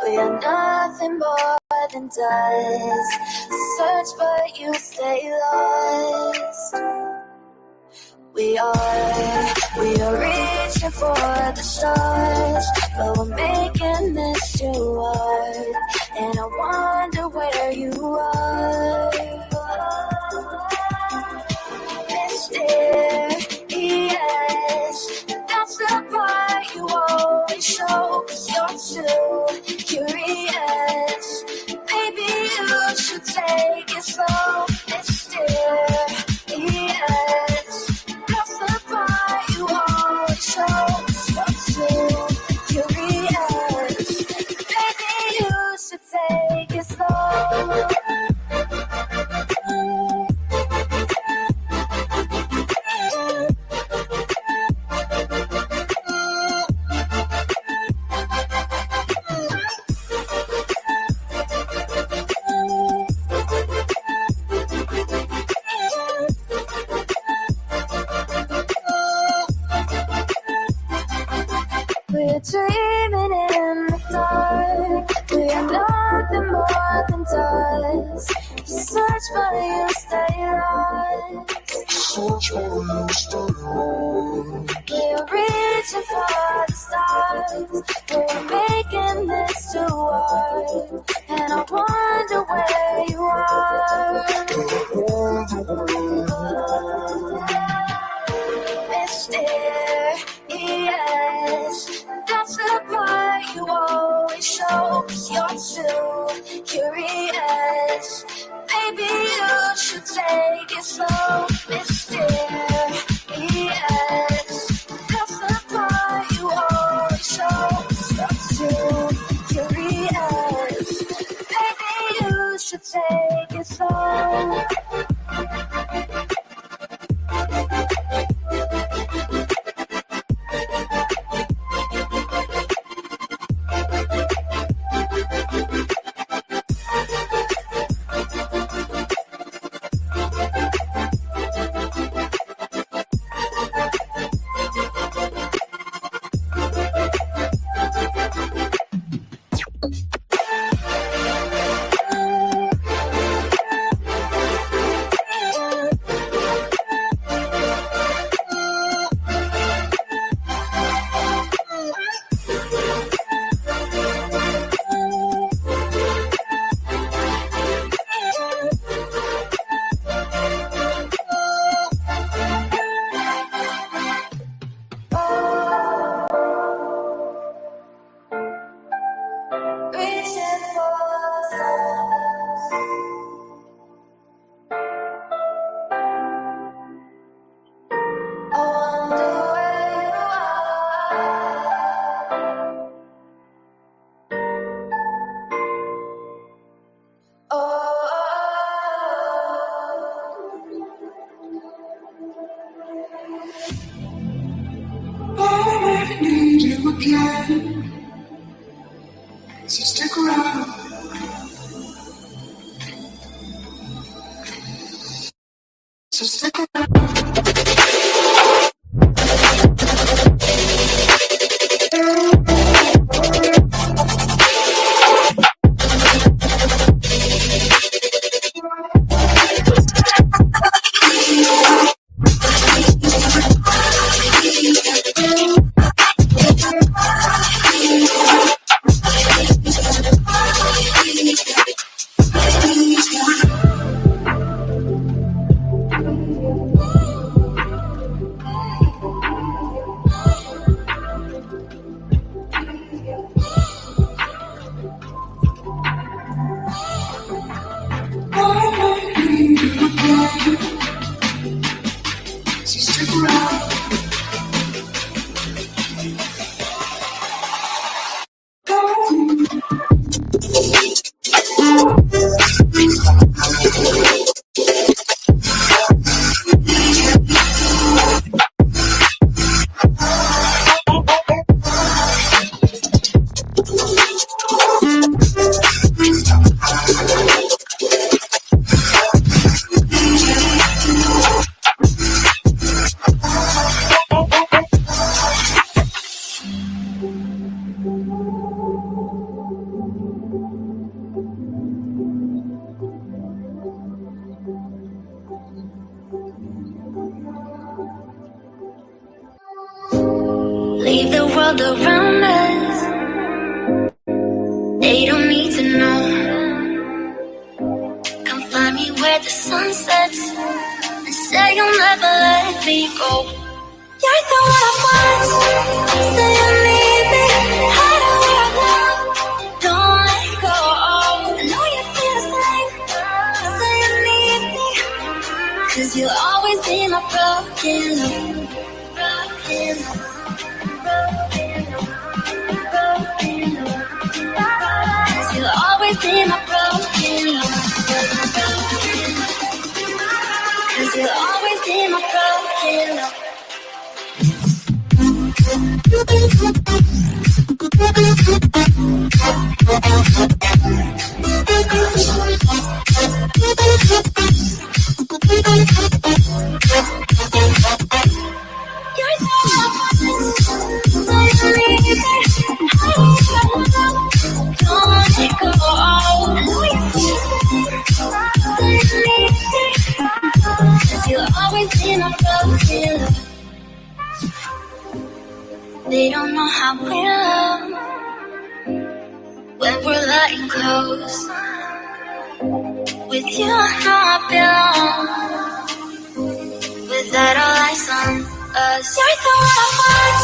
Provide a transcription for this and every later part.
We are nothing more than dust. Search but you stay lost. We are reaching for the stars, but we're making this too hard. And I wonder where you are. Mysterious, that's the part you always show. 'Cause you're too curious. Maybe you should take it slow. Mysterious, that's the part you always show. 'Cause you're too curious. Maybe you should take it slow. We're dreaming in the dark. We are nothing more than dust. You search but you stay lost. Search but you stay lost. We're reaching for the stars. We're making this too hard. And I wonder where you are. Mysterious, that's the part you always show. 'Cause you're too curious. Maybe you should take it slow. Mysterious, that's the part you always show. 'Cause you're too curious. Maybe you should take it slow. Reaching for the stars. I wonder where you are. Oh, I need you again, so stick around. So stick around. leave the world around us. They don't need to know. Come find me where the sun sets and say you'll never let me go. You're the one I want. Say you need me. Hide where I want. Don't let go. I know you feel the same. Say you need me. 'Cause you'll always be my broken love. Broken love. Broken love. Broken love. 'Cause you'll always be my broken love. Broken love. 'Cause you'll always be my broken love. They don't know how we love when we're letting close. With you, I know I belong. Without all eyes on us, you're the one I want.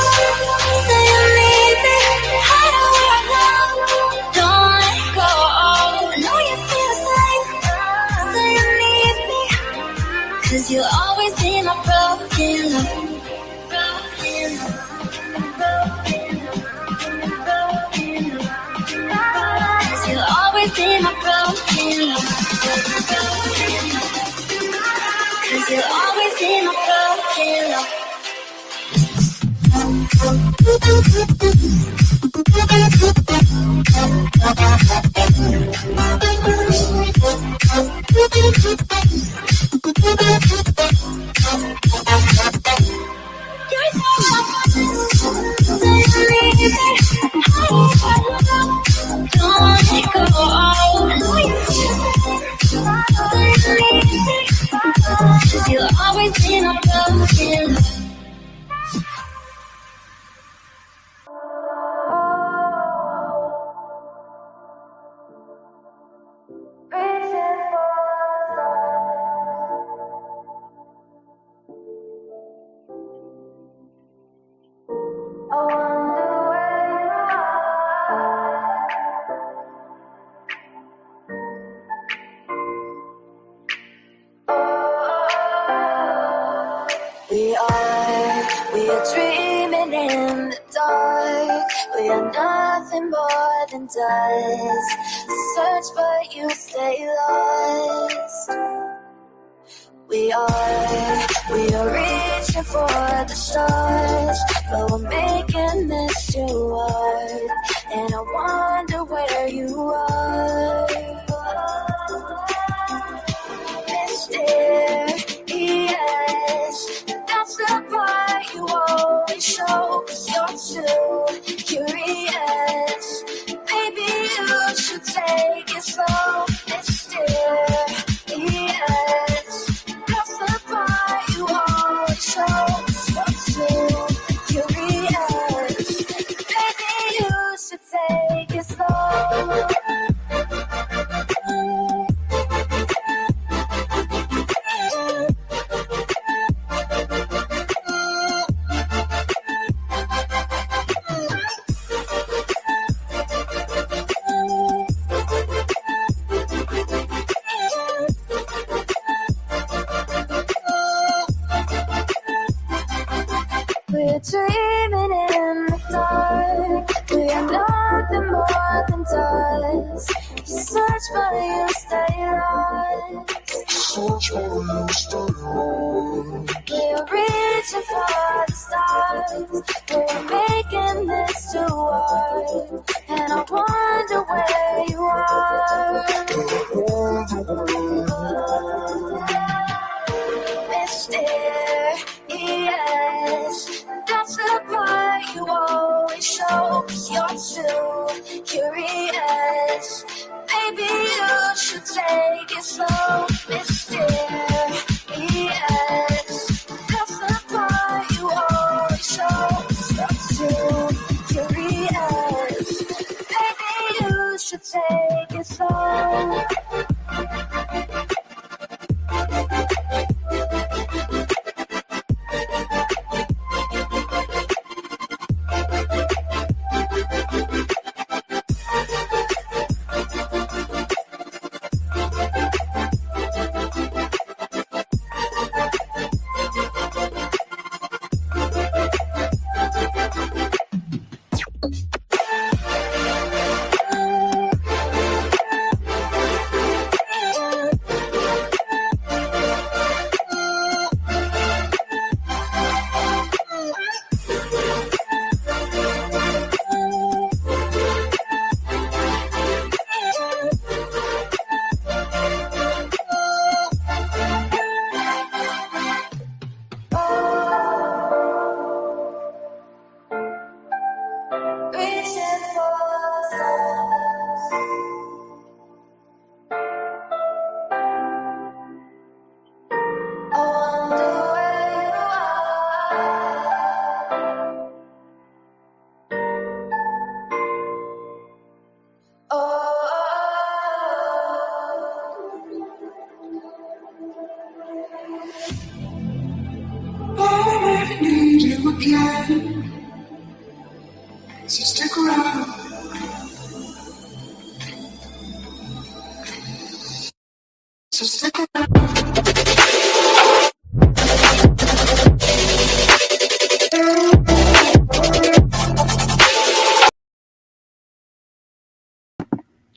Say you need me. Hide where I love. Don't let go. I know you feel the same. Say you need me. 'Cause you'll always be my broken love. Broken love. You'll always be my broken love. 'Cause you'll always be my broken love. You'll always be my broken love. We are dreaming in the dark. We are nothing more than dust. Search but you stay lost. We are reaching for the stars, but we're making this too hard. And I wonder where you are. Mysterious, that's the part you always show. 'Cause you're too curious. Maybe you should take it slow. Mysterious, that's the part you always show. 'Cause you're too curious. Maybe you should take it slow. We're dreaming in the dark. We are nothing more than dust. You search but you stay lost. Search for you, stay home. We're reaching for the stars. We're making this too hard. And I wonder where you are. Mysterious, that's the part you always show. 'Cause you're too curious. Maybe you should take it slow. Mysterious, that's the part you always show. 'Cause you're too the end. So stick around. So stick around.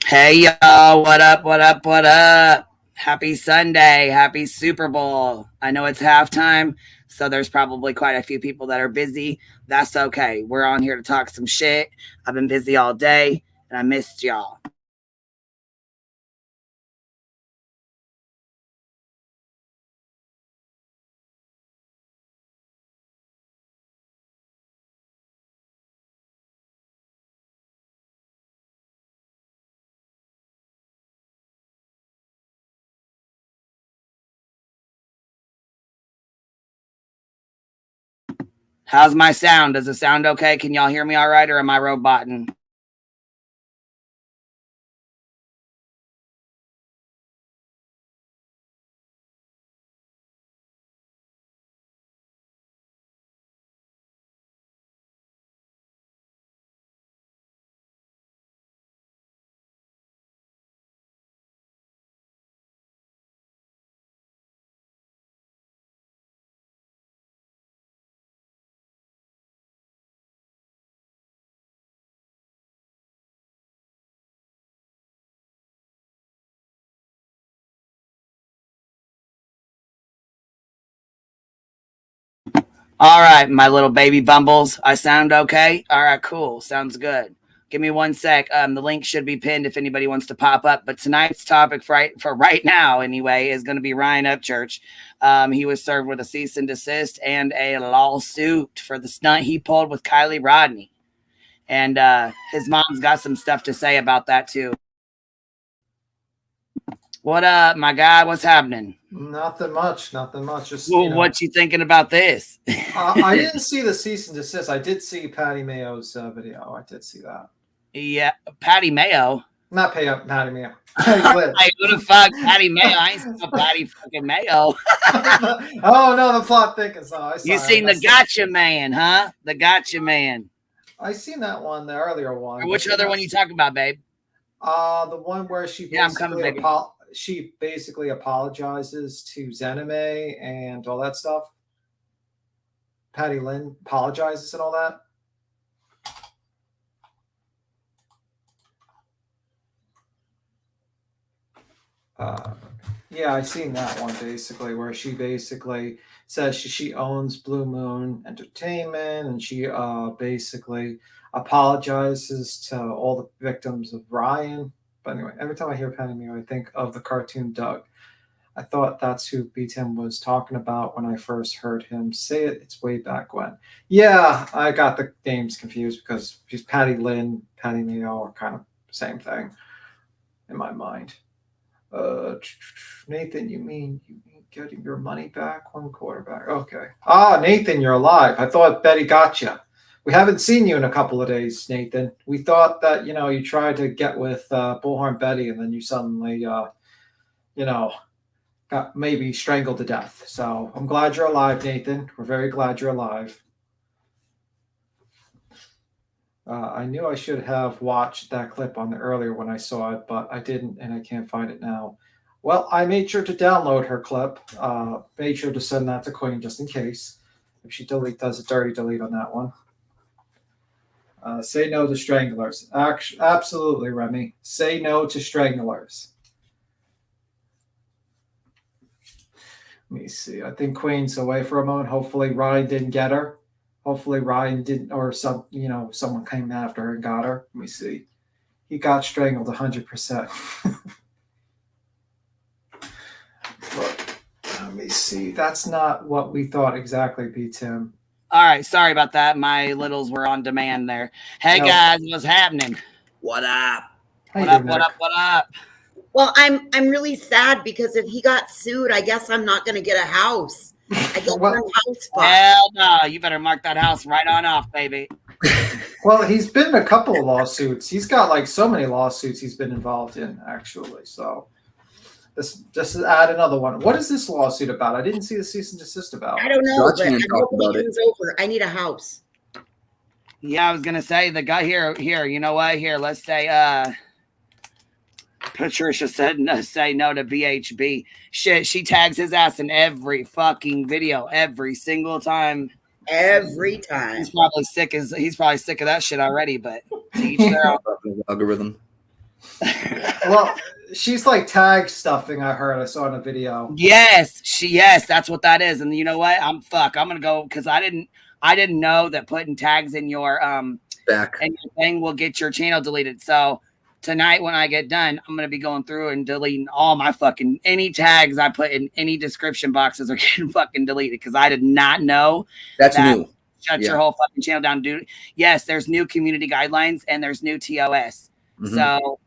Hey y'all, what up, what up, what up? Happy Sunday, happy Super Bowl. I know it's halftime, so there's probably quite a few people that are busy. That's okay. We're on here to talk some shit. I've been busy all day, and I missed y'all. How's my sound? Does it sound okay? Can y'all hear me all right, or am I roboting? All right, my little baby bumbles. I sound okay? All right, cool. Sounds good. Give me 1 sec. The link should be pinned if anybody wants to pop up. But tonight's topic for right now, anyway, is going to be Ryan Upchurch. He was served with a cease and desist and a lawsuit for the stunt he pulled with Kiely Rodni. And his mom's got some stuff to say about that, too. What up, my guy? What's happening? Nothing much. Just Well, what you thinking about this? I didn't see the cease and desist. I did see Patty Mayo's video. I did see that. Yeah, Patty Mayo. Not Patty Mayo. Patty Hey, who the fuck? Patty Mayo. I ain't seen no Patty fucking Mayo. Oh no, the plot thickens. Oh, You seen the Gotcha Man, huh? The Gotcha Man. I seen that one, the earlier one. Or which other one you talking about, babe? The one where she I'm coming, baby. She basically apologizes to Zenime and all that stuff. Patty Lynn apologizes and all that. Yeah, I seen that one basically, where she basically says she owns Blue Moon Entertainment, and she basically apologizes to all the victims of Ryan. But anyway, every time I hear Patty Mayo, I think of the cartoon Doug. I thought that's who B-Tim was talking about when I first heard him say it. It's way back when. Yeah, I got the names confused because she's Patty Lynn, Patty Mayo are kind of the same thing in my mind. Nathan, you mean getting your money back? One quarterback. Okay. Nathan, you're alive. I thought Betty got you. We haven't seen you in a couple of days, Nathan. We thought that, you tried to get with Bullhorn Betty, and then you suddenly, got maybe strangled to death. So I'm glad you're alive, Nathan. We're very glad you're alive. I knew I should have watched that clip on the earlier when I saw it, but I didn't, and I can't find it now. Well, I made sure to download her clip. Made sure to send that to Queen just in case. If she does a dirty delete on that one. Say no to stranglers. Absolutely, Remy. Say no to stranglers. Let me see. I think Queen's away for a moment. Hopefully Ryan didn't get her. Hopefully Ryan didn't, or someone came after her and got her. Let me see. He got strangled 100%. But let me see. That's not what we thought exactly, B-Tim. All right, sorry about that. My littles were on demand there. Hey guys, what's happening? What up? What up? Well, I'm really sad because if he got sued, I guess I'm not going to get a house. I get Well, one house spot. Hell no, you better mark that house right on off, baby. Well, he's been in a couple of lawsuits. He's got like so many lawsuits he's been involved in, actually. So This just to add another one. What is this lawsuit about? I didn't see the cease and desist about. I don't know, but I Dutchman hope talked about it. it's over. I need a house. Yeah, I was gonna say the guy here. You know what? Here, let's say Patricia said no, say no to BHB. Shit, she tags his ass in every fucking video, every single time. Every time. He's probably sick of that shit already, but to each their own. Algorithm. Well, she's like tag stuffing. I heard. I saw in a video. Yes, that's what that is. And you know what? I'm gonna go because I didn't know that putting tags in your Back. and your thing will get your channel deleted. So tonight when I get done, I'm gonna be going through and deleting all my fucking any tags I put in any description boxes are getting fucking deleted because I did not know That's that new. shut your whole fucking channel down, dude. Yes, there's new community guidelines and there's new TOS. Mhm. So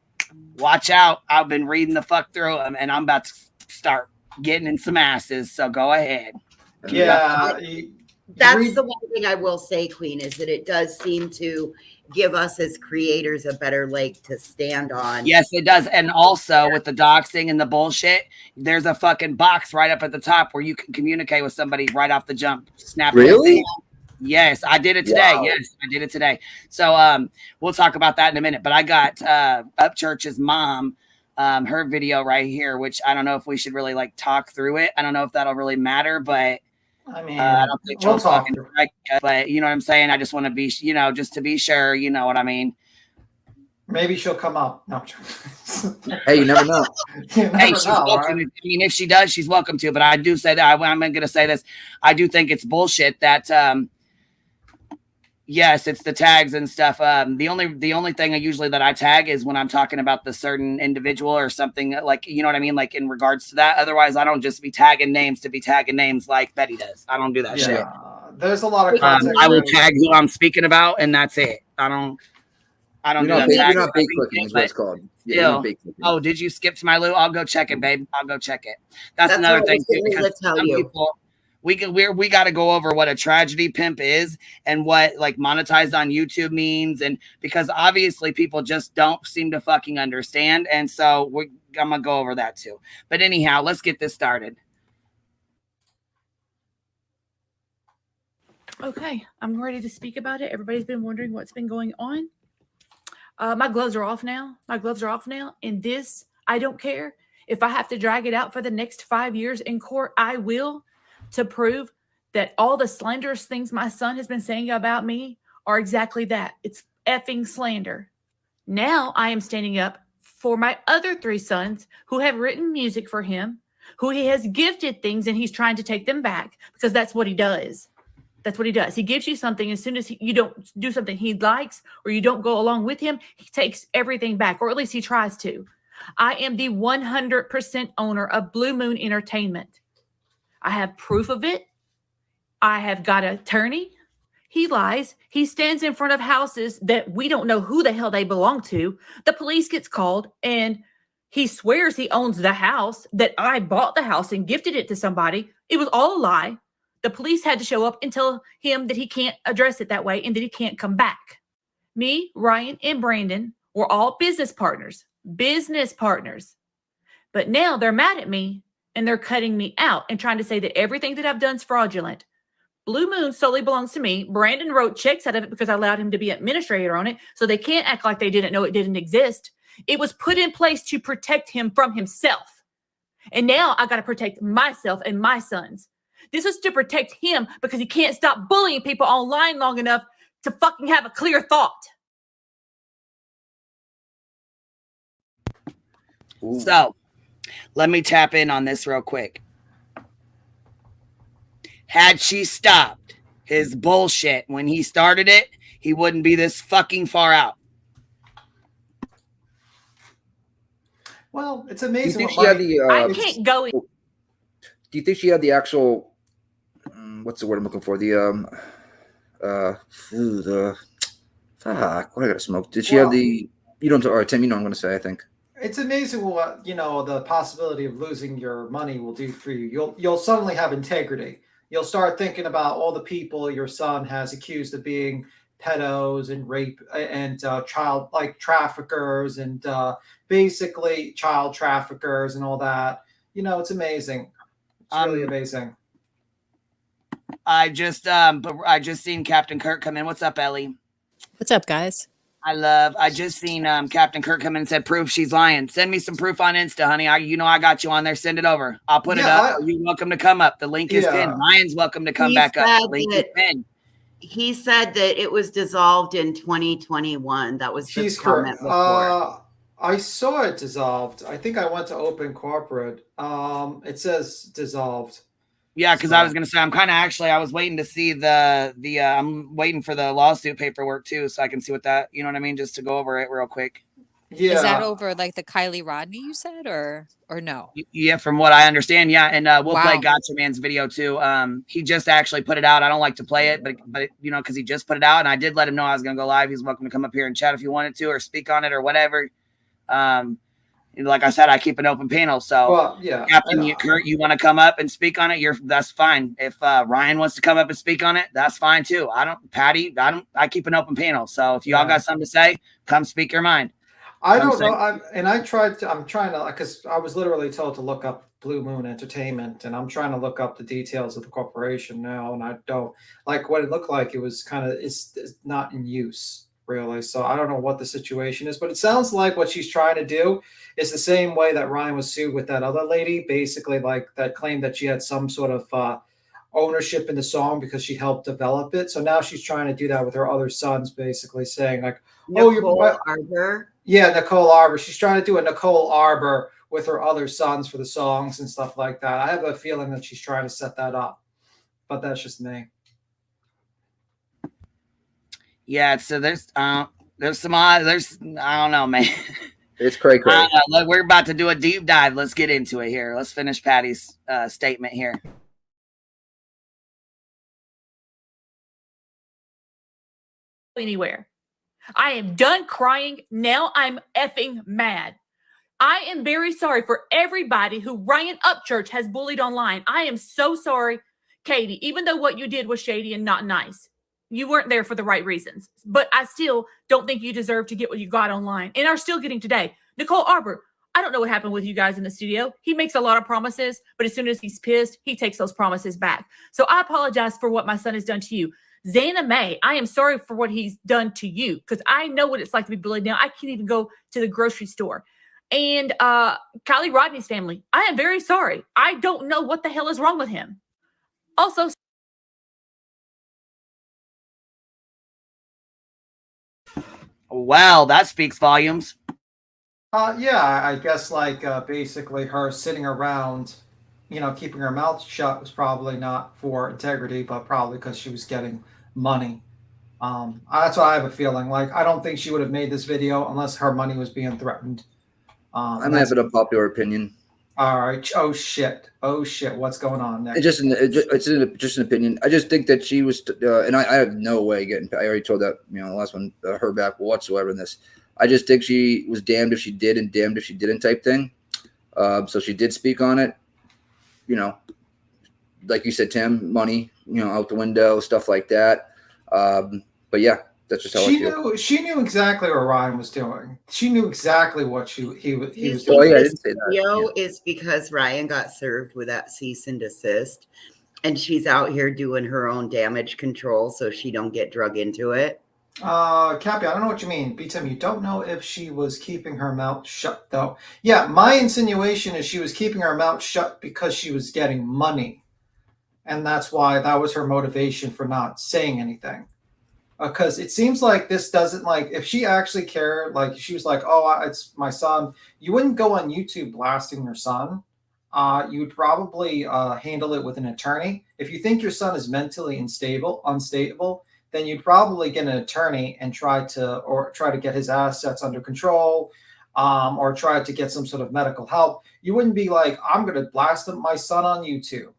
watch out. I've been reading the fuck through them and I'm about to start getting in some asses. So go ahead. Yeah. That's the one thing I will say, Queen, is that it does seem to give us as creators a better leg to stand on. Yes, it does. And also with the doxing and the bullshit, there's a fucking box right up at the top where you can communicate with somebody right off the jump. Snap. Really? Yes, I did it today. Wow. Yes, I did it today. So we'll talk about that in a minute. But I got Upchurch's mom, her video right here, which I don't know if we should really like talk through it. I don't know if that'll really matter, but I mean, I don't think we'll Joel's talk. fucking right, but you know what I'm saying? I just want to be, just to be sure, you know what I mean? Maybe she'll come up. No. Hey, you never know. You never Hey, she's know, welcome. right? I mean, if she does, she's welcome to. But I do say that I'm going to say this. I do think it's bullshit that, yes, it's the tags and stuff. The only thing that I tag is when I'm talking about the certain individual or something like, you know what I mean? Like in regards to that. Otherwise, I don't just be tagging names to be tagging names like Betty does. I don't do that shit. There's a lot of context. I will tag who I'm speaking about, and that's it. I don't You're do not, that tag. you're not bait clicking, is what it's called. Yeah, you're not bait clicking. Oh, did you skip to my Lou? I'll go check it, babe. I'll go check it. That's another what I thing was too, getting ready because to tell some you. people we got to go over what a tragedy pimp is and what like monetized on YouTube means, and because obviously people just don't seem to fucking understand, and so I'm gonna go over that too. But anyhow, let's get this started. Okay, I'm ready to speak about it. Everybody's been wondering what's been going on. My gloves are off now. And this, I don't care. If I have to drag it out for the next 5 years in court, I will, to prove that all the slanderous things my son has been saying about me are exactly that. It's effing slander. Now I am standing up for my other 3 sons who have written music for him, who he has gifted things, and he's trying to take them back because that's what he does. That's what he does. He gives you something. As soon as you don't do something he likes or you don't go along with him, he takes everything back, or at least he tries to. I am the 100% owner of Blue Moon Entertainment. I have proof of it. I have got an attorney. He lies. He stands in front of houses that we don't know who the hell they belong to. The police gets called and he swears he owns the house, that I bought the house and gifted it to somebody. It was all a lie. The police had to show up and tell him that he can't address it that way and that he can't come back. Me, Ryan, and Brandon were all business partners. But now they're mad at me and they're cutting me out and trying to say that everything that I've done is fraudulent. Blue Moon solely belongs to me. Brandon wrote checks out of it because I allowed him to be administrator on it, so they can't act like they didn't know it didn't exist. It was put in place to protect him from himself. And now I got to protect myself and my sons. This is to protect him because he can't stop bullying people online long enough to fucking have a clear thought. Ooh. So let me tap in on this real quick. Had she stopped his bullshit when he started it, he wouldn't be this fucking far out. Well, it's Do you amazing. think what she had money- the? I can't go in. Do you think she had the actual? What's the word I'm looking for? Fuck, what I gotta smoke. Did she have the? You don't. All right, Tim. You know what I'm gonna say. I think. It's amazing what the possibility of losing your money will do for you. You'll suddenly have integrity. You'll start thinking about all the people your son has accused of being pedos and rape and child like traffickers and basically child traffickers and all that. You know, it's amazing. It's really amazing. I just seen Captain Kirk come in. What's up, Ellie? What's up, guys? I just seen Captain Kirk come in and said, proof she's lying. Send me some proof on Insta, honey. I got you on there. Send it over. I'll put it up. You're welcome to come up. The link is pinned. Ryan's welcome to come back up. The link is pinned. He said that it was dissolved in 2021. That was the comment before. I saw it dissolved. I think I went to open corporate. It says dissolved. Yeah, because I was gonna say I was waiting to see I'm waiting for the lawsuit paperwork too, so I can see what that, you know what I mean, just to go over it real quick. Yeah. Is that over like the Kiely Rodni you said, or no? Yeah, from what I understand, yeah. And we'll play Gotcha Man's video too. He just actually put it out. I don't like to play it, but you know, because he just put it out, and I did let him know I was gonna go live. He's welcome to come up here and chat if he wanted to, or speak on it or whatever. Like I said, I keep an open panel. So, Captain Kurt, you want to come up and speak on it? That's fine. If Ryan wants to come up and speak on it, that's fine too. I keep an open panel. So if y'all got something to say, come speak your mind. I don't know. I'm trying to, because I was literally told to look up Blue Moon Entertainment, and I'm trying to look up the details of the corporation now, and I don't like what it looked like. It was it's not in use really. So I don't know what the situation is, but it sounds like what she's trying to do is the same way that Ryan was sued with that other lady, basically like that claimed that she had some sort of ownership in the song because she helped develop it. So now she's trying to do that with her other sons, basically saying like, Nicole Arbor. Yeah, Nicole Arbor. She's trying to do a Nicole Arbor with her other sons for the songs and stuff like that. I have a feeling that she's trying to set that up, but that's just me. Yeah, so there's I don't know, man. It's crazy. Look, we're about to do a deep dive. Let's get into it here. Let's finish Patty's statement here. Anywhere. I am done crying. Now I'm effing mad. I am very sorry for everybody who Ryan Upchurch has bullied online. I am so sorry, Katie, even though what you did was shady and not nice. You weren't there for the right reasons. But I still don't think you deserve to get what you got online and are still getting today. Nicole Arbor, I don't know what happened with you guys in the studio. He makes a lot of promises, but as soon as he's pissed, he takes those promises back. So I apologize for what my son has done to you. Zana May, I am sorry for what he's done to you because I know what it's like to be bullied now. I can't even go to the grocery store. And Kiely Rodni's family, I am very sorry. I don't know what the hell is wrong with him. Also, wow, that speaks volumes. Yeah, I guess like basically her sitting around, keeping her mouth shut was probably not for integrity, but probably because she was getting money. That's why I have a feeling. Like, I don't think she would have made this video unless her money was being threatened. I'm having a popular opinion. All right. Oh shit. What's going on next? It's just an opinion. I just think that she was, and I have no way getting. I already told that the last one, her back whatsoever in this. I just think she was damned if she did and damned if she didn't type thing. So she did speak on it. Like you said, Tim, money, out the window, stuff like that. But yeah, that's just how I feel. She knew exactly what Ryan was doing. She knew exactly what he was doing. Oh yeah, I didn't say that. Video is because Ryan got served with that cease and desist, and she's out here doing her own damage control so she don't get drug into it. Cappy, I don't know what you mean. B-Tim, you don't know if she was keeping her mouth shut, though. Yeah, my insinuation is she was keeping her mouth shut because she was getting money. And that's why that was her motivation for not saying anything. Because it seems like this doesn't, like, if she actually cared, like, she was like, oh, it's my son, you wouldn't go on YouTube blasting your son. You would probably handle it with an attorney. If you think your son is mentally unstable, then you'd probably get an attorney and try to get his assets under control, or try to get some sort of medical help. You wouldn't be like, I'm going to blast my son on YouTube.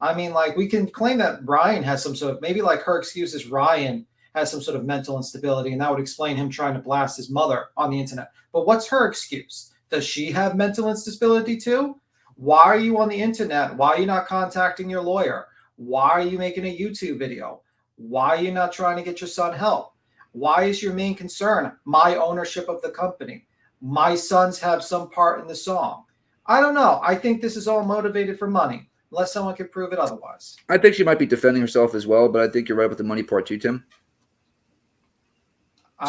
I mean, like, we can claim that Ryan has some sort of, maybe like her excuse is Ryan has some sort of mental instability, and that would explain him trying to blast his mother on the internet. But what's her excuse? Does she have mental instability too? Why are you on the internet? Why are you not contacting your lawyer? Why are you making a YouTube video? Why are you not trying to get your son help? Why is your main concern my ownership of the company? My sons have some part in the song. I don't know. I think this is all motivated for money, unless someone can prove it otherwise. I think she might be defending herself as well, but I think you're right with the money part too, Tim.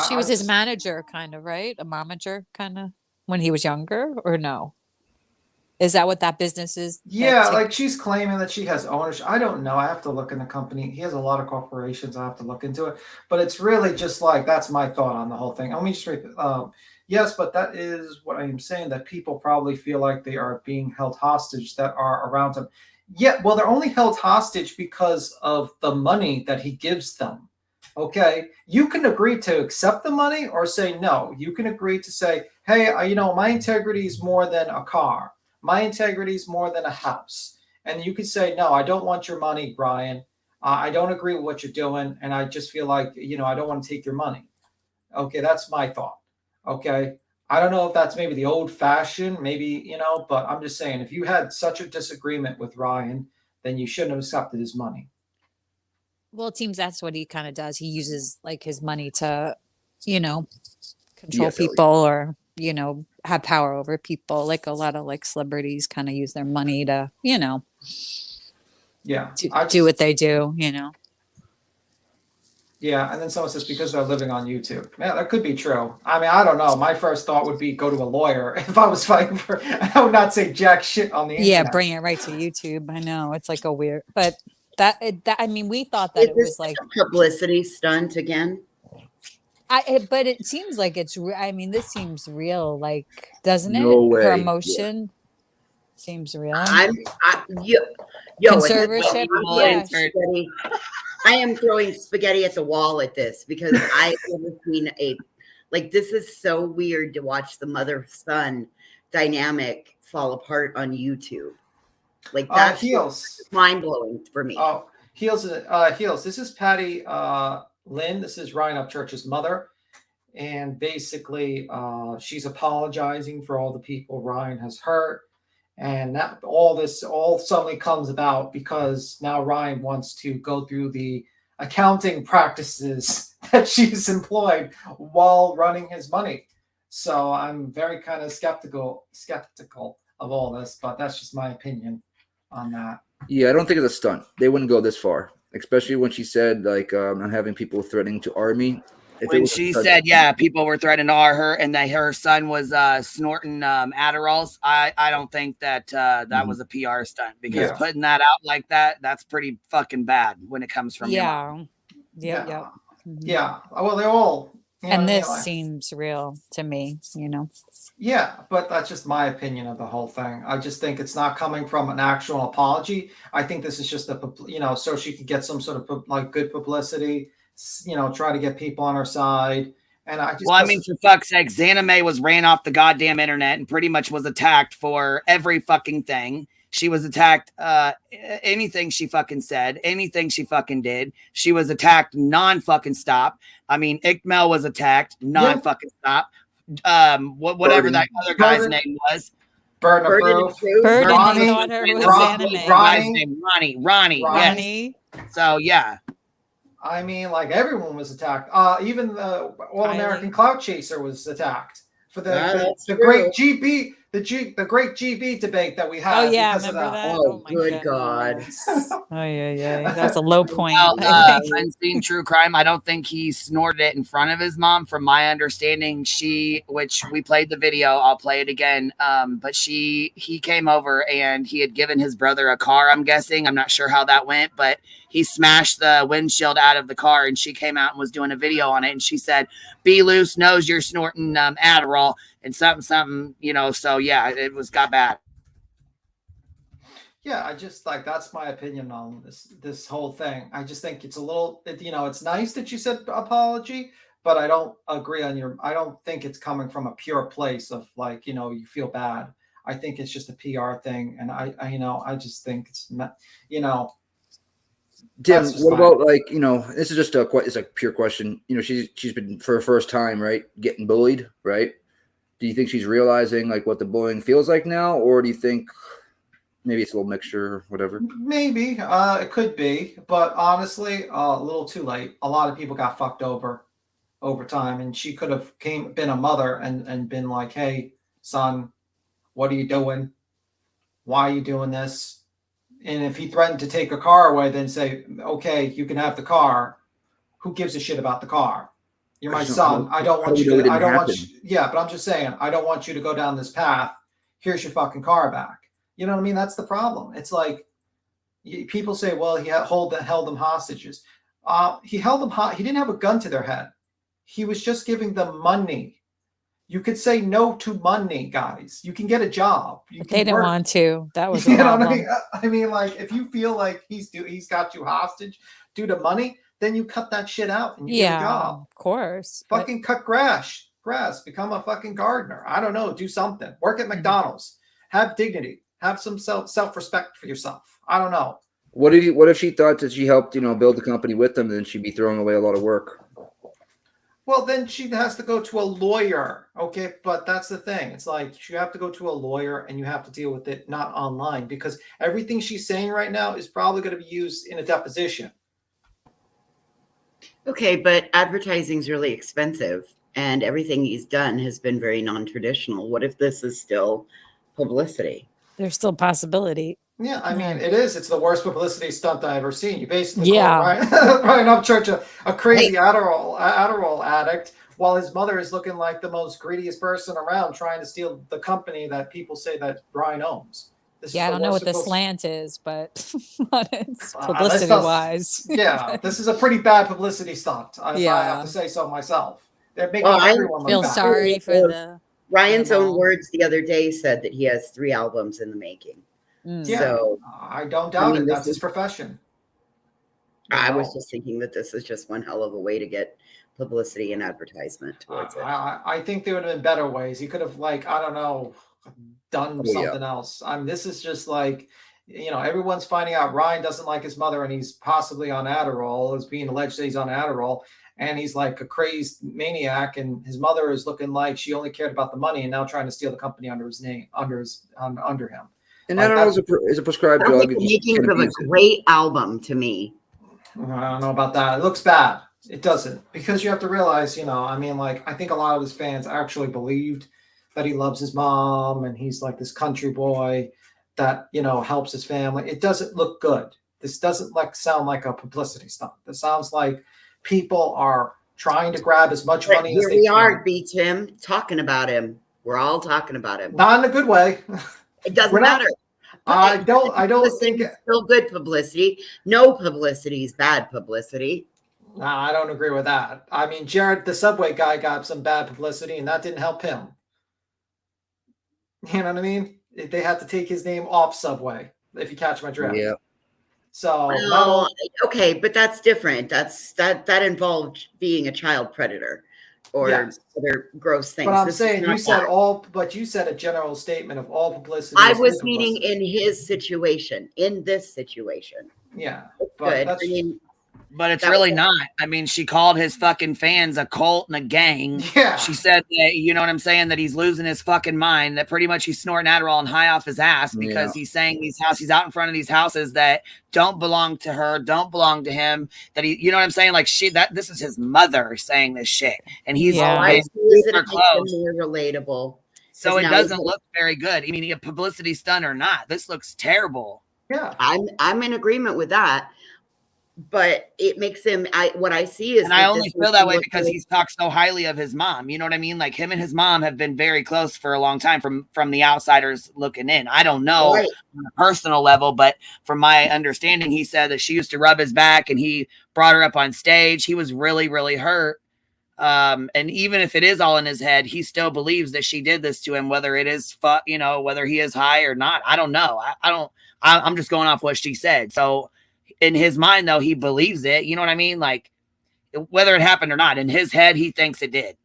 She was his manager, kind of, right? A momager, kind of, when he was younger, or no? Is that what that business is? Yeah, like she's claiming that she has ownership. I don't know. I have to look in the company. He has a lot of corporations. I have to look into it. But it's really just like, that's my thought on the whole thing. Let me just read. Yes, but that is what I'm saying, that people probably feel like they are being held hostage that are around him. Yeah, well, they're only held hostage because of the money that he gives them. Okay, you can agree to accept the money or say no. You can agree to say, hey, my integrity is more than a car. My integrity is more than a house. And you could say, no, I don't want your money, Brian. I don't agree with what you're doing. And I just feel like, I don't want to take your money. Okay, that's my thought. Okay. I don't know if that's maybe the old fashioned, maybe, but I'm just saying, if you had such a disagreement with Ryan, then you shouldn't have accepted his money. Well, it seems that's what he kind of does. He uses like his money to, control people or, have power over people. Like a lot of like celebrities kind of use their money to, do what they do, Yeah, and then someone says because they're living on YouTube. Yeah, that could be true. I mean, I don't know. My first thought would be go to a lawyer. If I was fighting for, I would not say jack shit on the internet. Yeah, bring it right to YouTube. I know it's like a weird, but I mean, we thought that it was like a publicity stunt again. But it seems like it's. I mean, this seems real. Like, doesn't it? No way. Her emotion seems real. Conservatorship. Yeah. I am throwing spaghetti at the wall at this because I have seen this is so weird to watch the mother-son dynamic fall apart on YouTube. Like that's mind-blowing for me. Oh, Heels. This is Patty Lynn. This is Ryan Upchurch's mother. And basically, she's apologizing for all the people Ryan has hurt. And that all suddenly comes about because now Ryan wants to go through the accounting practices that she's employed while running his money. So I'm very kind of skeptical of all this, but that's just my opinion on that. Yeah, I don't think it's a stunt. They wouldn't go this far, especially when she said like I'm having people threatening to arm me. When she said, yeah, people were threatening to R her and that her son was snorting Adderalls, I don't think that that was a PR stunt because putting that out like that, that's pretty fucking bad when it comes from your mom. Yeah. Yeah. Well, they're all. And this seems real to me, Yeah, but that's just my opinion of the whole thing. I just think it's not coming from an actual apology. I think this is just so she could get some sort of like good publicity. Try to get people on her side. And I mean, for fuck's sake, Xana May was ran off the goddamn internet and pretty much was attacked for every fucking thing. She was attacked, anything she fucking said, anything she fucking did. She was attacked non-fucking stop. I mean, Iqmel was attacked non-fucking stop. Whatever that other guy's name was. Ronnie. Yes. So, yeah. I mean, like everyone was attacked. Even the All-American Clout Chaser was attacked for the great GB, the great GB debate that we had. Oh yeah, remember that? Oh good God! Oh yeah, that's a low point. Well, unseen true crime. I don't think he snorted it in front of his mom. From my understanding, which we played the video. I'll play it again. But he came over and he had given his brother a car. I'm guessing. I'm not sure how that went, but he smashed the windshield out of the car, and she came out and was doing a video on it. And she said, "Be loose, knows you're snorting Adderall and something." So yeah, it got bad. Yeah, I just that's my opinion on this whole thing. I just think it's a little, it's nice that you said apology, but I don't agree on I don't think it's coming from a pure place of you feel bad. I think it's just a PR thing, and I just think it's Tim, what about this is just it's a pure question. She's been for her first time, right, getting bullied, right? Do you think she's realizing what the bullying feels like now, or do you think Maybe it's a little mixture or whatever. Maybe it could be, but honestly, a little too late. A lot of people got fucked over time, and she could have been a mother and been like, "Hey, son, what are you doing? Why are you doing this?" And if he threatened to take a car away, then say, "Okay, you can have the car. Who gives a shit about the car? You're my son. I don't want you to. I don't want you. Yeah, but I'm just saying, I don't want you to go down this path. Here's your fucking car back." You know what I mean? That's the problem. It's like people say, "Well, he held them hostages." He held them. He didn't have a gun to their head. He was just giving them money. You could say no to money, guys. You can get a job. But they didn't want to. That was the you know problem. what I mean? I mean, like, if you feel like he's got you hostage due to money, then you cut that shit out and you get a job. Of course. Fucking cut grass. Become a fucking gardener. I don't know. Do something. Work at McDonald's. Have dignity. Have some self-respect for yourself. I don't know. What if she thought that she helped, build the company with them, then she'd be throwing away a lot of work? Well, then she has to go to a lawyer. Okay, but that's the thing. It's like you have to go to a lawyer and you have to deal with it not online, because everything she's saying right now is probably going to be used in a deposition. Okay, but advertising's really expensive, and everything he's done has been very non-traditional. What if this is still publicity? There's still possibility. Yeah, I mean, it is. It's the worst publicity stunt I've ever seen. You basically Yeah. call Ryan Upchurch a crazy Adderall addict, while his mother is looking like the most greediest person around, trying to steal the company that people say that Ryan owns. Yeah, I don't know what the slant is, but it's publicity-wise. Yeah, this is a pretty bad publicity stunt. I have to say so myself. They're making everyone feel look bad. sorry for the Ryan's own words the other day said that he has 3 albums in the making. Yeah, so I don't doubt it. That's his profession. I was just thinking that this is just one hell of a way to get publicity and advertisement towards it. I think there would have been better ways. He could have, like, I don't know, done something else. I mean, this is just like, everyone's finding out Ryan doesn't like his mother and he's possibly on Adderall. It's being alleged that he's on Adderall. And he's like a crazed maniac, and his mother is looking like she only cared about the money and now trying to steal the company under his name, under him. And Adderall is a prescribed drug. Making of a great album to me. I don't know about that. It looks bad. It doesn't, because you have to realize, I think a lot of his fans actually believed that he loves his mom and he's like this country boy that, helps his family. It doesn't look good. This doesn't sound like a publicity stunt. This sounds like people are trying to grab as much money as they can. Here we are, Tim, talking about him. We're all talking about him. Not in a good way. It doesn't matter. I don't think it's still good publicity. No publicity is bad publicity. No, I don't agree with that. I mean, Jared, the Subway guy, got some bad publicity, and that didn't help him. You know what I mean? They had to take his name off Subway, if you catch my drift. Yeah. So okay, but that's different. That involved being a child predator or other gross things. But I'm saying you said a general statement of all publicity. I was meaning in his situation, in this situation. Yeah, but but it's really not. I mean, she called his fucking fans a cult and a gang. Yeah. She said that, you know what I'm saying, that he's losing his fucking mind, that pretty much he's snorting Adderall and high off his ass because he's saying he's out in front of these houses that don't belong to her, don't belong to him, that he, you know what I'm saying? Like this is his mother saying this shit. And he's more relatable. So it doesn't look very good. I mean, a publicity stunt or not, this looks terrible. Yeah. I'm in agreement with that. But it makes him, what I see is, and I only feel that way because he's talked so highly of his mom. You know what I mean? Like him and his mom have been very close for a long time from the outsiders looking in. I don't know on a personal level, but from my understanding, he said that she used to rub his back and he brought her up on stage. He was really, really hurt. And even if it is all in his head, he still believes that she did this to him, whether it is, whether he is high or not. I don't know. I'm just going off what she said. So, in his mind, though, he believes it. You know what I mean? Like, whether it happened or not, in his head, he thinks it did.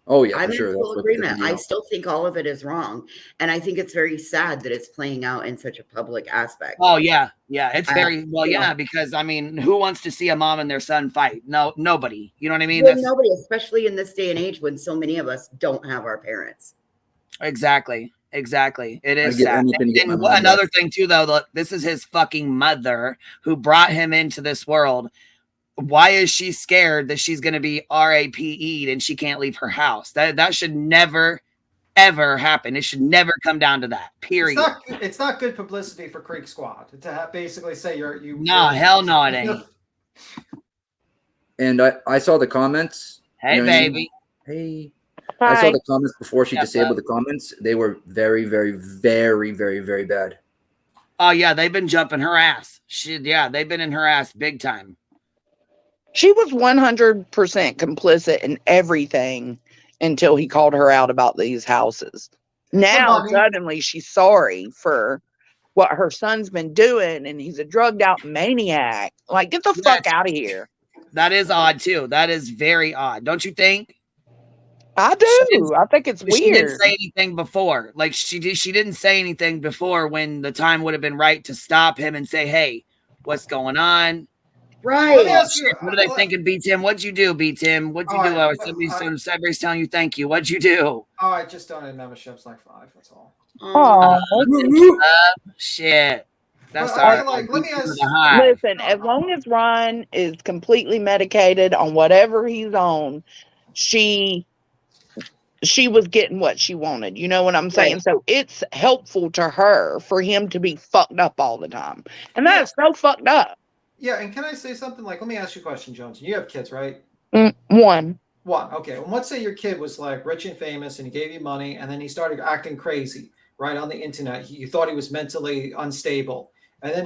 Oh, yeah, I'm for sure. in full agreement. I still think all of it is wrong. And I think it's very sad that it's playing out in such a public aspect. Oh, yeah. Yeah, it's very, because, I mean, who wants to see a mom and their son fight? No, nobody. You know what I mean? Nobody, especially in this day and age when so many of us don't have our parents. Exactly. Exactly. It is get sad. anything to get my And mom another back. thing too, though, look, this is his fucking mother who brought him into this world. Why is she scared that she's going to be RAPE'd and she can't leave her house? That should never, ever happen. It should never come down to that. Period. It's not good publicity for Creek Squad to basically say Hell no, it ain't. And I saw the comments. Hey, you know what I mean? baby. Hey. Hi. I saw the comments before she Yeah, disabled the comments. They were very, very, very, very, very bad. Oh yeah, they've been jumping her ass. They've been in her ass big time. She was 100% complicit in everything until he called her out about these houses. Now, suddenly, she's sorry for what her son's been doing, and he's a drugged out maniac. Like, get the fuck out of here. That is odd, too. That is very odd. Don't you think? I do. I think it's weird. She didn't say anything before. Like, she didn't say anything before when the time would have been right to stop him and say, hey, what's going on? Right. What are they thinking, B Tim? What'd you do, B Tim? What'd you do? Somebody's telling you thank you. What'd you do? Oh, I just donated memberships like 5. That's all. Shit. That's all right. Like, let me ask. Listen, as long as Ryan is completely medicated on whatever he's on, she was getting what she wanted. You know what I'm saying? Right. So it's helpful to her for him to be fucked up all the time. And that is so fucked up. Yeah, and can I say something? Like, let me ask you a question, Jones. You have kids, right? One. Okay. Well, let's say your kid was like rich and famous and he gave you money and then he started acting crazy, right, on the internet. You thought he was mentally unstable. And then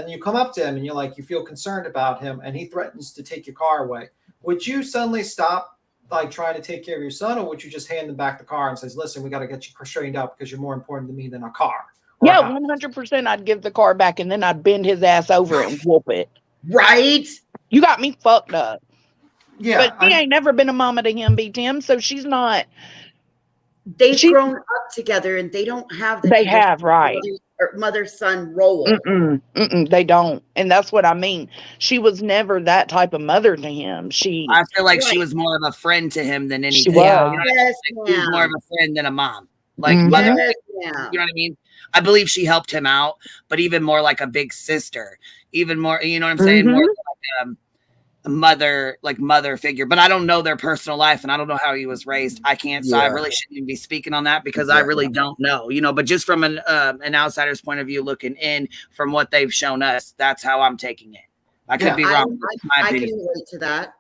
you come up to him and you're like, you feel concerned about him and he threatens to take your car away. Would you suddenly stop like trying to take care of your son, or would you just hand him back the car and says, listen, we got to get you straightened up because you're more important to me than a car? Yeah, 100%. I'd give the car back and then I'd bend his ass over and whoop it. Right? You got me fucked up. Yeah. But she ain't never been a mama to him, B. Tim, so she's not. They've grown up together and they don't have the. They have, right. Mother-son role. They don't. And that's what I mean. She was never that type of mother to him. I feel like she was more of a friend to him than anything. She was. She was more of a friend than a mom. Like mother, you know what I mean? I believe she helped him out, but even more like a big sister, even more, you know what I'm saying? More like a mother figure. But I don't know their personal life and I don't know how he was raised. I can't, so I really shouldn't even be speaking on that because I really don't know, you know, but just from an outsider's point of view, looking in from what they've shown us, that's how I'm taking it. I could be wrong. I can relate to that.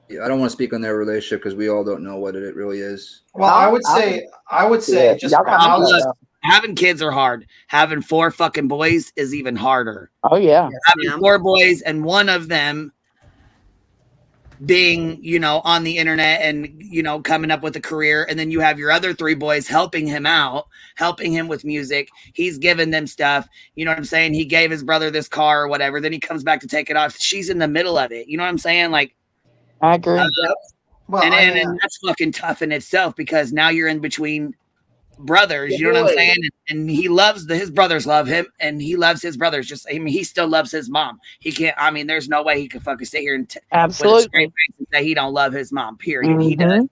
Yeah, I don't want to speak on their relationship because we all don't know what it really is. Well, I would say just having kids are hard. Having 4 fucking boys is even harder. Oh yeah. Having 4 boys and one of them being, you know, on the internet and, you know, coming up with a career. And then you have your other 3 boys helping him out, helping him with music. He's giving them stuff. You know what I'm saying? He gave his brother this car or whatever. Then he comes back to take it off. She's in the middle of it. You know what I'm saying? Like, I agree. And that's fucking tough in itself because now you're in between brothers. You know what I'm saying? And he loves his brothers love him and he loves his brothers. He still loves his mom. He can't. I mean, there's no way he could fucking sit here and absolutely with a straight face and say he don't love his mom. Period. He does.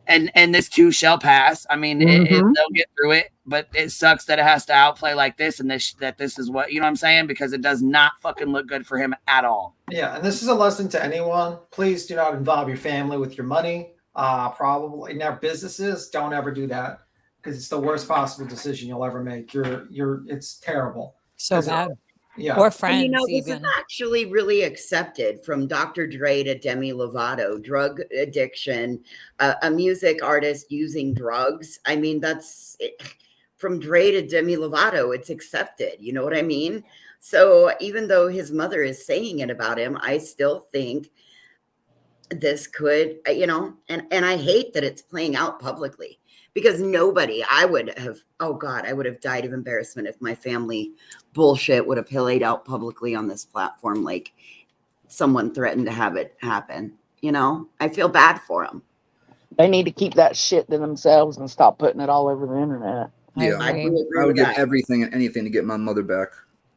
And this too shall pass. I mean, they'll get through it, but it sucks that it has to outplay like this and that this is what, you know what I'm saying? Because it does not fucking look good for him at all. Yeah, and this is a lesson to anyone. Please do not involve your family with your money. Probably in their businesses. Don't ever do that because it's the worst possible decision you'll ever make. It's terrible. So bad. Yeah. Or friends. And, this even. is actually really accepted from Dr. Dre to Demi Lovato, drug addiction, a music artist using drugs. I mean, that's it. From Dre to Demi Lovato, it's accepted. You know what I mean? So even though his mother is saying it about him, I still think this could, you know, and I hate that it's playing out publicly. Because I would have died of embarrassment if my family bullshit would have played out publicly on this platform. Like someone threatened to have it happen. You know, I feel bad for them. They need to keep that shit to themselves and stop putting it all over the internet. Yeah, I would give everything and anything to get my mother back.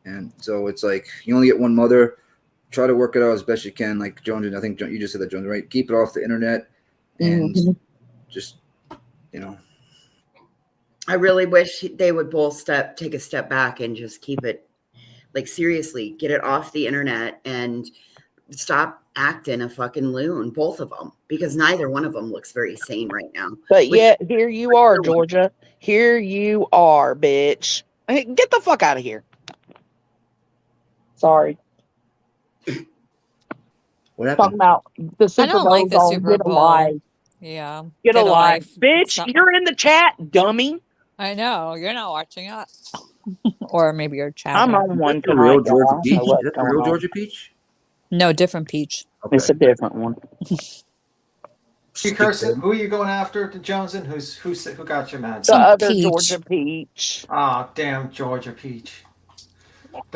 And so it's like, you only get one mother. Try to work it out as best you can. Like Jones, I think you just said that, Jones, right? Keep it off the internet and just, you know, I really wish they would both take a step back and just keep it, like, seriously, get it off the internet and stop acting a fucking loon, both of them, because neither one of them looks very sane right now. But yet, here you are, Georgia. Here you are, bitch. Hey, get the fuck out of here. Sorry. What Talking happened? about the Super I don't Bowl. like the Super Get a Bowl. life. Yeah. Get a life. It's Bitch, not- you're in the chat, dummy. I know. You're not watching it. Or maybe you're chatting. I'm on one Is that the real tonight, y'all. Georgia I Peach? don't know Is what's that the going real on. Georgia Peach? No, different peach. Okay. It's a different one. P. Kirsten, who are you going after to Johnson? Who got you mad? The other Peach. Georgia Peach. Ah, damn Georgia Peach.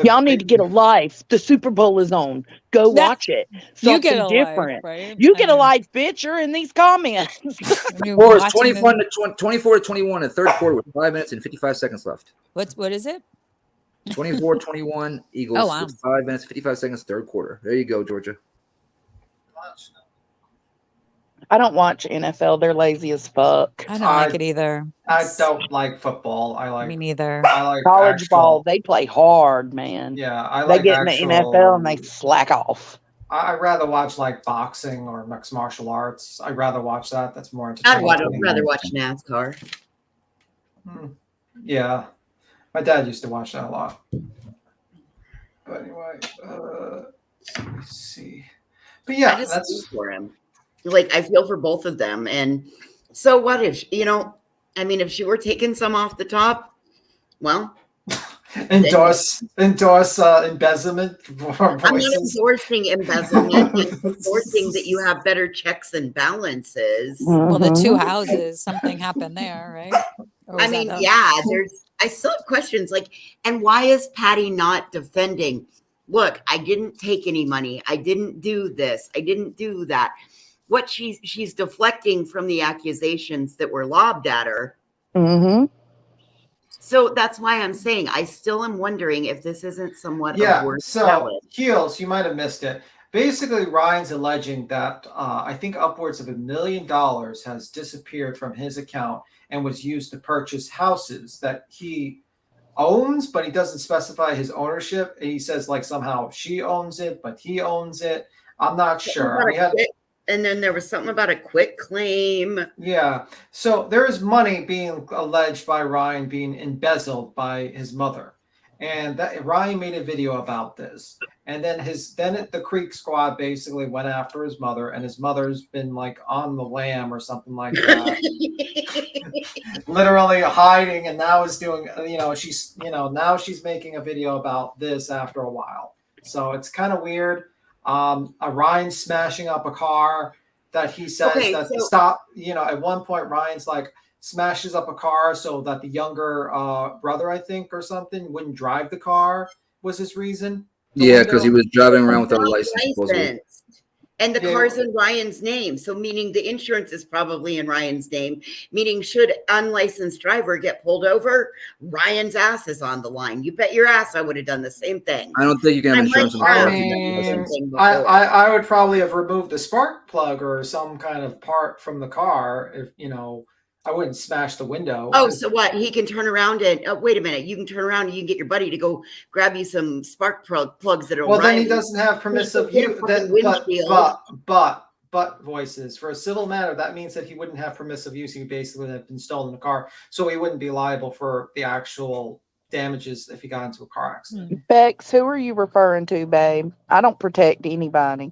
Y'all need to get a life. The Super Bowl is on. Go That- watch it. You get Something a different. life, right? You get I a mean, life, bitch. You're in these comments. you're Or it's watching 24 to 21 in the third quarter with 5 minutes and 55 seconds left. what is it? 24-21 Eagles Oh, wow. with 5 minutes, 55 seconds, third quarter. There you go, Georgia. I don't watch NFL. They're lazy as fuck. I don't like it either. I don't like football. I like Me neither. I like College actual, ball, they play hard, man. Yeah, I They like get in actual, the NFL and they slack off. I'd rather watch like boxing or mixed martial arts. I'd rather watch that. That's more I'd entertaining. rather watch NASCAR. Yeah, my dad used to watch that a lot. But anyway, let me see. But yeah, I just that's feel for him. Like, I feel for both of them. And so what if, if she were taking some off the top, well, endorse embezzlement for I'm not voices. endorsing embezzlement. I'm endorsing that you have better checks and balances. Well, the two Mhm. houses, something happened there, right? Or was I mean, that yeah, I still have questions like, and why is Patty not defending? Look, I didn't take any money. I didn't do this. I didn't do that. What she's deflecting from the accusations that were lobbed at her. Mm-hmm. So that's why I'm saying I still am wondering if this isn't somewhat Yeah, of worth so salad. Heels, you might have missed it. Basically, Ryan's alleging that I think upwards of $1 million has disappeared from his account and was used to purchase houses that he owns, but he doesn't specify his ownership. And he says like somehow she owns it, but he owns it. I'm not sure. And then there was something about a quit claim. Yeah. So there is money being alleged by Ryan being embezzled by his mother. And that Ryan made a video about this. And then the Creek Squad basically went after his mother, and his mother's been like on the lam or something like that. Literally hiding, and now is doing, now she's making a video about this after a while. So it's kind of weird. Ryan smashing up a car that he says at one point Ryan's like smashes up a car so that the younger brother, I think, or something, wouldn't drive the car was his reason. Yeah, because he was driving around without a license. supposedly. And the car's in Ryan's name. So meaning the insurance is probably in Ryan's name, meaning should unlicensed driver get pulled over, Ryan's ass is on the line. You bet your ass I would have done the same thing. I don't think you can have insurance on the car. I would probably have removed the spark plug or some kind of part from the car if, I wouldn't smash the window. Oh, so what? He can turn around and wait a minute. You can turn around and you can get your buddy to go grab you some spark plugs that are. Well, then he doesn't have permissive use. But voices for a civil matter, that means that he wouldn't have permissive use. He basically would have been stolen the car, so he wouldn't be liable for the actual damages if he got into a car accident. Bex, who are you referring to, babe? I don't protect anybody.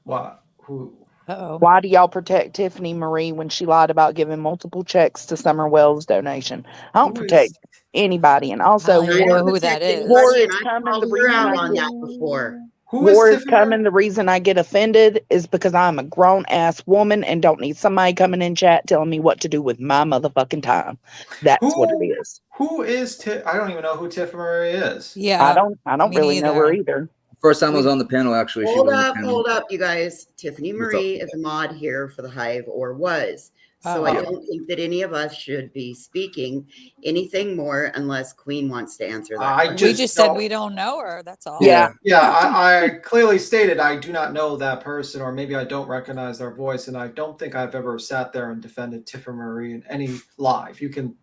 What? Who? Uh-oh. Why do y'all protect Tiffany Marie when she lied about giving multiple checks to Summer Wells donation? I don't protect anybody. And also, I know who that is. War is coming. The reason on that before. War is coming. The reason I get offended is because I'm a grown ass woman and don't need somebody coming in chat telling me what to do with my motherfucking time. That's what it is. Who is I don't even know who Tiffany Marie is. Yeah, I don't really know her either. First time I was on the panel, actually. Hold up, you guys. Tiffany Marie is a mod here for the Hive, or was. So I don't think that any of us should be speaking anything more unless Queen wants to answer that. We just said we don't know her. That's all. Yeah. I clearly stated I do not know that person, or maybe I don't recognize their voice, and I don't think I've ever sat there and defended Tiffany Marie in any live. You can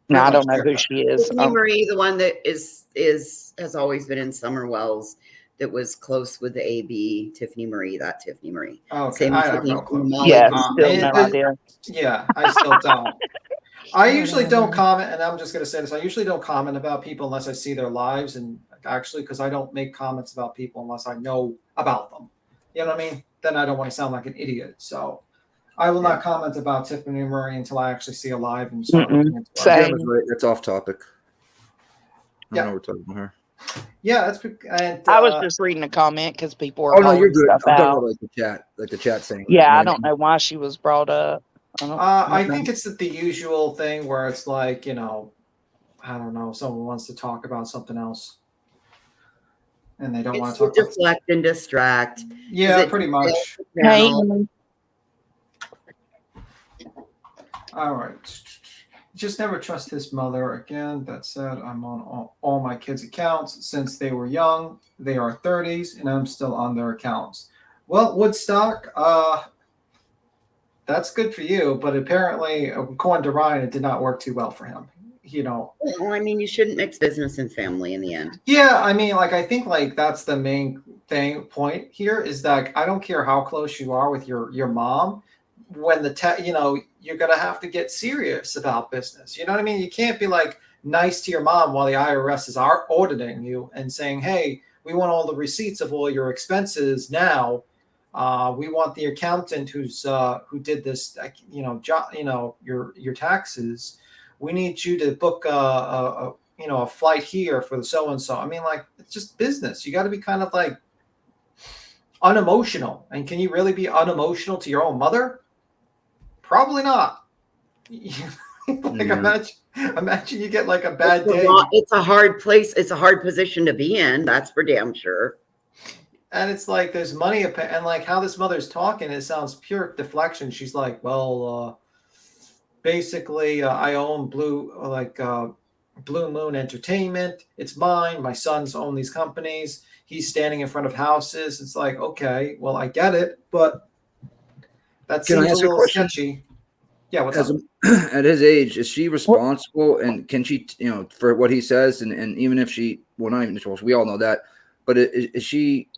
No, I Pretty don't much know who check she is. Tiffany Marie, the one that has always been in Summer Wells, that was close with the AB. Tiffany Marie, that Tiffany Marie. Okay, Same I with have Tiffany no clue. Molly. Yeah, still it- no it- idea. Yeah, I still don't. I usually don't Whatever. comment, and I'm just going to say this. I usually don't comment about people unless I see their lives, and actually, because I don't make comments about people unless I know about them. You know what I mean? Then I don't want to sound like an idiot. So I will not comment about Tiffany Murray until I actually see her live and start Mm-mm. looking into her. Same. That was right. That's off topic. I Yeah. don't know we're talking about her. Yeah, that's and I was just reading a comment because people were Oh no, you're calling good. I'm stuff talking out. about like the chat saying. Yeah, I like, don't know why she was brought up. I think it's the usual thing where it's like, I don't know, someone wants to talk about something else, and they don't want It's to to talk about. deflect and distract. Yeah, it pretty much. Hey, All right. Just never trust his mother again. That said, I'm on all my kids' accounts since they were young. They are 30s, and I'm still on their accounts. Well, Woodstock, that's good for you, but apparently, according to Ryan, it did not work too well for him. Well, I mean, you shouldn't mix business and family in the end. Yeah, I mean, I think that's the main point here is that I don't care how close you are with your mom. When you're gonna have to get serious about business. You know what I mean? You can't be nice to your mom while the IRS is auditing you and saying, "Hey, we want all the receipts of all your expenses now. We want the accountant who did this, your taxes. We need you to book a flight here for the so and so." I mean, it's just business. You got to be kind of unemotional. And can you really be unemotional to your own mother? Probably not. Imagine you get a bad day. It's a hard place. It's a hard position to be in. That's for damn sure. And it's there's money, and how this mother's talking, it sounds pure deflection. She's like, well, basically, I own Blue Moon Entertainment. It's mine. My sons own these companies. He's standing in front of houses. It's like, okay, well, I get it, but that Can I seems ask a a little question? sketchy. Yeah, what's up? At his age, is she responsible? And can she, for what he says? And even if she, well, not even we all know that, but is she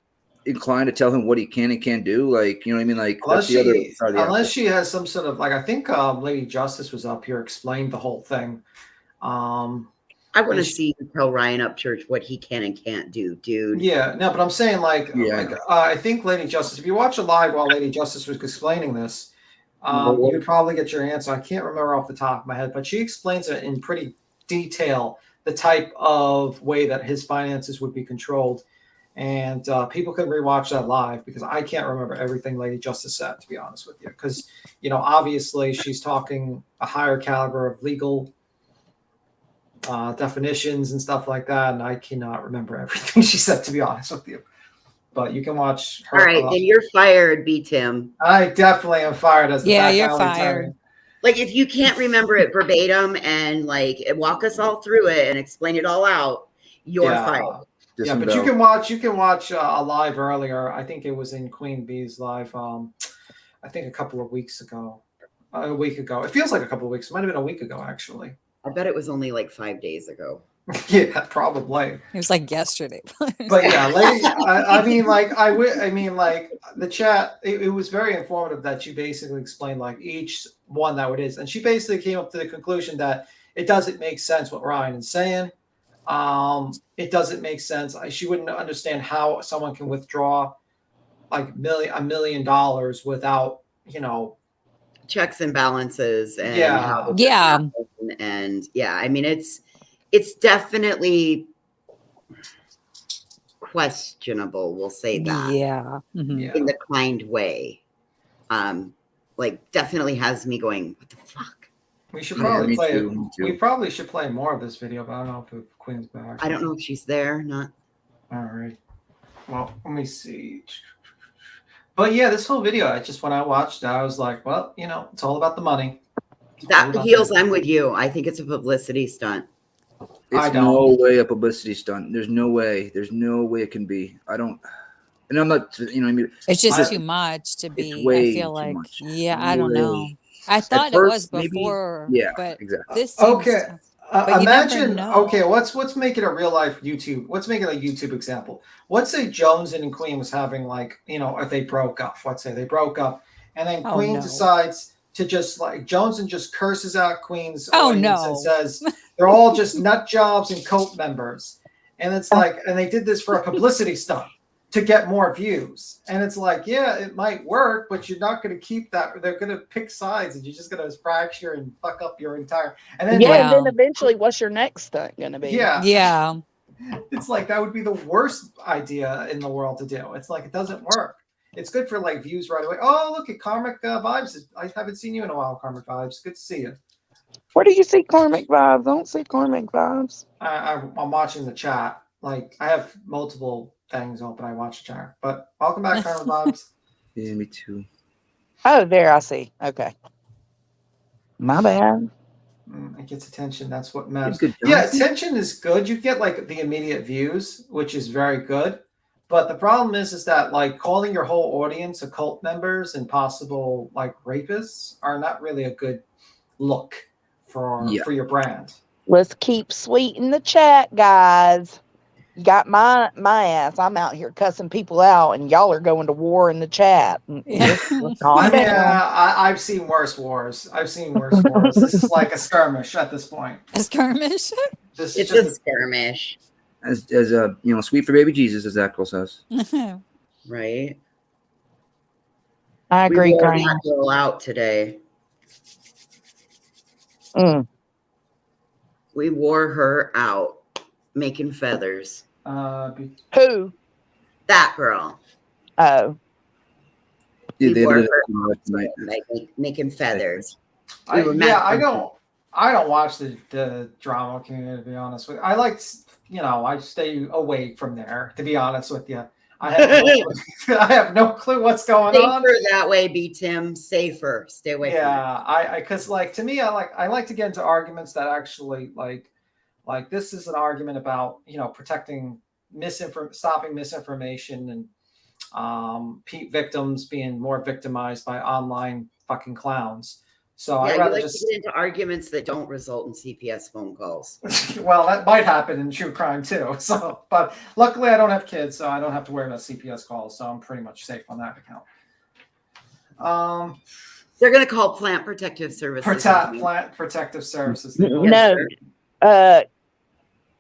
inclined to tell him what he can and can't do? You know what I mean? Unless she has some sort of I think Lady Justice was up here, explained the whole thing. I want to see you tell Ryan Upchurch what he can and can't do, dude. Yeah, no, but I'm saying I think Lady Justice, if you watch it live while Lady Justice was explaining this, you'd probably get your answer. I can't remember off the top of my head, but she explains it in pretty detail, the type of way that his finances would be controlled. And people can rewatch that live because I can't remember everything Lady Justice said, to be honest with you. Because, obviously she's talking a higher caliber of legal definitions and stuff like that. And I cannot remember everything she said, to be honest with you. But you can watch her. All right, then you're fired, B. Tim. I definitely am fired as the back you're alley fired. attorney. If you can't remember it verbatim and walk us all through it and explain it all out, you're fired. Yeah, but you can watch a live earlier. I think it was in Queen Bee's live. I think a week ago. It feels like a couple of weeks. It might have been a week ago, actually. I bet it was only 5 days ago. Yeah, probably. It was yesterday. But yeah, the chat. It was very informative that she basically explained each one that it is, and she basically came up to the conclusion that it doesn't make sense what Ryan is saying. It doesn't make sense. She wouldn't understand how someone can withdraw $1 million without, checks and balances. And And I mean, it's definitely questionable. We'll say that. Yeah. Mm-hmm. In the kind way. Definitely has me going, what the fuck? We should probably play it. We probably should play more of this video, but I don't know if Queen's back. I don't know if she's there. Not. All right. Well, let me see. But yeah, this whole video, when I watched it, I was like, well, it's all about the money. I'm with you. I think it's a publicity stunt. It's no way a publicity stunt. There's no way. There's no way it can be. I don't. And I'm not, it's just too much to be. I feel much. I don't know. I thought it was before, maybe, but exactly. This seems, But you never Imagine, know. okay, let's make it a real life YouTube. Let's make it a YouTube example. Let's say Jones and Queen was having like, if they broke up. Let's say they broke up, and then Oh, Queen no. decides to just like Jones and just curses out Queen's Oh, audience and no. says they're all just nut jobs and cult members, and it's like, and they did this for a publicity stunt to get more views, and it's like, yeah, it might work, but you're not going to keep that. They're going to pick sides, and you're just going to fracture and fuck up your entire. And then Yeah, and then Yeah. eventually, what's your next stunt going to be? yeah, Yeah. it's like that would be the worst idea in the world to do. It's like it doesn't work. It's good for like views right away. Oh, look at Karmic Vibes. I haven't seen you in a while, Karmic Vibes. Good to see you. Where do you see Karmic Vibes? I don't see Karmic Vibes. I'm watching the chat. Like I have multiple things open. I watch the chat. But welcome back, Karmic Vibes. Yeah, me too. Oh, there I see. Okay. My bad. It gets attention. That's what matters. Good, Yeah, Jonathan. attention is good. You get like the immediate views, which is very good. But the problem is that like calling your whole audience occult members and possible like rapists are not really a good look for your brand. Let's keep sweet in the chat, guys. You got my ass. I'm out here cussing people out, and y'all are going to war in the chat. Let's calm down. Yeah, I've seen worse wars. This is like a skirmish at this point. A skirmish. This It's is a just skirmish, As sweet for baby Jesus, as that girl says. right? I agree, We wore Graham. that girl out today. We wore her out, making feathers. Who? That girl. Oh. Yeah, We they wore did her it last night. making feathers. I were don't watch the drama community, to be honest with you. I like, I stay away from there, to be honest with you. I have no clue what's going on. Safer that way, B Tim. Safer. Stay away from it. Yeah, because like to me, I like to get into arguments that actually like this is an argument about protecting stopping misinformation and victims being more victimized by online fucking clowns. So Yeah, I'd rather you like just to get into arguments that don't result in CPS phone calls. well, that might happen in true crime too. So, but luckily I don't have kids, so I don't have to worry about CPS calls. So I'm pretty much safe on that account. They're going to call Plant Protective Services. Plant Protective Services. No,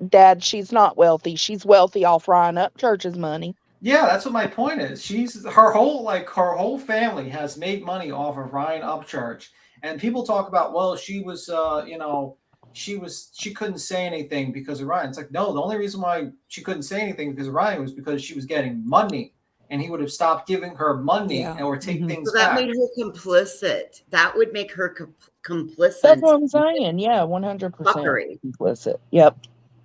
Dad, she's not wealthy. She's wealthy off Ryan Upchurch's money. Yeah, that's what my point is. Her whole family has made money off of Ryan Upchurch, and people talk about, well, she was, she couldn't say anything because of Ryan. It's like, no, the only reason why she couldn't say anything because of Ryan was because she was getting money, and he would have stopped giving her money or take things So that back. made her complicit. That would make her complicit. That's what I'm saying. Yeah, 100% complicit. Yep.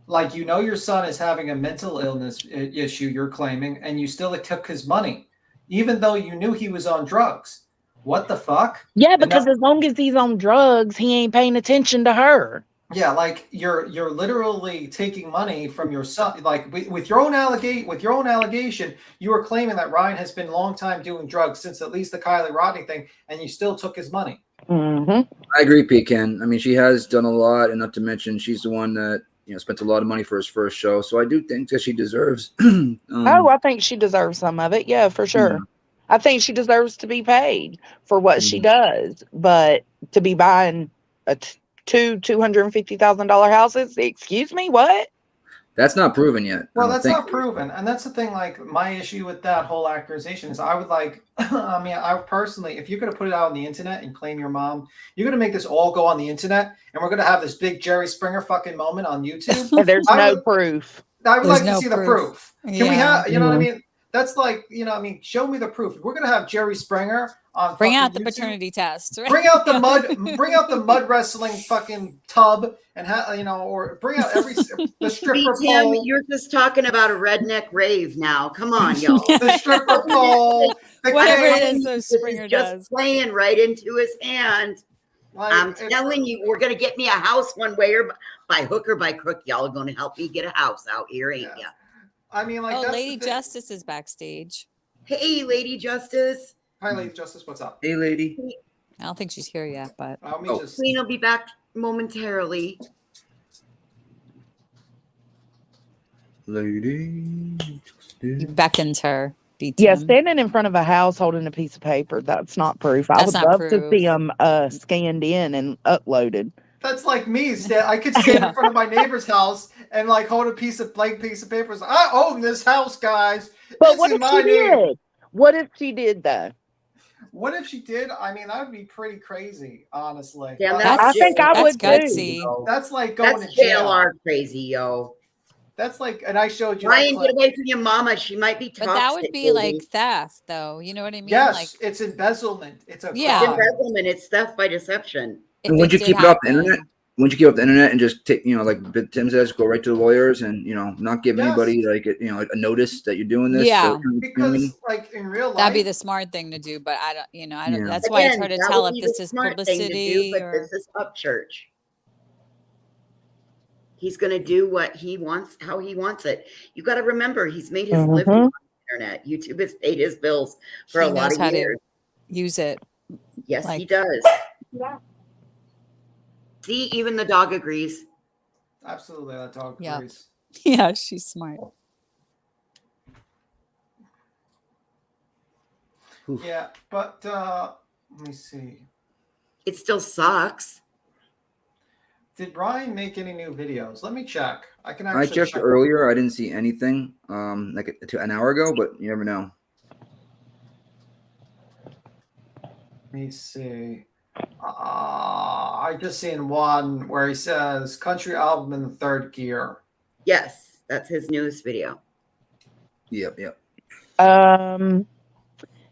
Like, your son is having a mental illness issue, you're claiming, and you still took his money, even though you knew he was on drugs. What the fuck? Yeah, because as long as he's on drugs, he ain't paying attention to her. Yeah, like you're literally taking money from your son. Like with your own allegation, you were claiming that Ryan has been a long time doing drugs since at least the Kiely Rodni thing, and you still took his money. I agree, Pecan. I mean, she has done a lot, and not to mention she's the one that spent a lot of money for his first show. So I do think that she deserves. I think she deserves some of it. Yeah, for sure. I think she deserves to be paid for what she does, but to be buying $250,000 houses, excuse me, what? That's not proven yet. Well, that's not proven, and that's the thing. Like my issue with that whole accusation is, I would like. I mean, I personally, if you're going to put it out on the internet and claim your mom, you're going to make this all go on the internet, and we're going to have this big Jerry Springer fucking moment on YouTube. And there's no proof. I would like to see the proof. Can we have? You know what I mean? That's like, show me the proof. We're going to have Jerry Springer on. Bring out the YouTube. paternity test. Right? Bring out the mud wrestling fucking tub, and or bring out the stripper pole. You're just talking about a redneck rave now. Come on, y'all. The stripper pole. Whatever it is, so Springer just does. Playing right into his hand. I'm telling you, we're gonna get me a house one way or by hook or by crook. Y'all are gonna help me get a house out here, ain't ya? I mean, like, Lady Justice is backstage. Hey, Lady Justice. Hi, Lady Justice. What's up? Hey, lady. I don't think she's here yet, but Queen will be back momentarily. Lady. You beckoned her. Beat Yeah, him. standing in front of a house holding a piece of paper, that's not proof. I That's would not love to proof. see them scanned in and uploaded. That's like me. I could stand Yeah. in front of my neighbor's house and like hold a blank piece of paper. Say, I own this house, guys. But It's what in if my she name. did? What if she did, though? What if she did? I mean, that would be pretty crazy, honestly. Damn, But that's I think I That's would too. gutsy. that's like going That's to jail. JLR crazy, yo. That's like, and I showed you that Ryan, clip. get away from your mama. She might be toxic. But that would be baby. like theft, though. You know what I mean? Yes, Like, it's embezzlement. It's a Yeah. It's crime. embezzlement. It's theft by deception. if And wouldn't it you did keep it off the internet? happen. Wouldn't you keep it off the internet and just take, like Tim says, go right to the lawyers and, not give Yes. anybody like, a notice that you're doing this? Yeah. Because like in real life, That'd be the smart thing to do, but I don't. Yeah. That's why it's Again, hard to that tell would if be this the is smart thing to do, publicity but or. this is up church. He's going to do what he wants, how he wants it. You got to remember, he's made his living on the internet. YouTube has paid his bills for He a lot knows of how to years. use it. Yes, he like- does. Yeah. See, even the dog agrees. absolutely that dog Yeah. agrees. Yeah, she's smart. Yeah, but let me see. It still sucks. Did Brian make any new videos? Let me check. I can I actually checked check. earlier. I didn't see anything like an hour ago, but you never know. Let me see. I just seen one where he says country album in the third gear. Yes, that's his newest video. Yep.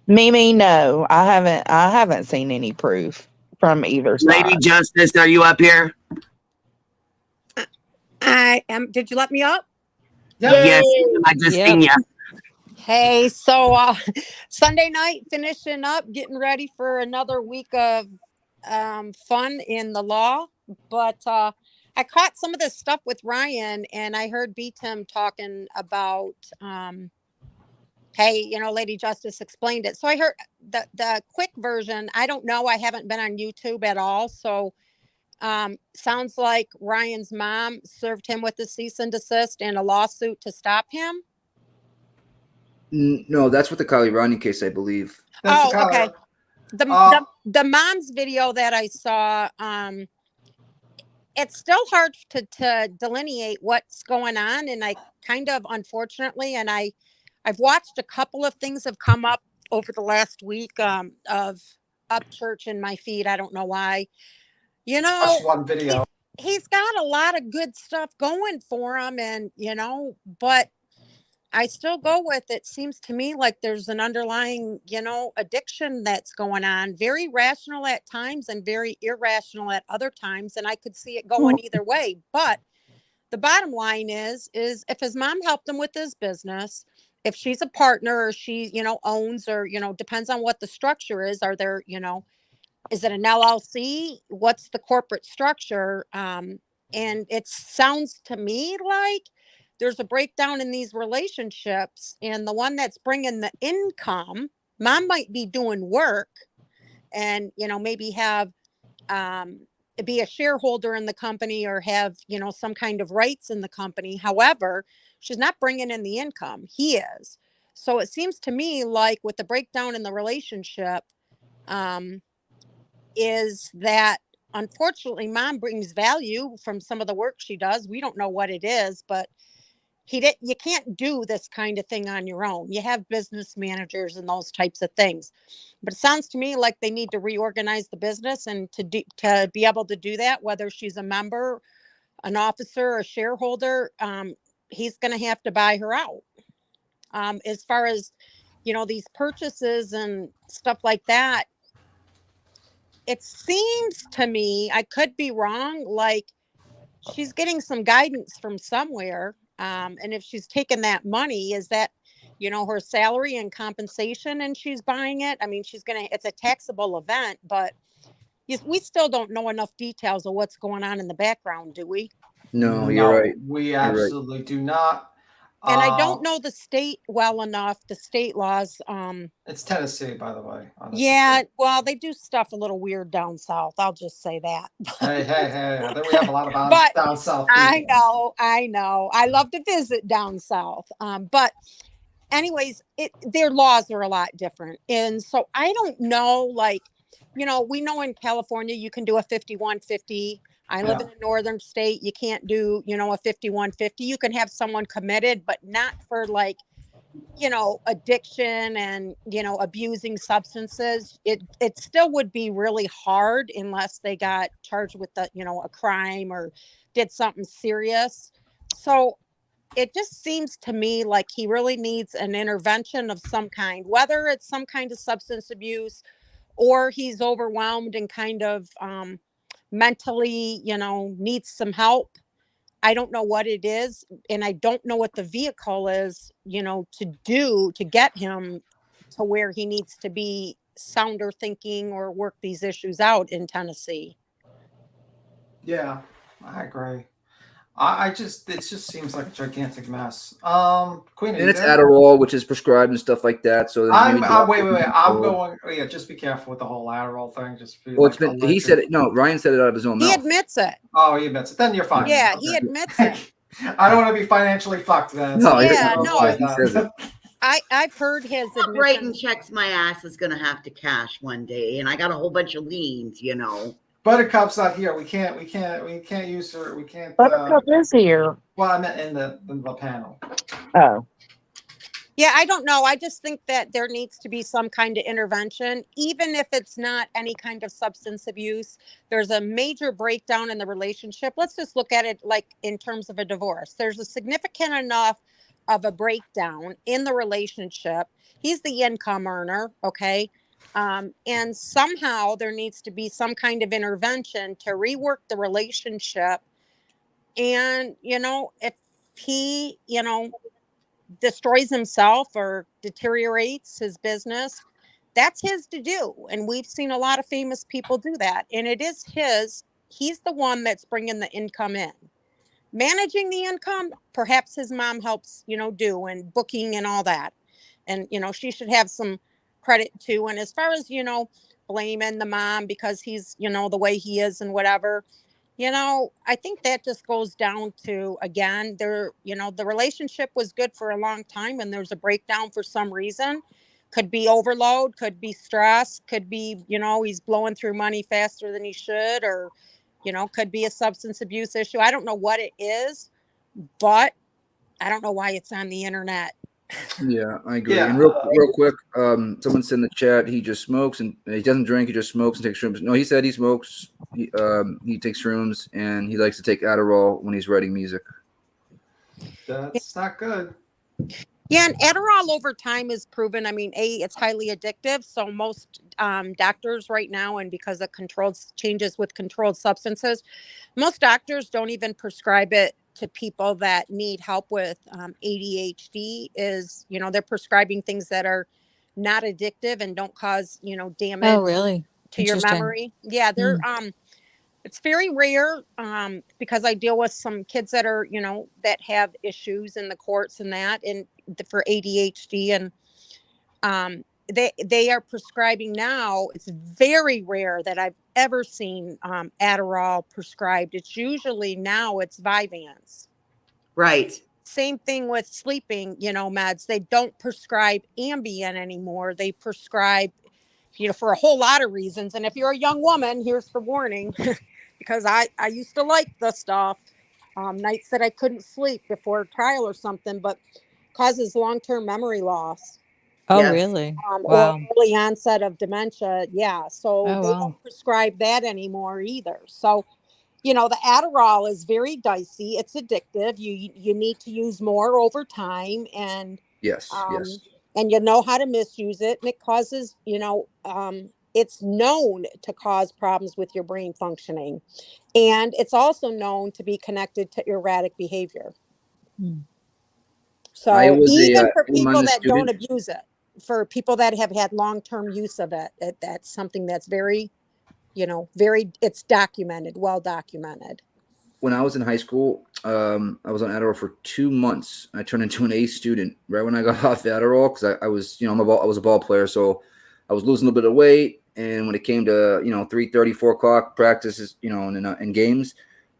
Mimi, no, I haven't seen any proof from either side. Lady Justice, are you up here? I am. Did you let me up? Yes, I just Yep. seen you. Hey, so Sunday night, finishing up, getting ready for another week of fun in the law. But I caught some of this stuff with Ryan, and I heard Tim talking about, hey, Lady Justice explained it. So I heard the quick version. I don't know. I haven't been on YouTube at all, so. Sounds like Ryan's mom served him with a cease and desist and a lawsuit to stop him. No, that's what the Kiely Rodni case, I believe. That's the Okay. The mom's video that I saw, it's still hard to delineate what's going on, and I kind of, unfortunately, and I've watched a couple of things have come up over the last week of Up Church in my feed. I don't know why. That's one video. He's got a lot of good stuff going for him, and but I still go with it. Seems to me like there's an underlying addiction that's going on, very rational at times and very irrational at other times, and I could see it going either way. But the bottom line is if his mom helped him with his business, if she's a partner or she owns, or depends on what the structure is, are there is it an LLC? What's the corporate structure? And it sounds to me like there's a breakdown in these relationships, and the one that's bringing the income, mom might be doing work and, maybe have, be a shareholder in the company or have, some kind of rights in the company. However, she's not bringing in the income. He is. So it seems to me like with the breakdown in the relationship, is that unfortunately mom brings value from some of the work she does. We don't know what it is, but you can't do this kind of thing on your own. You have business managers and those types of things. But it sounds to me like they need to reorganize the business, and to be able to do that, whether she's a member, an officer, a shareholder, he's going to have to buy her out. As far as, these purchases and stuff like that, it seems to me, I could be wrong, like she's getting some guidance from somewhere. And if she's taking that money, is that, her salary and compensation, and she's buying it? I mean, it's a taxable event, but we still don't know enough details of what's going on in the background, do we? No, you're right. We You're right. absolutely do not. And I don't know the state well enough, the state laws. It's Tennessee, by the way. Yeah, well, they do stuff a little weird down south. I'll just say that. Hey. I think we have a lot of But down south people. I know. I love to visit down south. But anyways, their laws are a lot different. And so I don't know, like, we know in California you can do a 5150. I live in a northern state. You can't do, a 5150. You can have someone committed, but not for like, addiction and, abusing substances. It still would be really hard unless they got charged with a crime or did something serious. So it just seems to me like he really needs an intervention of some kind, whether it's some kind of substance abuse or he's overwhelmed and kind of mentally, needs some help. I don't know what it is. And I don't know what the vehicle is, to get him to where he needs to be sounder thinking or work these issues out in Tennessee. Yeah, I agree. It just seems like a gigantic mess. Queen, and it's Adderall, which is prescribed and stuff like that. So wait. I'm going. Oh, yeah, just be careful with the whole Adderall thing. Just be he said it. No, Ryan said it out of his own mouth. He admits it. Oh, he admits it. Then you're fine. Yeah, he admits it. I don't want to be financially fucked then. No, He says it. I've heard his admission. Writing checks my ass is gonna have to cash one day, and I got a whole bunch of liens, Buttercup's not here. We can't use her. We can't. Buttercup is here. Well, I meant in the panel. Oh. Yeah, I don't know. I just think that there needs to be some kind of intervention, even if it's not any kind of substance abuse. There's a major breakdown in the relationship. Let's just look at it like in terms of a divorce. There's a significant enough of a breakdown in the relationship. He's the income earner, okay? And somehow there needs to be some kind of intervention to rework the relationship. And, if he, destroys himself or deteriorates his business, that's his to do. And we've seen a lot of famous people do that. And it is he's the one that's bringing the income in. Managing the income, perhaps his mom helps, do, and booking and all that. And, she should have some credit too. And as far as, blaming the mom because he's, the way he is and whatever, I think that just goes down to, again, the relationship was good for a long time and there's a breakdown for some reason. Could be overload, could be stress, could be, he's blowing through money faster than he should, or, could be a substance abuse issue. I don't know what it is, but I don't know why it's on the internet. Yeah, I agree. Yeah. And real quick, someone said in the chat he just smokes and he doesn't drink. He just smokes and takes shrooms. No, he said he smokes. He takes shrooms and he likes to take Adderall when he's writing music. That's not good. Yeah, and Adderall over time is proven. I mean, it's highly addictive. So most doctors right now, and because of changes with controlled substances, most doctors don't even prescribe it to people that need help with ADHD. They're prescribing things that are not addictive and don't cause, damage Oh, really? to your memory. Yeah, they're it's very rare because I deal with some kids that are, that have issues in the courts and that, and for ADHD, and they are prescribing now. It's very rare that I've ever seen Adderall prescribed. It's usually now it's Vyvanse. Right. Same thing with sleeping, meds. They don't prescribe Ambien anymore. They prescribe, for a whole lot of reasons. And if you're a young woman, here's the warning, because I used to like the stuff, nights that I couldn't sleep before trial or something, but causes long-term memory loss. Oh, Yes. really? Or early onset of dementia. Yeah. So Oh, they wow. don't prescribe that anymore either. So, the Adderall is very dicey. It's addictive. You need to use more over time, and Yes. and how to misuse it. And it causes, it's known to cause problems with your brain functioning. And it's also known to be connected to erratic behavior. So even for people that don't abuse it, for people that have had long-term use of it, that's something that's very, it's documented, well documented. when I was in high school, I was on Adderall for 2 months. I turned into an A student right when I got off Adderall because I was, I was a ball player, so I was losing a little bit of weight. And when it came to 3:30, 4 o'clock practices, and games,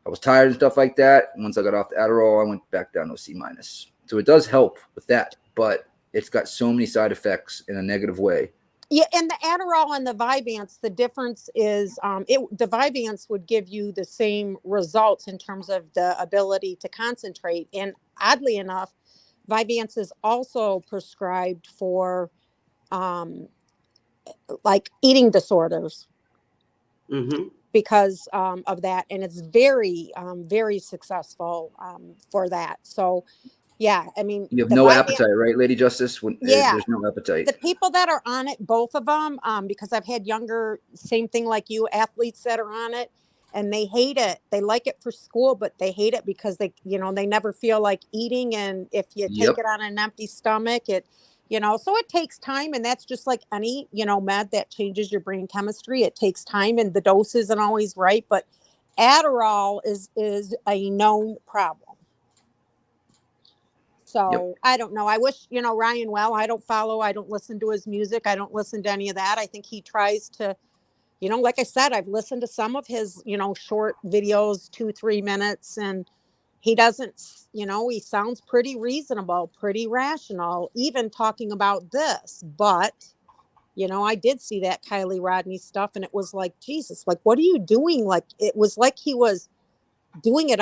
I was tired and stuff like that. And once I got off the Adderall, I went back down to a C minus. So it does help with that, but it's got so many side effects in a negative way. Yeah, and the Adderall and the Vyvanse, the difference is the Vyvanse would give you the same results in terms of the ability to concentrate. And oddly enough, Vyvanse is also prescribed for like eating disorders because of that. And it's very, very successful for that. So, yeah, I mean, You have no appetite, right, Lady Justice? There's no appetite. The people that are on it, both of them, because I've had younger, same thing like you, athletes that are on it, and they hate it. They like it for school, but they hate it because they never feel like eating. And if you take it on an empty stomach, so it takes time. And that's just like any, med that changes your brain chemistry. It takes time and the dose isn't always right. But Adderall is a known problem. So I don't know. I wish, Ryan well. I don't listen to his music. I don't listen to any of that. I think he tries to, like I said, I've listened to some of his, short videos, 2-3 minutes, and he doesn't, he sounds pretty reasonable, pretty rational, even talking about this. But, I did see that Kiely Rodni stuff, and it was like, Jesus, like, what are you doing? Like, it was like he was doing it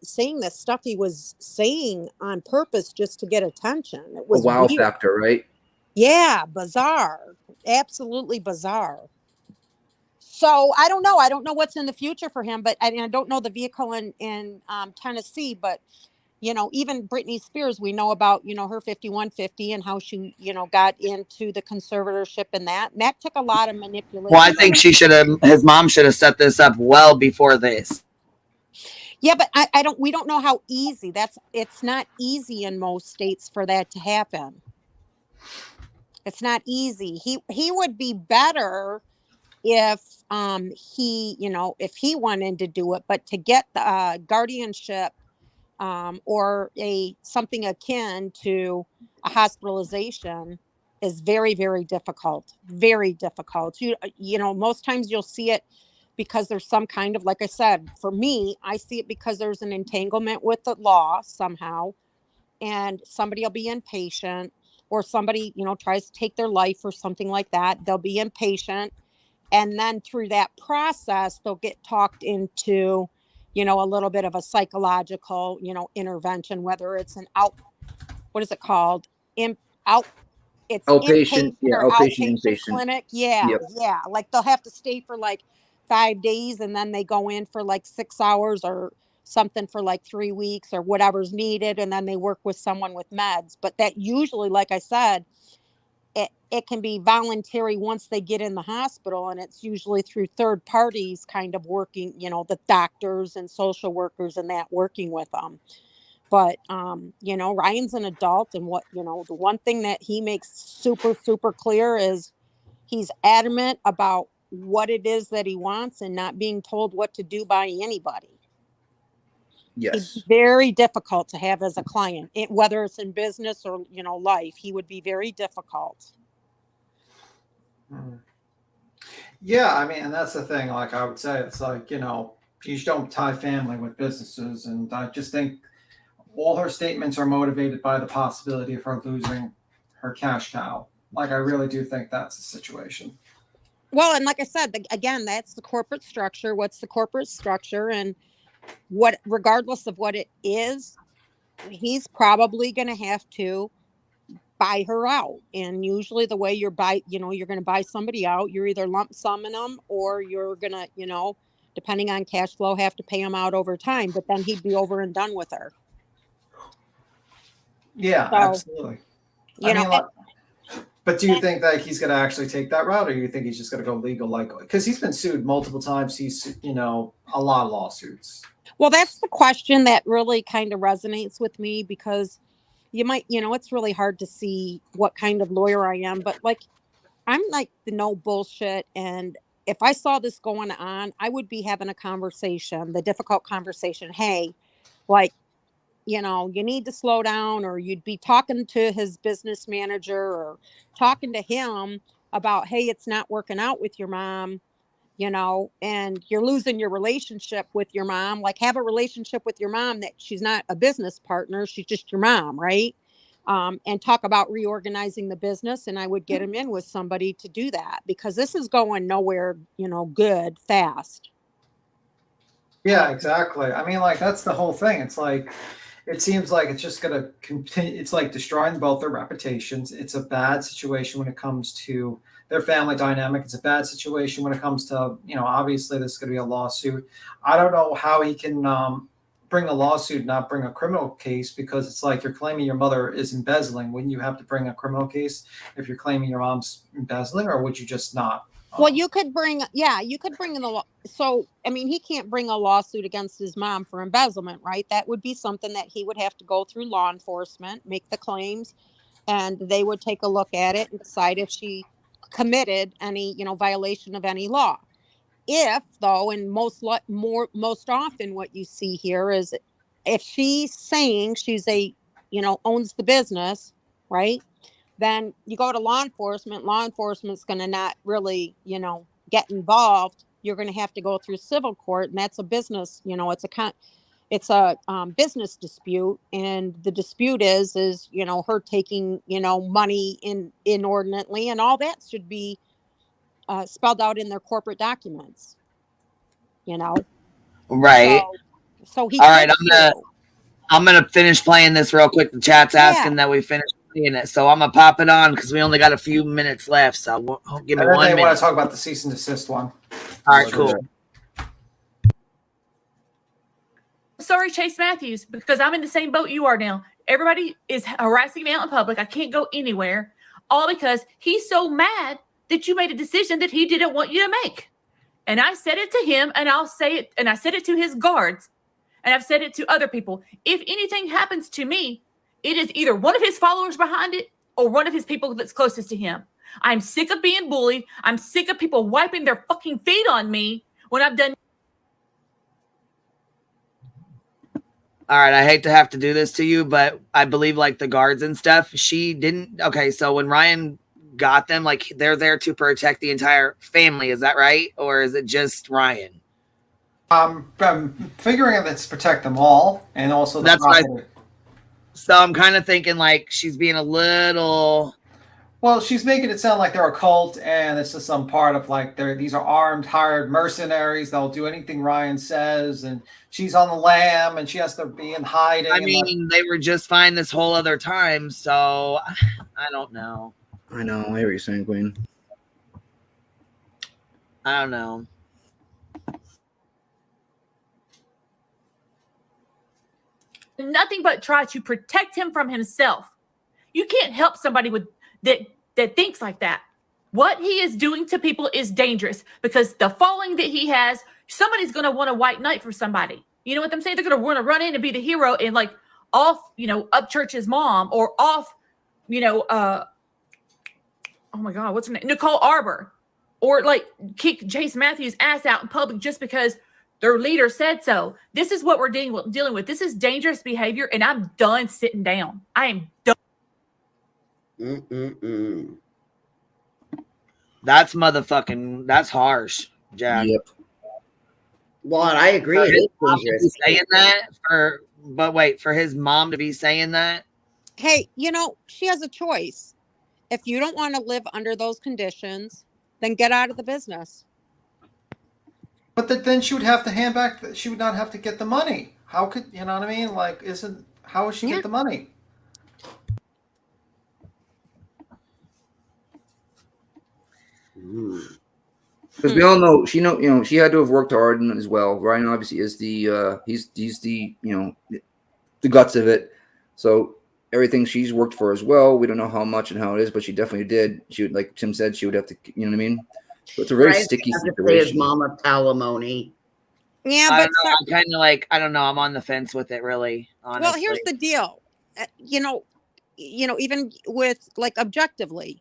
saying this stuff he was saying on purpose just to get attention. It was a wow weird. Factor, right? Yeah, bizarre, absolutely bizarre. So I don't know. I don't know what's in the future for him, but I don't know the vehicle in Tennessee. But even Britney Spears, we know about her 5150 and how she got into the conservatorship and that took a lot of manipulation. Well, I think his mom should have set this up well before this. Yeah, but we don't know how easy it's not easy in most states for that to happen. It's not easy. He would be better if if he wanted to do it, but to get the guardianship or something akin to a hospitalization is very, very difficult. Very difficult. Most times you'll see it because there's some kind of, like I said, for me, I see it because there's an entanglement with the law somehow, and somebody will be impatient, or somebody, tries to take their life or something like that. They'll be impatient. And then through that process, they'll get talked into, a little bit of a psychological, intervention, whether it's what is it called? It's outpatient, outpatient clinic. Yeah. Yep. Yeah. Like they'll have to stay for like 5 days, and then they go in for like 6 hours or something for like 3 weeks or whatever's needed. And then they work with someone with meds. But that usually, like I said, it can be voluntary once they get in the hospital, and it's usually through third parties kind of working, the doctors and social workers and that working with them. But, Ryan's an adult, and the one thing that he makes super, super clear is he's adamant about what it is that he wants and not being told what to do by anybody. Yes. It's very difficult to have as a client, whether it's in business or, life. He would be very difficult. Yeah, I mean, and that's the thing. Like I would say, it's like, you don't tie family with businesses. And I just think all her statements are motivated by the possibility of her losing her cash cow. Like, I really do think that's the situation. Well, and like I said, again, that's the corporate structure. What's the corporate structure? And regardless of what it is, he's probably going to have to buy her out. And usually the way you're going to buy somebody out, you're either lump summing them, or you're going to, depending on cash flow, have to pay them out over time. But then he'd be over and done with her. Yeah, so, absolutely. But do you think that he's going to actually take that route, or do you think he's just going to go legal? Because he's been sued multiple times. He's, a lot of lawsuits. Well, that's the question that really kind of resonates with me, because you might, it's really hard to see what kind of lawyer I am, but like, I'm like the no bullshit, and if I saw this going on, I would be having a conversation, the difficult conversation. Hey, like, you know, you need to slow down, or you'd be talking to his business manager or talking to him about, hey, it's not working out with your mom, you know, and you're losing your relationship with your mom. Like, have a relationship with your mom that she's not a business partner, she's just your mom, right? And talk about reorganizing the business. And I would get him in with somebody to do that, because this is going nowhere, you know, good fast. Yeah, exactly. I mean, like, that's the whole thing. It's like, it seems like it's just going to continue. It's like destroying both their reputations. It's a bad situation when it comes to their family dynamic. It's a bad situation when it comes to, you know, obviously this is going to be a lawsuit. I don't know how he can bring a lawsuit, not bring a criminal case, because it's like you're claiming your mother is embezzling. Wouldn't you have to bring a criminal case if you're claiming your mom's embezzling, or would you just not? Well, you could bring in the law. So, I mean, he can't bring a lawsuit against his mom for embezzlement, right? That would be something that he would have to go through law enforcement, make the claims, and they would take a look at it and decide if she committed any, you know, violation of any law. If, though, and most often what you see here is, if she's saying she's a, you know, owns the business, right? Then you go to law enforcement. Law enforcement's going to not really, you know, get involved. You're going to have to go through civil court, and that's a business, you know, it's a business dispute, and the dispute is you know, her taking, you know, money inordinately, and all that should be spelled out in their corporate documents, you know. Right. So he All right, could I'm gonna finish playing this real quick. The chat's asking Yeah. that we finish playing it, so I'm gonna pop it on because we only got a few minutes left. So give me And then 1 they minute. want to talk about the cease and desist one. All right, cool. Sorry, Chase Matthews, because I'm in the same boat you are now. Everybody is harassing me out in public. I can't go anywhere, all because he's so mad that you made a decision that he didn't want you to make. And I said it to him, and I'll say it, and I said it to his guards, and I've said it to other people. If anything happens to me, it is either one of his followers behind it or one of his people that's closest to him. I'm sick of being bullied. I'm sick of people wiping their fucking feet on me when I've done. All right, I hate to have to do this to you, but I believe like the guards and stuff, she didn't. Okay, so when Ryan got them, like they're there to protect the entire family. Is that right? Or is it just Ryan? I'm figuring that it's protect them all, and also the That's right. property. So I'm kind of thinking like she's being a little. Well, she's making it sound like they're a cult, and it's just some part of like these are armed, hired mercenaries. They'll do anything Ryan says, and she's on the lam, and she has to be in hiding. I mean, they were just fine this whole other time, so I don't know. I know. I hear what you're saying, Queen. I don't know. Nothing but try to protect him from himself. You can't help somebody with that thinks like that. What he is doing to people is dangerous, because the following that he has, somebody's going to want a white knight for somebody. You know what I'm saying? They're going to want to run in and be the hero and like off, you know, upchurch his mom, or off, you know, oh my God, what's her name? Nicole Arbor, or like kick Chase Matthews' ass out in public just because their leader said so. This is what we're dealing with. This is dangerous behavior, and I'm done sitting down. I am done. That's motherfucking. That's harsh, Jack. Yep. Well, I agree. For It his is mom to be dangerous. saying that, but wait, for his mom to be saying that. Hey, you know, she has a choice. If you don't want to live under those conditions, then get out of the business. But then she would have to hand back. She would not have to get the money. How could, you know what I mean? Like, how would she get the money? Because we all know she had to have worked hard as well. Ryan obviously is the he's the the guts of it. So everything she's worked for as well. We don't know how much and how it is, but she definitely did. She would, like Tim said, she would have to, you know what I mean? So it's a very sticky situation. His mama palimony. Yeah, I but don't know. I'm kind of like, I don't know. I'm on the fence with it, really. Honestly. Well, here's the deal. You know, even with like objectively,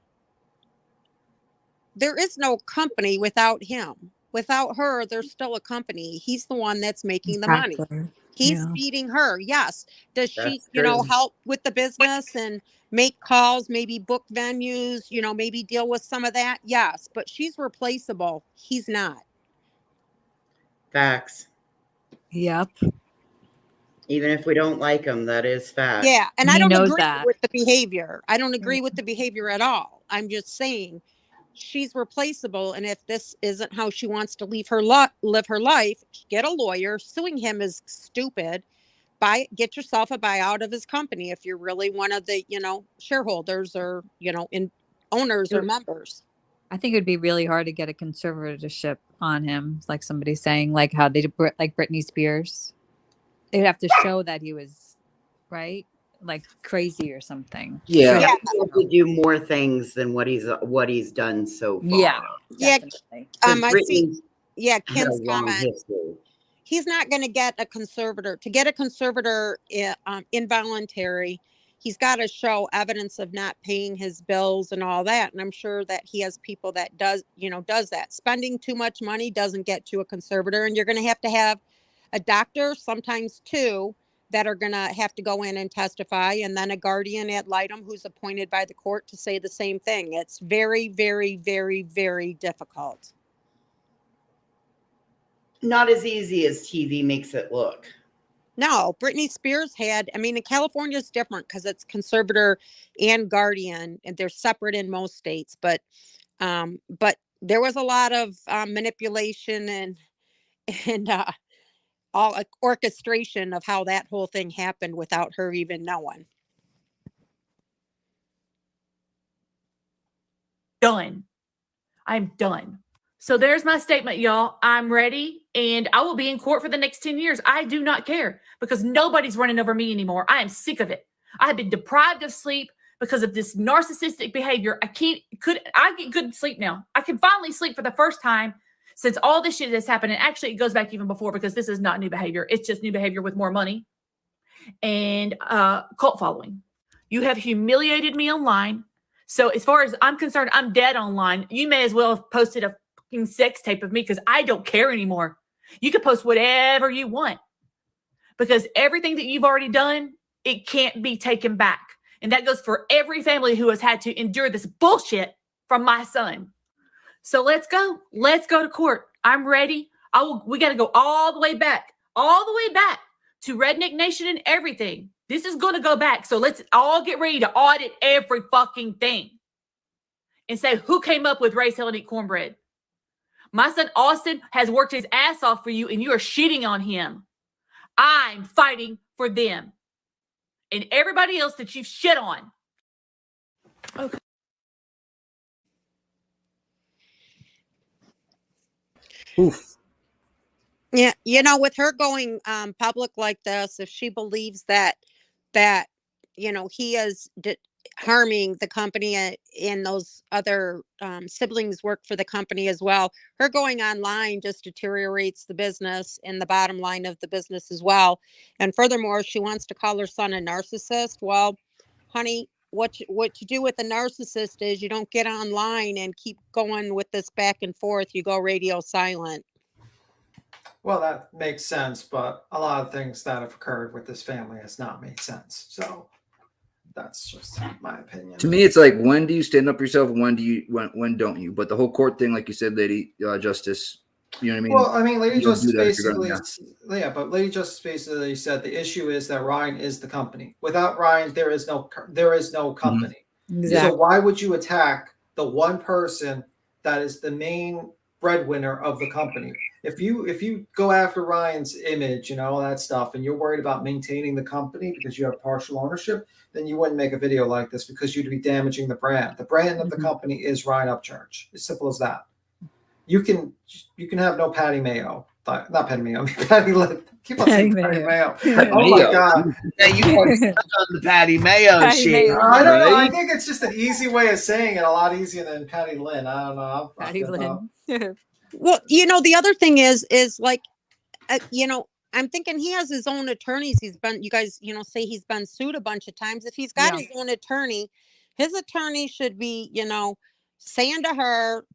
there is no company without him. Without her, there's still a company. He's the one that's making the money. Exactly. He's Yeah. feeding her. Yes. Does she, That's you know, true. help with the business and make calls, maybe book venues, you know, maybe deal with some of that? Yes. But she's replaceable. He's not. Facts. Yep. Even if we don't like him, that is fact. Yeah. And He I don't knows agree that. with the behavior. I don't agree with the behavior at all. I'm just saying she's replaceable. And if this isn't how she wants to live her life, get a lawyer. Suing him is stupid. Get yourself a buyout of his company if you're really one of the, you know, shareholders or, you know, in owners or members. I think it would be really hard to get a conservatorship on him, like somebody saying, like how they did, like Britney Spears. They'd have to show that he was right, like crazy or something. Yeah. He has to do more things than what he's done so far. Yeah, Yeah. definitely. I see. Britney's Yeah, had a Kim's long comment. history. He's not going to get a conservator. To get a conservator involuntary, he's got to show evidence of not paying his bills and all that. And I'm sure that he has people that does that. Spending too much money doesn't get you a conservator, and you're going to have a doctor, sometimes two, that are going to have to go in and testify, and then a guardian ad litem who's appointed by the court to say the same thing. It's very, very, very, very difficult. Not as easy as TV makes it look. No, Britney Spears in California is different because it's conservator and guardian, and they're separate in most states. But there was a lot of manipulation and all orchestration of how that whole thing happened without her even knowing. Done. I'm done. So there's my statement, y'all. I'm ready, and I will be in court for the next 10 years. I do not care because nobody's running over me anymore. I am sick of it. I have been deprived of sleep because of this narcissistic behavior. I get good sleep now. I can finally sleep for the first time since all this shit has happened. And actually, it goes back even before because this is not new behavior. It's just new behavior with more money and cult following. You have humiliated me online. So as far as I'm concerned, I'm dead online. You may as well have posted a fucking sex tape of me because I don't care anymore. You can post whatever you want because everything that you've already done, it can't be taken back. And that goes for every family who has had to endure this bullshit from my son. So let's go. Let's go to court. I'm ready. We got to go all the way back to Redneck Nation and everything. This is going to go back. So let's all get ready to audit every fucking thing and say who came up with raise hell and eat cornbread. My son Austin has worked his ass off for you and you are shitting on him. I'm fighting for them and everybody else that you've shit on. Okay. Oof. Yeah, with her going public like this, if she believes that he is harming the company and those other siblings work for the company as well, her going online just deteriorates the business and the bottom line of the business as well. And furthermore, she wants to call her son a narcissist. Well, honey, what you do with a narcissist is you don't get online and keep going with this back and forth. You go radio silent. Well, that makes sense, but a lot of things that have occurred with this family has not made sense. So that's just my opinion. To me, it's like, when do you stand up for yourself? When don't you? But the whole court thing, like you said, Lady Justice, you know what I mean? Well, I mean, Lady You don't Justice do that if you're basically, gonna- but Lady Justice basically said the issue is that Ryan is the company. Without Ryan, there is no company. Exactly. So why would you attack the one person that is the main breadwinner of the company? If you go after Ryan's image and all that stuff, and you're worried about maintaining the company because you have partial ownership, then you wouldn't make a video like this because you'd be damaging the brand. The brand of the company is Ryan Upchurch. As simple as that. You can have no Patty Mayo. Not Patty Mayo. Patty Lynn. Keep on saying Patty Mayo. Oh my God. Yeah, you are stuck on the Patty Mayo shit. I don't know. I think it's just an easy way of saying it. A lot easier than Patty Lynn. I don't know. Patty Lynn. Well, the other thing is like, I'm thinking he has his own attorneys. You guys, say he's been sued a bunch of times. If he's got his own attorney, his attorney should be, saying to her,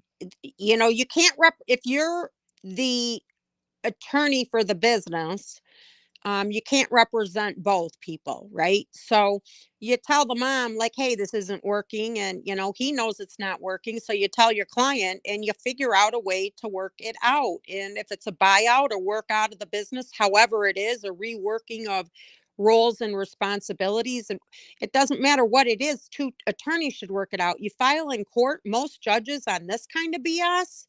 you know, you can't if you're the attorney for the business, you can't represent both people, right? So you tell the mom, like, hey, this isn't working. And, you know, he knows it's not working. So you tell your client and you figure out a way to work it out. And if it's a buyout or work out of the business, however it is, a reworking of roles and responsibilities, and it doesn't matter what it is, two attorneys should work it out. You file in court, most judges on this kind of BS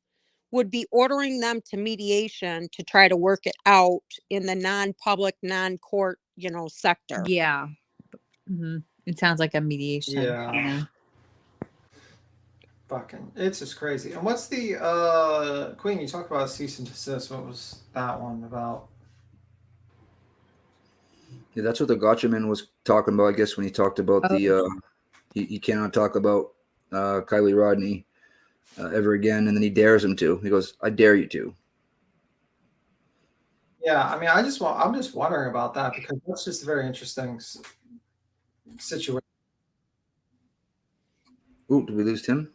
would be ordering them to mediation to try to work it out in the non-public, non-court, you know, sector. Yeah. It sounds like a mediation. Yeah. Fucking, it's just crazy. And what's the Queen? You talked about cease and desist. What was that one about? Yeah, that's what the gotcha man was talking about. I guess when he talked about he cannot talk about Kiely Rodni ever again, and then he dares him to. He goes, "I dare you to." Yeah, I mean, I'm just wondering about that because that's just a very interesting situation. Ooh, did we lose Tim?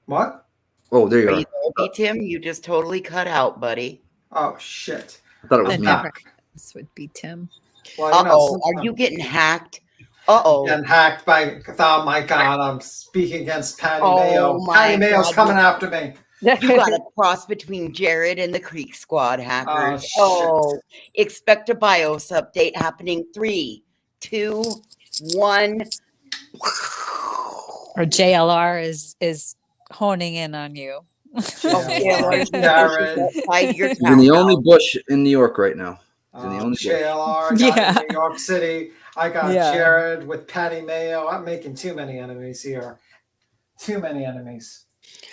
What? Oh, there you are. Be Tim, you just totally cut out, buddy. Oh shit! I thought it was me. This would be Tim. Well, are you getting hacked? Uh-oh. Getting hacked by, oh my God, I'm speaking against Patty Mayo. Patty Mayo's coming after me. You got a cross between Jared and the Creek Squad hackers. Oh, expect a BIOS update happening 3, 2, 1. Or JLR is honing in on you. Jared. He's in the only bush in New York right now. He's in the only JLR, bush. in New York City. I got Jared with Patty Mayo. I'm making too many enemies here. Too many enemies.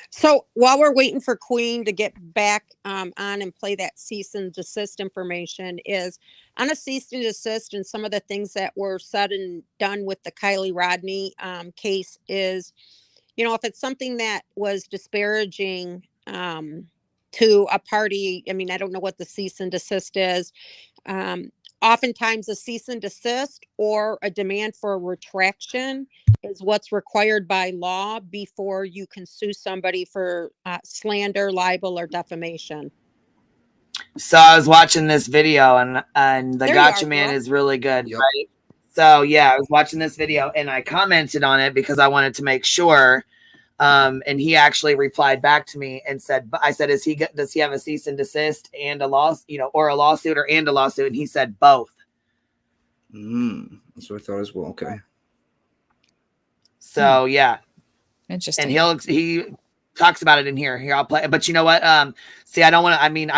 So while we're waiting for Queen to get back on and play that cease and desist information, is on a cease and desist and some of the things that were said and done with the Kiely Rodni case is, you know, if it's something that was disparaging to a party, I mean, I don't know what the cease and desist is. Oftentimes a cease and desist or a demand for a retraction is what's required by law before you can sue somebody for slander, libel, or defamation. So I was watching this video and the gotcha man is really good, right? So yeah, I was watching this video and I commented on it because I wanted to make sure. And he actually replied back to me and said, I said, does he have a cease and desist and a or a lawsuit and a lawsuit? And he said both. That's what I thought as well. Okay. So yeah. Interesting. And he talks about it in here. Here, I'll play. But you know what? See, I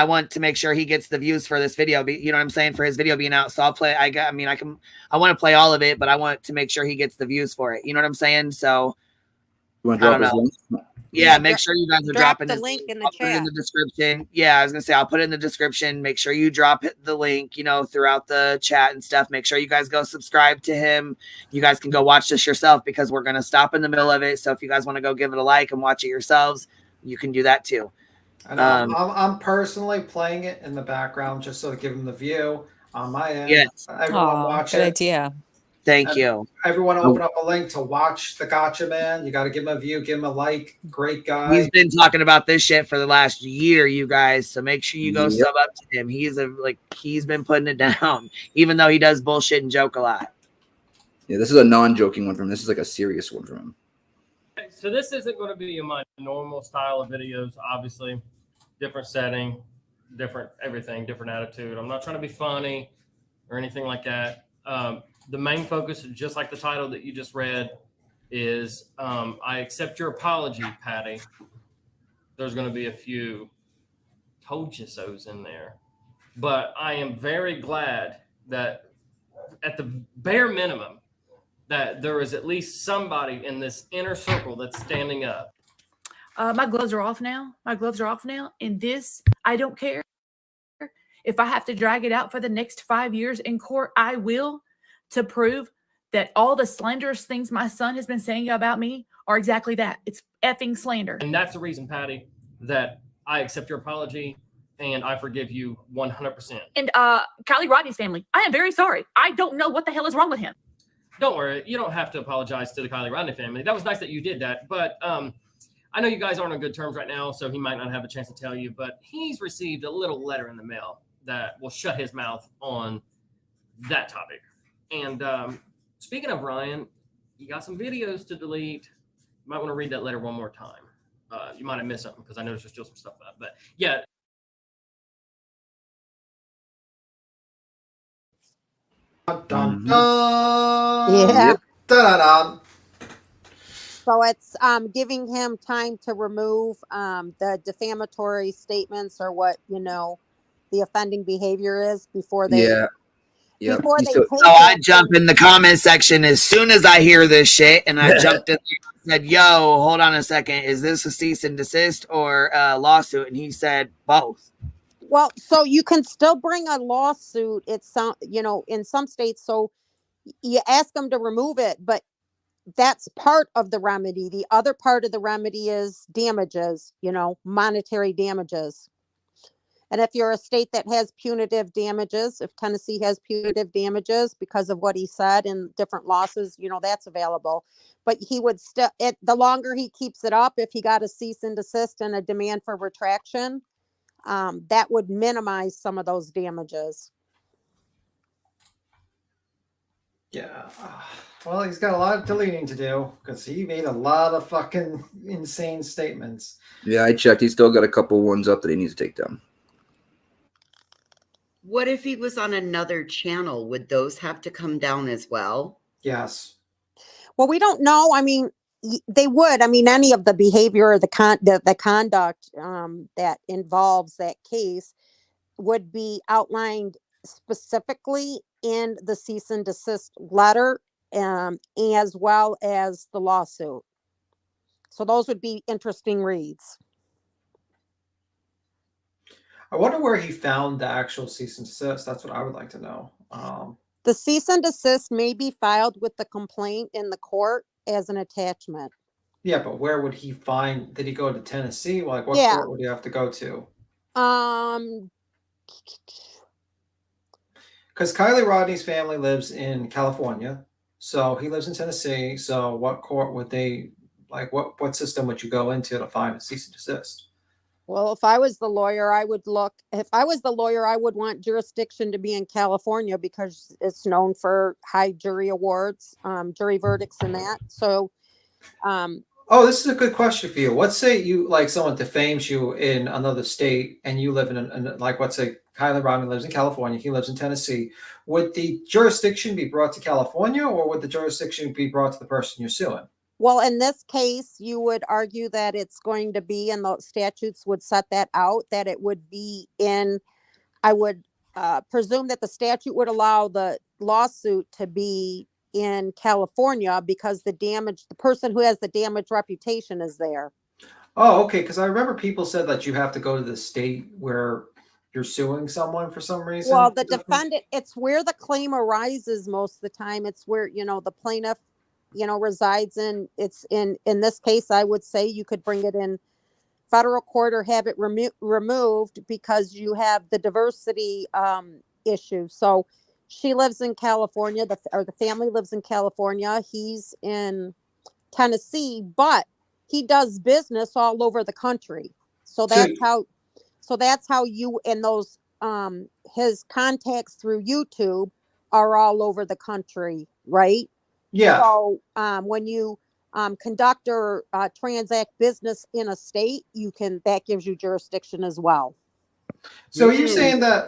want to make sure he gets the views for this video. You know what I'm saying? For his video being out. So I'll play. I want to play all of it, but I want to make sure he gets the views for it. You know what I'm saying? So you want to drop his link? Yeah, make sure you guys are dropping the link in the chat. in the description. Yeah, I was gonna say I'll put it in the description. Make sure you drop the link, you know, throughout the chat and stuff. Make sure you guys go subscribe to him. You guys can go watch this yourself because we're gonna stop in the middle of it. So if you guys want to go give it a like and watch it yourselves, you can do that too. And I'm personally playing it in the background just so to give him the view on my end. Yes. Everyone watch it. Good idea. Thank you. Everyone open up a link to watch the Gotcha Man. You got to give him a view, give him a like. Great guy. He's been talking about this shit for the last year, you guys. So make sure you go sub up to him. He's been putting it down, even though he does bullshit and joke a lot. Yeah, this is a non-joking one from him. This is like a serious one from him. Okay, so this isn't going to be my normal style of videos, obviously. Different setting, different everything, different attitude. I'm not trying to be funny or anything like that. The main focus, just like the title that you just read, is I accept your apology, Patty. There's going to be a few told you so's in there. But I am very glad that at the bare minimum that there is at least somebody in this inner circle that's standing up. My gloves are off now. And this, I don't care. If I have to drag it out for the next 5 years in court, I will, to prove that all the slanderous things my son has been saying about me are exactly that. It's effing slander. And that's the reason, Patty, that I accept your apology and I forgive you 100%. And Kiely Rodni's family, I am very sorry. I don't know what the hell is wrong with him. Don't worry. You don't have to apologize to the Kiely Rodni family. That was nice that you did that. But I know you guys aren't on good terms right now, so he might not have a chance to tell you, but he's received a little letter in the mail that will shut his mouth on that topic. And speaking of Ryan, you got some videos to delete. You might want to read that letter one more time. You might have missed something because I noticed there's still some stuff up. But yeah. Dun, dun. Yeah. Yep. Dun-dun-dun. So it's giving him time to remove the defamatory statements or what, you know, the offending behavior is before they Yeah. Yep. before He's they still- take So I it. jump in the comment section as soon as I hear this shit, and I jumped in there and said, "Yo, hold on a second. Is this a cease and desist or a lawsuit?" And he said both. Well, so you can still bring a lawsuit. It's some, you know, in some states. So you ask them to remove it, but that's part of the remedy. The other part of the remedy is damages, you know, monetary damages. And if you're a state that has punitive damages, if Tennessee has punitive damages because of what he said and different losses, you know, that's available. But he would still, the longer he keeps it up, if he got a cease and desist and a demand for retraction, that would minimize some of those damages. Yeah. Well, he's got a lot of deleting to do because he made a lot of fucking insane statements. Yeah, I checked. He's still got a couple ones up that he needs to take down. What if he was on another channel? Would those have to come down as well? Yes. Well, we don't know. I mean, they would. I mean, any of the behavior or the conduct that involves that case would be outlined specifically in the cease and desist letter, as well as the lawsuit. So those would be interesting reads. I wonder where he found the actual cease and desist. That's what I would like to know. The cease and desist may be filed with the complaint in the court as an attachment. Yeah, but where would he find? Did he go to Tennessee? Like, what Yeah. court would he have to go to? Because Kiely Rodni's family lives in California, so he lives in Tennessee. So, what court would they like? What system would you go into to find a cease and desist? Well, if I was the lawyer, I would look. If I was the lawyer, I would want jurisdiction to be in California because it's known for high jury awards, jury verdicts, and that. So, Oh, this is a good question for you. Let's say you like someone defames you in another state, and you live in like let's say Kiely Rodni lives in California, he lives in Tennessee. Would the jurisdiction be brought to California, or would the jurisdiction be brought to the person you're suing? well, in this case, you would argue that it's going to be, and the statutes would set that out, that it would be in, I would presume that the statute would allow the lawsuit to be in California because the person who has the damaged reputation is there. Oh, okay. Because I remember people said that you have to go to the state where you're suing someone for some reason. Well, the defendant, it's where the claim arises most of the time. It's where, you know, the plaintiff, you know, resides in. It's in this case, I would say you could bring it in federal court or have it removed because you have the diversity issue. So she lives in California, the family lives in California. He's in Tennessee, but he does business all over the country. So that's how you, and those his contacts through YouTube are all over the country, right? Yeah. So when you conduct or transact business in a state, that gives you jurisdiction as well. So are you saying that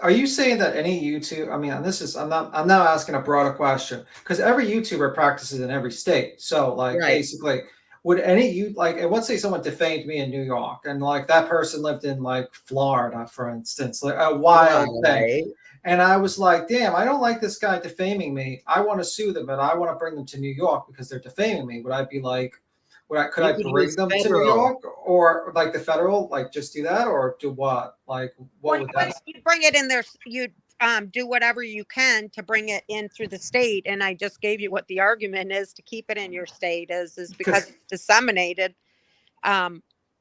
any YouTube, I mean, I'm now asking a broader question because every YouTuber practices in every state. So like basically would and let's say someone defamed me in New York and like that person lived in like Florida, for instance, like a wild thing. And I was like, damn, I don't like this guy defaming me. I want to sue them, but I want to bring them to New York because they're defaming me. Would I be like, could I bring them to New York, or like the federal, like just do that, or do what? Like, what would that? You bring it in there. You do whatever you can to bring it in through the state. And I just gave you what the argument is to keep it in your state is because it's disseminated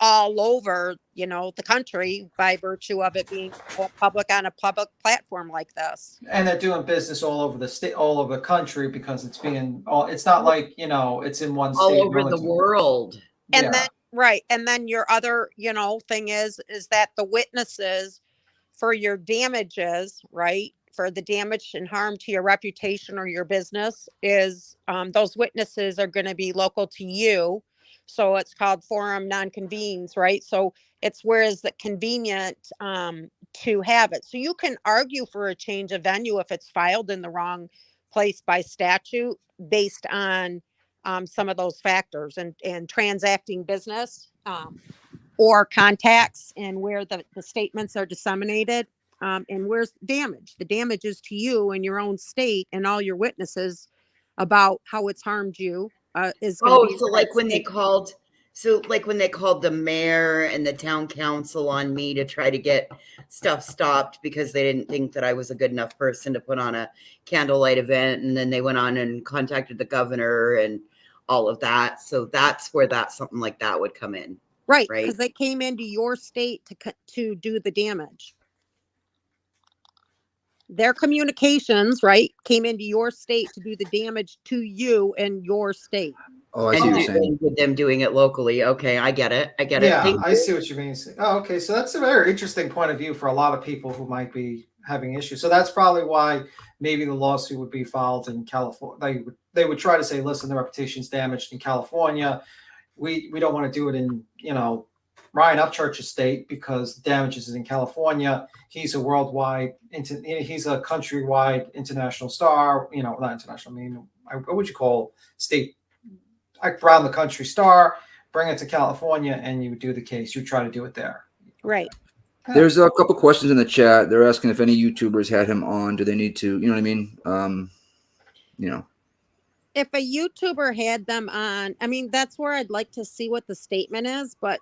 all over, you know, the country by virtue of it being public on a public platform like this. And they're doing business all over the state, all over the country because it's not like, you know, it's in one state. All over the world. And then Right. And then your other, thing is that the witnesses for your damages, right? For the damage and harm to your reputation or your business is those witnesses are going to be local to you. So it's called forum non-convenes, right? So it's where is it convenient to have it. So you can argue for a change of venue if it's filed in the wrong place by statute based on some of those factors and transacting business or contacts and where the statements are disseminated and where's damage. The damage is to you in your own state and all your witnesses about how it's harmed you is going to be. So like when they called the mayor and the town council on me to try to get stuff stopped because they didn't think that I was a good enough person to put on a candlelight event. And then they went on and contacted the governor and all of that. So that's where something like that would come in. Right. Because they came into your state to do the damage. Their communications, right, came into your state to do the damage to you in your state. Oh, I see what you're saying. With them doing it locally. Okay, I get it. Yeah, I see what you mean. Oh, okay. So that's a very interesting point of view for a lot of people who might be having issues. So that's probably why maybe the lawsuit would be filed in California. They would try to say, listen, the reputation's damaged in California. We don't want to do it in, Ryan Upchurch's state because the damages is in California. He's a worldwide, he's a countrywide international star, not international, what would you call state, like around the country star, bring it to California and you would do the case. You try to do it there. Right. There's a couple questions in the chat. They're asking if any YouTubers had him on. Do they need to, you know what I mean? If a YouTuber had them on, that's where I'd like to see what the statement is. But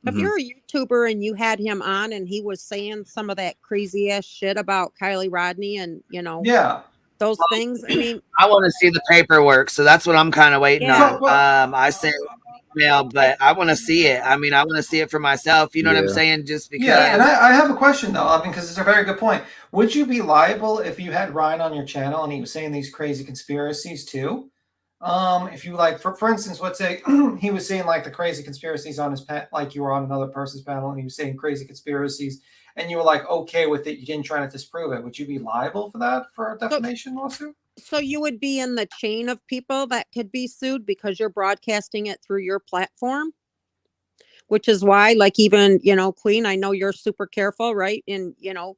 if you're a YouTuber and you had him on and he was saying some of that crazy ass shit about Kiely Rodni and, those things, I want to see the paperwork. So that's what I'm kind of waiting on. I sent email, but I want to see it. I want to see it for myself. You know what I'm saying? Just because. Yeah, and I have a question though, because it's a very good point. Would you be liable if you had Ryan on your channel and he was saying these crazy conspiracies too? If you for instance, let's say he was saying like the crazy conspiracies on his like you were on another person's panel and he was saying crazy conspiracies and you were like okay with it, you didn't try to disprove it. Would you be liable for that, for a defamation lawsuit? So you would be in the chain of people that could be sued because you're broadcasting it through your platform, which is why, like, even, Queen, I know you're super careful, right? And,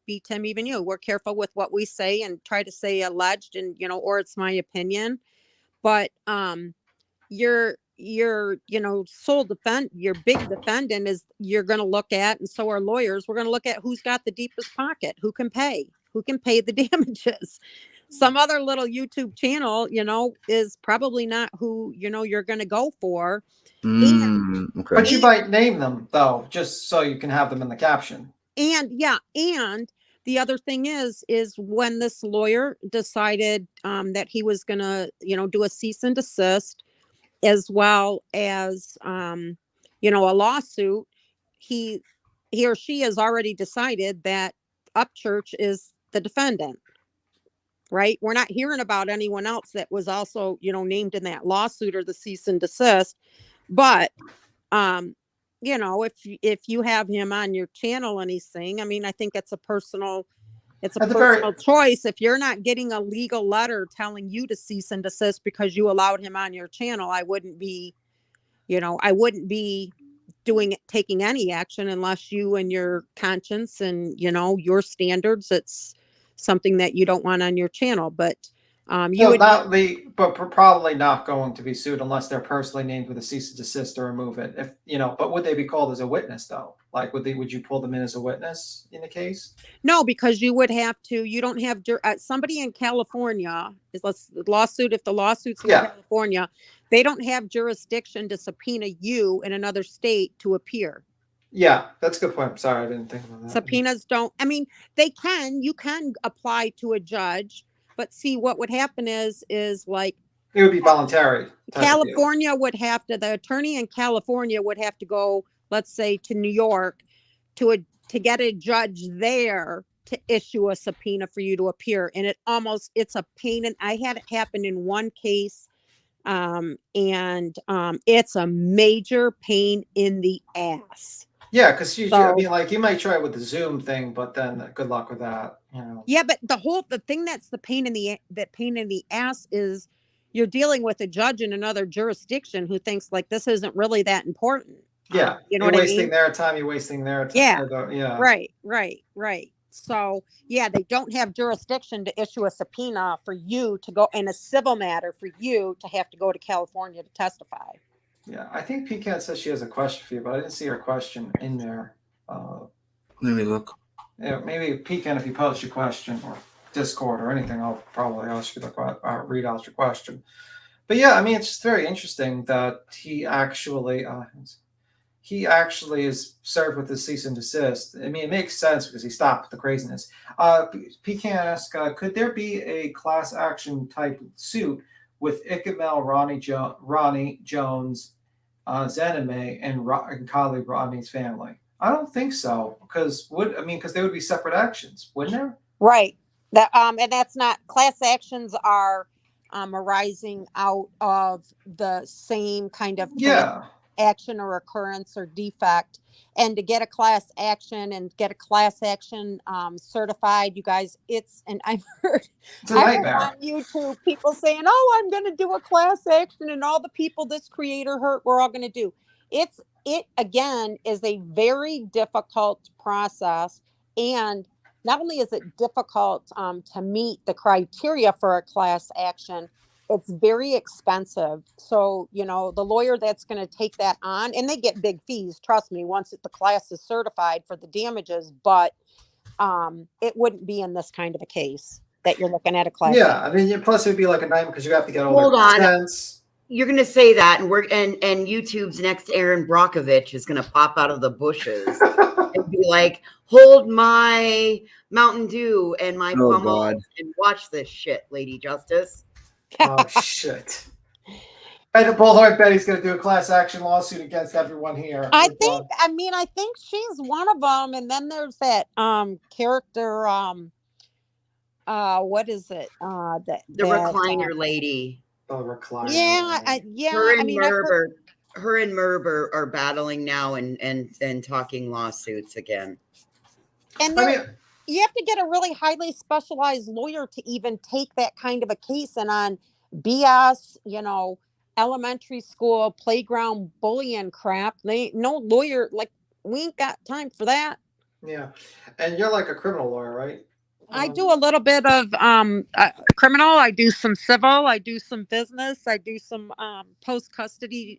B Tim, even you, we're careful with what we say and try to say alleged and, or it's my opinion. But your your big defendant is you're going to look at, and so are lawyers, we're going to look at who's got the deepest pocket, who can pay the damages. Some other little YouTube channel, is probably not who, you're going to go for. Okay. But you might name them though, just so you can have them in the caption. And the other thing is when this lawyer decided that he was going to, do a cease and desist as well as, a lawsuit, he or she has already decided that Upchurch is the defendant, right? We're not hearing about anyone else that was also, named in that lawsuit or the cease and desist. But, if you have him on your channel and he's saying, I think it's a personal choice. If you're not getting a legal letter telling you to cease and desist because you allowed him on your channel, I wouldn't be taking any action unless you and your conscience and, your standards, it's something that you don't want on your channel. But probably not going to be sued unless they're personally named with a cease and desist or remove it. If but would they be called as a witness though? Like, would you pull them in as a witness in the case? No, because you would have to. You don't have somebody in California. If the lawsuit's in California, they don't have jurisdiction to subpoena you in another state to appear. Yeah, that's a good point. I'm sorry, I didn't think about that. Subpoenas don't. They can. You can apply to a judge. But see, what would happen is like it would be voluntary. California would have to, the attorney in California would have to go, let's say, to New York to get a judge there to issue a subpoena for you to appear. And it's a pain. And I had it happen in one case It's a major pain in the ass. Yeah, because I So mean, like you might try it with the Zoom thing, but then good luck with that. You know. yeah, but the thing that's the pain in the ass is you're dealing with a judge in another jurisdiction who thinks like this isn't really that important. Yeah, You know you're what I wasting mean? their time. You're wasting their time. Yeah. Yeah. Right. So yeah, they don't have jurisdiction to issue a subpoena for you to go in a civil matter for you to have to go to California to testify. Yeah, I think Pecan says she has a question for you, but I didn't see her question in there. Let me look. Yeah, maybe Pecan, if you post your question or Discord or anything, I'll probably ask you read out your question. But yeah, I mean, it's just very interesting that he actually is served with the cease and desist. I mean, it makes sense because he stopped the craziness. Pecan asks, could there be a class action type suit with Ikamel, Ronnie Jones, Zenime, and Kiely Rodni's family? I don't think so, because they would be separate actions, wouldn't there? Right. That and that's not class actions are arising out of the same kind of action or occurrence or defect. And to get a class action and get a class action certified, you guys, I've heard on YouTube people saying, oh, I'm going to do a class action and all the people this creator hurt, we're all going to do. It again is a very difficult process. And not only is it difficult to meet the criteria for a class action, it's very expensive. So, the lawyer that's going to take that on, and they get big fees, trust me, once the class is certified for the damages, but it wouldn't be in this kind of a case that you're looking at a class. Yeah, I mean, plus it would be like a nightmare because you have to get all the consents. You're going to say that, and and YouTube's next Aaron Brockovich is going to pop out of the bushes and be like, "Hold my Mountain Dew and my pummel and watch this shit, Lady Justice." Oh shit! And Bullhorn Betty's going to do a class action lawsuit against everyone here. I think she's one of them, and then there's that character. What is it? The recliner lady. Oh, recliner. Yeah, her and Merber are battling now and talking lawsuits again. And you have to get a really highly specialized lawyer to even take that kind of a case. And on BS, elementary school playground bullying crap, no lawyer, like, we ain't got time for that. Yeah, and you're like a criminal lawyer, right? I do a little bit of criminal. I do some civil. I do some business. I do some post custody,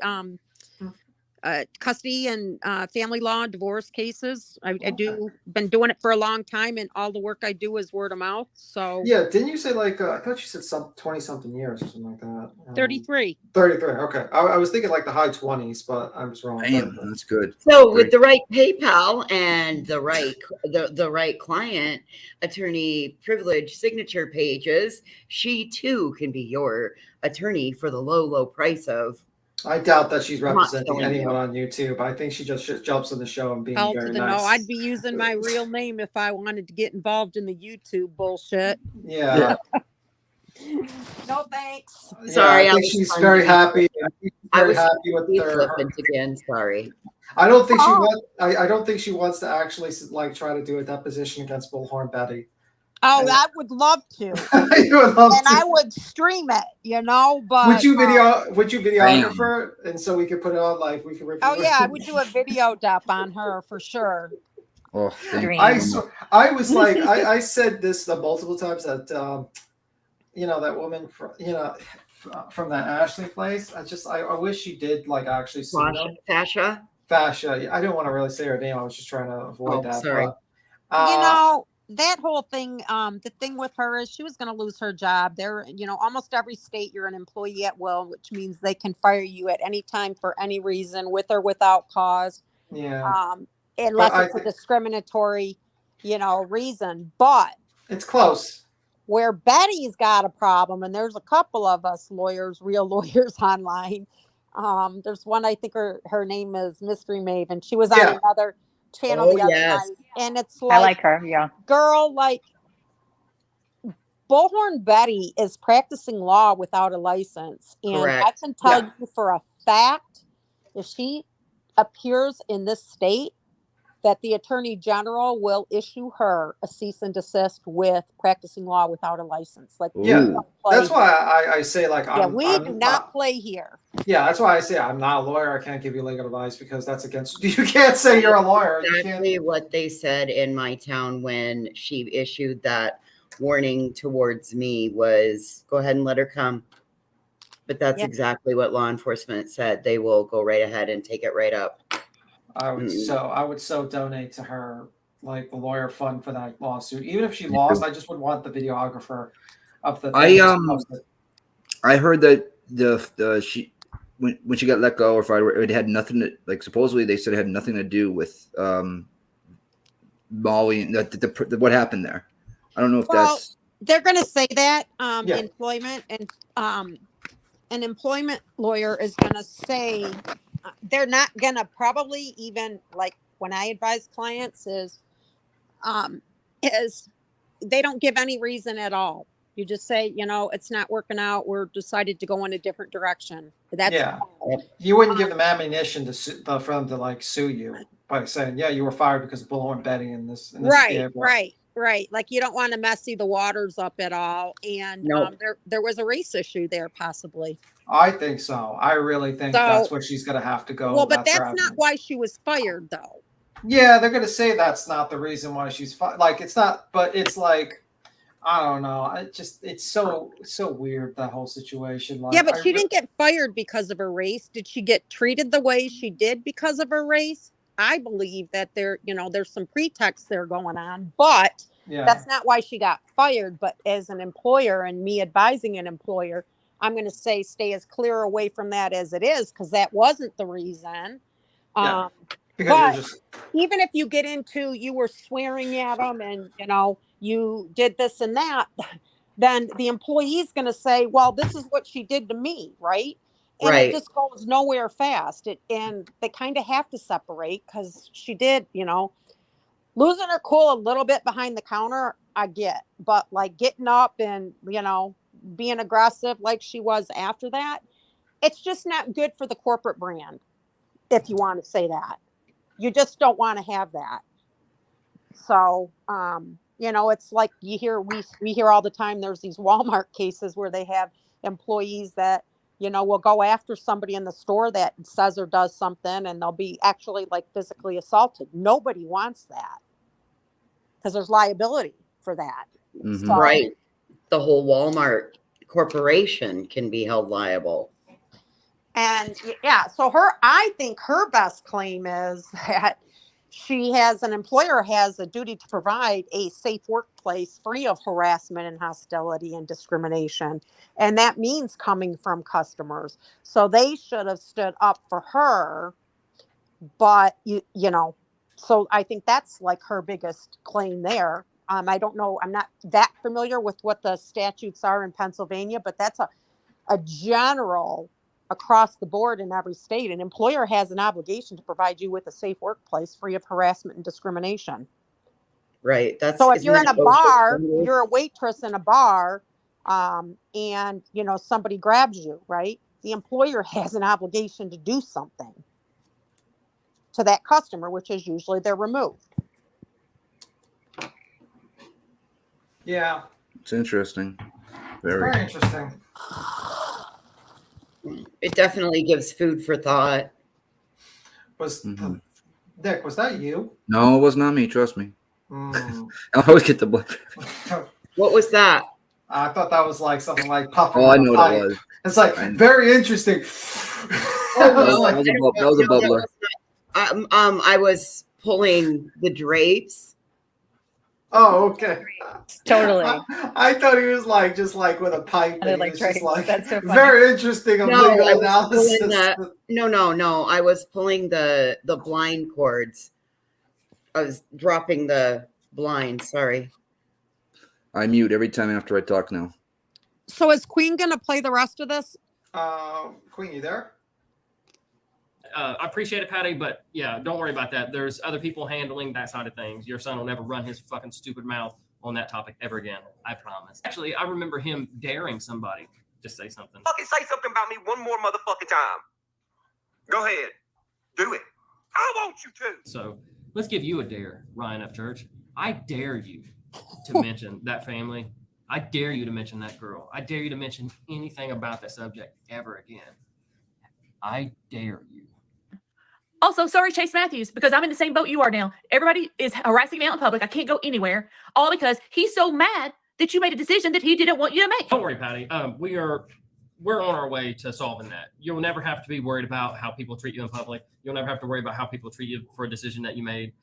custody and family law, divorce cases. Been doing it for a long time, and all the work I do is word of mouth. So yeah, didn't you say like I thought you said 20-something years or something like that? 33. 33. Okay, I was thinking like the high 20s, but I was wrong. Damn, that's good. So with the right PayPal and the right client attorney privilege signature pages, she too can be your attorney for the low price of. I doubt that she's representing anyone on YouTube. I think she just jumps on the show and being very nice. No, I'd be using my real name if I wanted to get involved in the YouTube bullshit. Yeah. No thanks. Sorry, I think she's very happy. Very happy with her. Again, sorry. I don't think I don't think she wants to actually like try to do a deposition against Bullhorn Betty. Oh, I would love to. I would stream it, but would you videographer and so we could put it on like we could review I would do a video dump on her for sure. Oh, I was like I said this multiple times that that woman from that Ashley place. I wish she did like actually see them. Fascia. I didn't want to really say her name. I was just trying to avoid that. Sorry. But, that whole thing, the thing with her is she was going to lose her job. There, almost every state you're an employee at will, which means they can fire you at any time for any reason, with or without cause. Yeah. Unless it's a discriminatory, reason. But it's close. Where Betty's got a problem, and there's a couple of us lawyers, real lawyers online. There's one, I think her name is Mystery Maven. She was on another channel the other night, and it's like, I like her. Yeah, girl, like Bullhorn Betty is practicing law without a license. And I Correct. can tell Yeah. you for a fact, if she appears in this state, that the Attorney General will issue her a cease and desist with practicing law without a license. Like, we Yeah, don't play that's here. why I say like Yeah, I'm. we do not play here. Yeah, that's why I say I'm not a lawyer. I can't give you legal advice because that's against. You can't say you're a lawyer. You can't. Exactly what they said in my town when she issued that warning towards me was go ahead and let her come. But that's Yeah. exactly what law enforcement said. They will go right ahead and take it right up. I would so donate to her like the lawyer fund for that lawsuit. Even if she lost, I just would want the videographer of the thing posted. I heard that she when she got let go or fired, it had nothing to, like, supposedly they said it had nothing to do with Molly and what happened there. I don't know if that's. They're going to say that Yeah. employment and an employment lawyer is going to say they're not going to probably even, like when I advise clients is they don't give any reason at all. You just say, it's not working out. We're decided to go in a different direction. That's all. You wouldn't give them ammunition for them to like sue you by saying, yeah, you were fired because of Bullhorn Betty in this. Right. Like you don't want to messy the waters up at all. And there was a race issue there possibly. I think so. I really think that's where she's going to have to go. Well, but that's not why she was fired though. Yeah, they're going to say that's not the reason why she's fired. Like it's not, but it's like, I don't know. It's so weird, that whole situation. Like, yeah, but she didn't get fired because of her race. Did she get treated the way she did because of her race? I believe that there's some pretext there going on, but that's not why she got fired. But as an employer and me advising an employer, I'm going to say stay as clear away from that as it is, because that wasn't the reason. Yeah. But even if you get into, you were swearing at them and, you did this and that, then the employee is going to say, well, this is what she did to me. Right. And it just goes nowhere fast. And they kind of have to separate because she did, losing her cool a little bit behind the counter. I get, but like getting up and, being aggressive like she was after that, it's just not good for the corporate brand. If you want to say that, you just don't want to have that. So, it's like we hear all the time, there's these Walmart cases where they have employees that, will go after somebody in the store that says or does something, and they'll be actually like physically assaulted. Nobody wants that because there's liability for that. Mm-hmm. So, right. The whole Walmart corporation can be held liable. And so I think her best claim is that an employer has a duty to provide a safe workplace free of harassment and hostility and discrimination. And that means coming from customers. So they should have stood up for her. But, so I think that's like her biggest claim there. I don't know. I'm not that familiar with what the statutes are in Pennsylvania, but that's a general across the board in every state. An employer has an obligation to provide you with a safe workplace free of harassment and discrimination. Right. So if you're in a bar, you're a waitress in a bar, and somebody grabs you, right? The employer has an obligation to do something to that customer, which is usually they're removed. Yeah. It's interesting. Very interesting. It definitely gives food for thought. Dick, was that you? No, it was not me. Trust me. I always get the blame. What was that? I thought that was like something like puffing. Oh, I know what it was. It's like very interesting. That was a bubbler. I was pulling the drapes. Oh, okay. Totally. I thought he was like just like with a pipe. And like just like that's so funny. very interesting. No, analysis. No. I was pulling the blind cords. I was dropping the blind. Sorry. I mute every time after I talk now. So is Queen going to play the rest of this? Queen, you there? I appreciate it, Patty, but yeah, don't worry about that. There's other people handling that side of things. Your son will never run his fucking stupid mouth on that topic ever again. I promise. Actually, I remember him daring somebody to say something. Fucking say something about me one more motherfucking time. Go ahead. Do it. I want you to. So let's give you a dare, Ryan F. Church. I dare you to mention that family. I dare you to mention that girl. I dare you to mention anything about that subject ever again. I dare you. Also, sorry, Chase Matthews, because I'm in the same boat you are now. Everybody is harassing me out in public. I can't go anywhere, all because he's so mad that you made a decision that he didn't want you to make. Don't worry, Patty. We're on our way to solving that. You'll never have to be worried about how people treat you in public. You'll never have to worry about how people treat you for a decision that you made,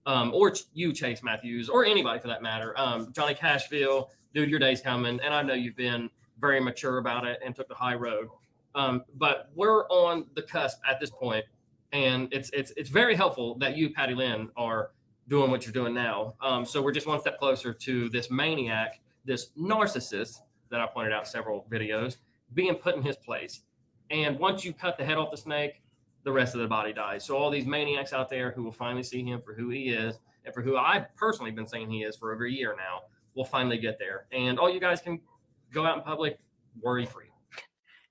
or you, Chase Matthews, or anybody for that matter. Johnny Cashville, dude, your day's coming, and I know you've been very mature about it and took the high road. But we're on the cusp at this point, and it's very helpful that you, Patty Lynn, are doing what you're doing now. So we're just one step closer to this maniac, this narcissist that I pointed out several videos, being put in his place. And once you cut the head off the snake, the rest of the body dies. So all these maniacs out there who will finally see him for who he is, and for who I've personally been saying he is for over a year now, will finally get there. And all you guys can go out in public worry-free.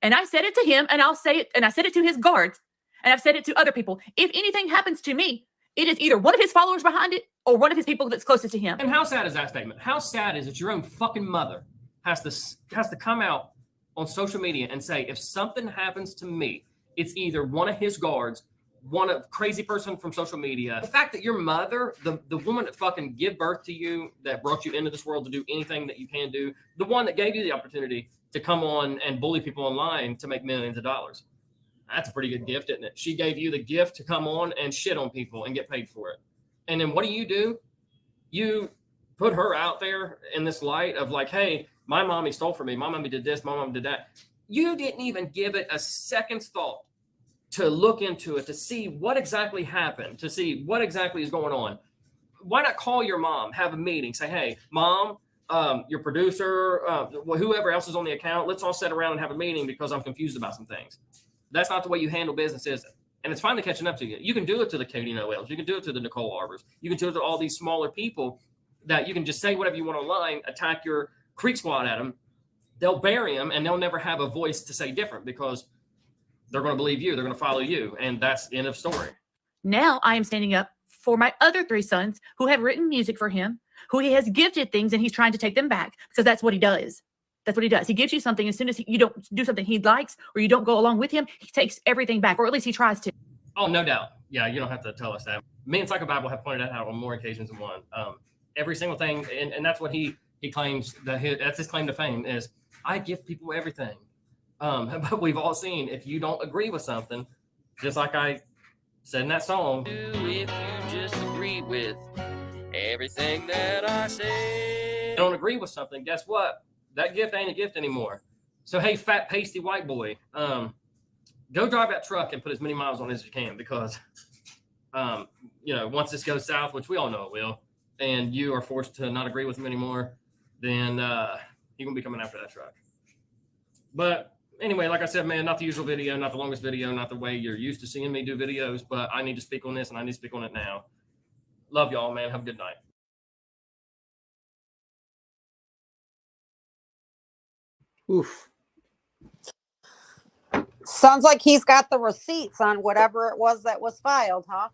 And I said it to him, and I'll say it, and I said it to his guards, and I've said it to other people. If anything happens to me, it is either one of his followers behind it or one of his people that's closest to him. And how sad is that statement? How sad is it your own fucking mother has to come out on social media and say, if something happens to me, it's either one of his guards, one of crazy person from social media. The fact that your mother, the woman that fucking gave birth to you, that brought you into this world to do anything that you can do, the one that gave you the opportunity to come on and bully people online to make millions of dollars. That's a pretty good gift, isn't it? She gave you the gift to come on and shit on people and get paid for it. And then what do? You put her out there in this light of like, hey, my mommy stole from me. My mommy did this. My mom did that. You didn't even give it a second's thought to look into it, to see what exactly happened, to see what exactly is going on. Why not call your mom, have a meeting, say, hey, mom, your producer, whoever else is on the account, let's all sit around and have a meeting because I'm confused about some things. That's not the way you handle business, is it? And it's finally catching up to you. You can do it to the Katie Noels. You can do it to the Nicole Arbors. You can do it to all these smaller people that you can just say whatever you want online, attack your Creek Squad at them. They'll bury them, and they'll never have a voice to say different because they're going to believe you. They're going to follow you. And that's the end of story. Now I am standing up for my other 3 sons who have written music for him, who he has gifted things, and he's trying to take them back because that's what he does. That's what he does. He gives you something. As soon as you don't do something he likes or you don't go along with him, he takes everything back, or at least he tries to. Oh, no doubt. Yeah, you don't have to tell us that. Me and Psycho Bible have pointed that out on more occasions than one. Every single thing, and that's what he claims, that's his claim to fame is, I give people everything. But we've all seen, if you don't agree with something, just like I said in that song, if you just agree with everything that I say, don't agree with something, guess what? That gift ain't a gift anymore. So, hey, fat, pasty white boy, go drive that truck and put as many miles on it as you can because, once this goes south, which we all know it will, and you are forced to not agree with him anymore, then he won't be coming after that truck. But anyway, like I said, man, not the usual video, not the longest video, not the way you're used to seeing me do videos, but I need to speak on this, and I need to speak on it now. Love y'all, man. Have a good night. Oof. Sounds like he's got the receipts on whatever it was that was filed, huh?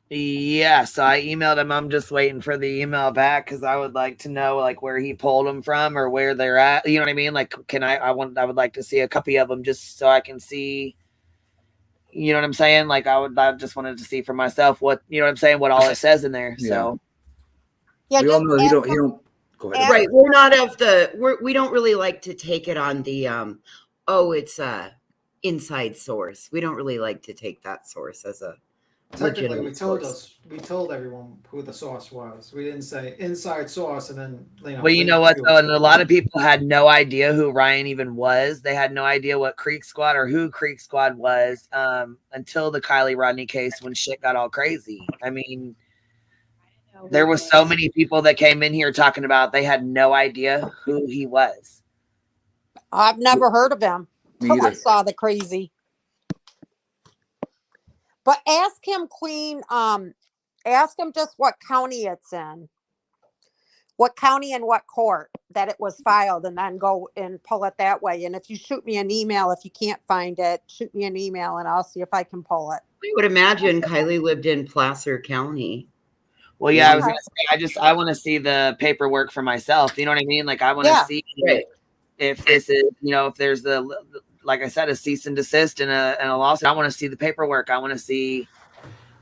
Yes, I emailed him. I'm just waiting for the email back because I would like to know like where he pulled them from or where they're at. You know what I mean? Like, I would like to see a copy of them just so I can see. You know what I'm saying? Like, I just wanted to see for myself what, you know what I'm saying, what all it says in there. Yeah. So Yeah, we all know he don't. Go ahead. Right. We're not we don't really like to take it on the, it's a inside source. We don't really like to take that source as a Technically, legitimate we told everyone who the source was. We didn't say inside source and then, well, you know what though, and a lot of people had no idea who Ryan even was. They had no idea what Creek Squad or who Creek Squad was until the Kiely Rodni case when shit got all crazy. I mean, there was so many people that came in here talking about they had no idea who he was. I've never heard of him. Me either. I saw the crazy. But ask him, Queen, ask him just what county it's in. what county and what court that it was filed, and then go and pull it that way. And if you shoot me an email, if you can't find it, shoot me an email and I'll see if I can pull it. I would imagine Kiely lived in Placer County. Well, yeah, I was gonna say, I want to see the paperwork for myself. You know what I mean? Like, I want to see if this is, if there's like I said, a cease and desist and a lawsuit. I want to see the paperwork. I want to see.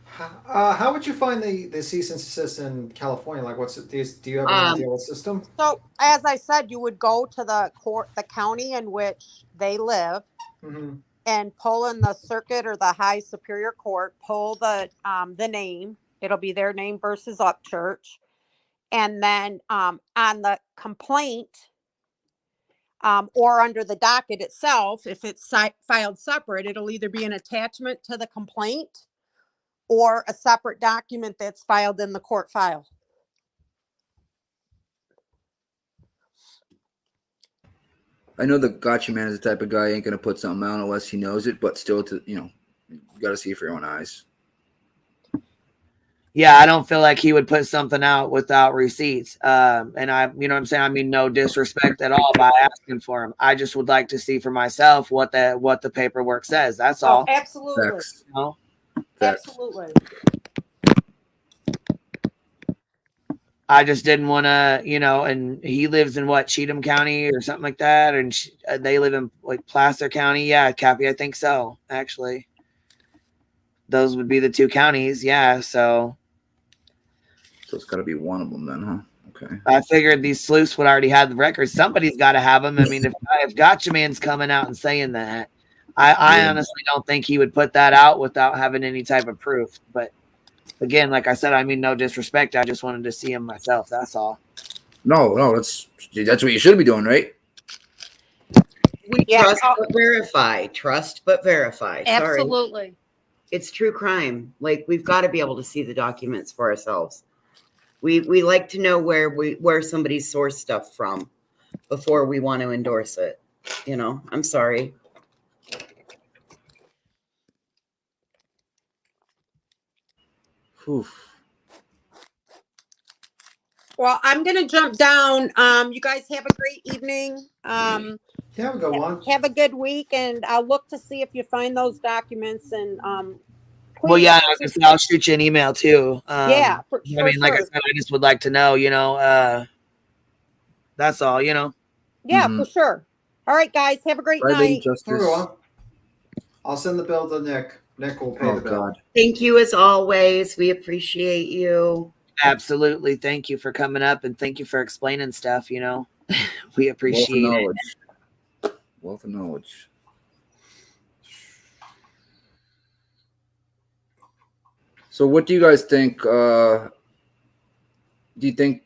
How would you find the cease and desist in California? Like, do you have an idea what system? So, as I said, you would go to the county in which they live, and pull in the circuit or the high superior court. Pull the name. It'll be their name versus Upchurch, and then on the complaint, or under the docket itself, if it's filed separate, it'll either be an attachment to the complaint or a separate document that's filed in the court file. I know the gotcha man is the type of guy ain't gonna put something out unless he knows it, but still, you got to see it for your own eyes. Yeah, I don't feel like he would put something out without receipts. And I, you know what I'm saying? I mean, no disrespect at all by asking for him. I just would like to see for myself what the paperwork says. That's all. Absolutely. Facts. Absolutely. I just didn't want to, and he lives in Cheatham County or something like that. And they live in like Placer County. Yeah, Cappy, I think so, actually. Those would be the two counties. Yeah. So it's got to be one of them then, huh? Okay. I figured these sleuths would already have the records. Somebody's got to have them. I mean, if Gotcha Man's coming out and saying that, I honestly don't think he would put that out without having any type of proof. But again, like I said, I mean, no disrespect. I just wanted to see him myself. That's all. No, that's what you should be doing, right? We trust but verify. Trust but verify. Absolutely. Sorry. It's true crime. Like, we've got to be able to see the documents for ourselves. We like to know where somebody sourced stuff from before we want to endorse it. I'm sorry. Oof. Well, I'm going to jump down. You guys have a great evening. Have a good one. Have a good week, and I'll look to see if you find those documents. And well, yeah, I'll shoot you an email too. Yeah, like I said, I just would like to know. That's all. Yeah, for sure. All right, guys, have a great night. I'll send the bill to Nick. Nick will pay the bill. God. Thank you as always. We appreciate you. Absolutely. Thank you for coming up, and thank you for explaining stuff. We appreciate it. Wealth of knowledge. So what do you guys think? Do you think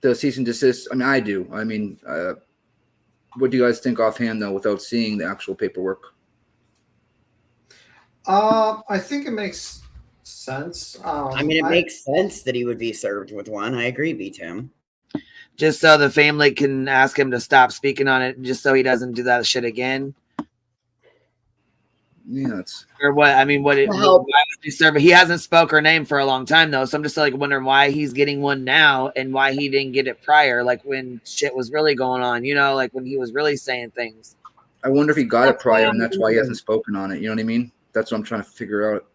the cease and desist? I mean, I do. I mean, what do you guys think offhand, though, without seeing the actual paperwork? I think it makes sense. It makes sense that he would be served with one. I agree, B-Tim. Just so the family can ask him to stop speaking on it, just so he doesn't do that shit again. Yeah, or what? I mean, he hasn't spoke her name for a long time though, so I'm just like wondering why he's getting one now and why he didn't get it prior, like when shit was really going on. Like when he was really saying things. I wonder if he got it prior and that's why he hasn't spoken on it. You know what I mean? That's what I'm trying to figure out.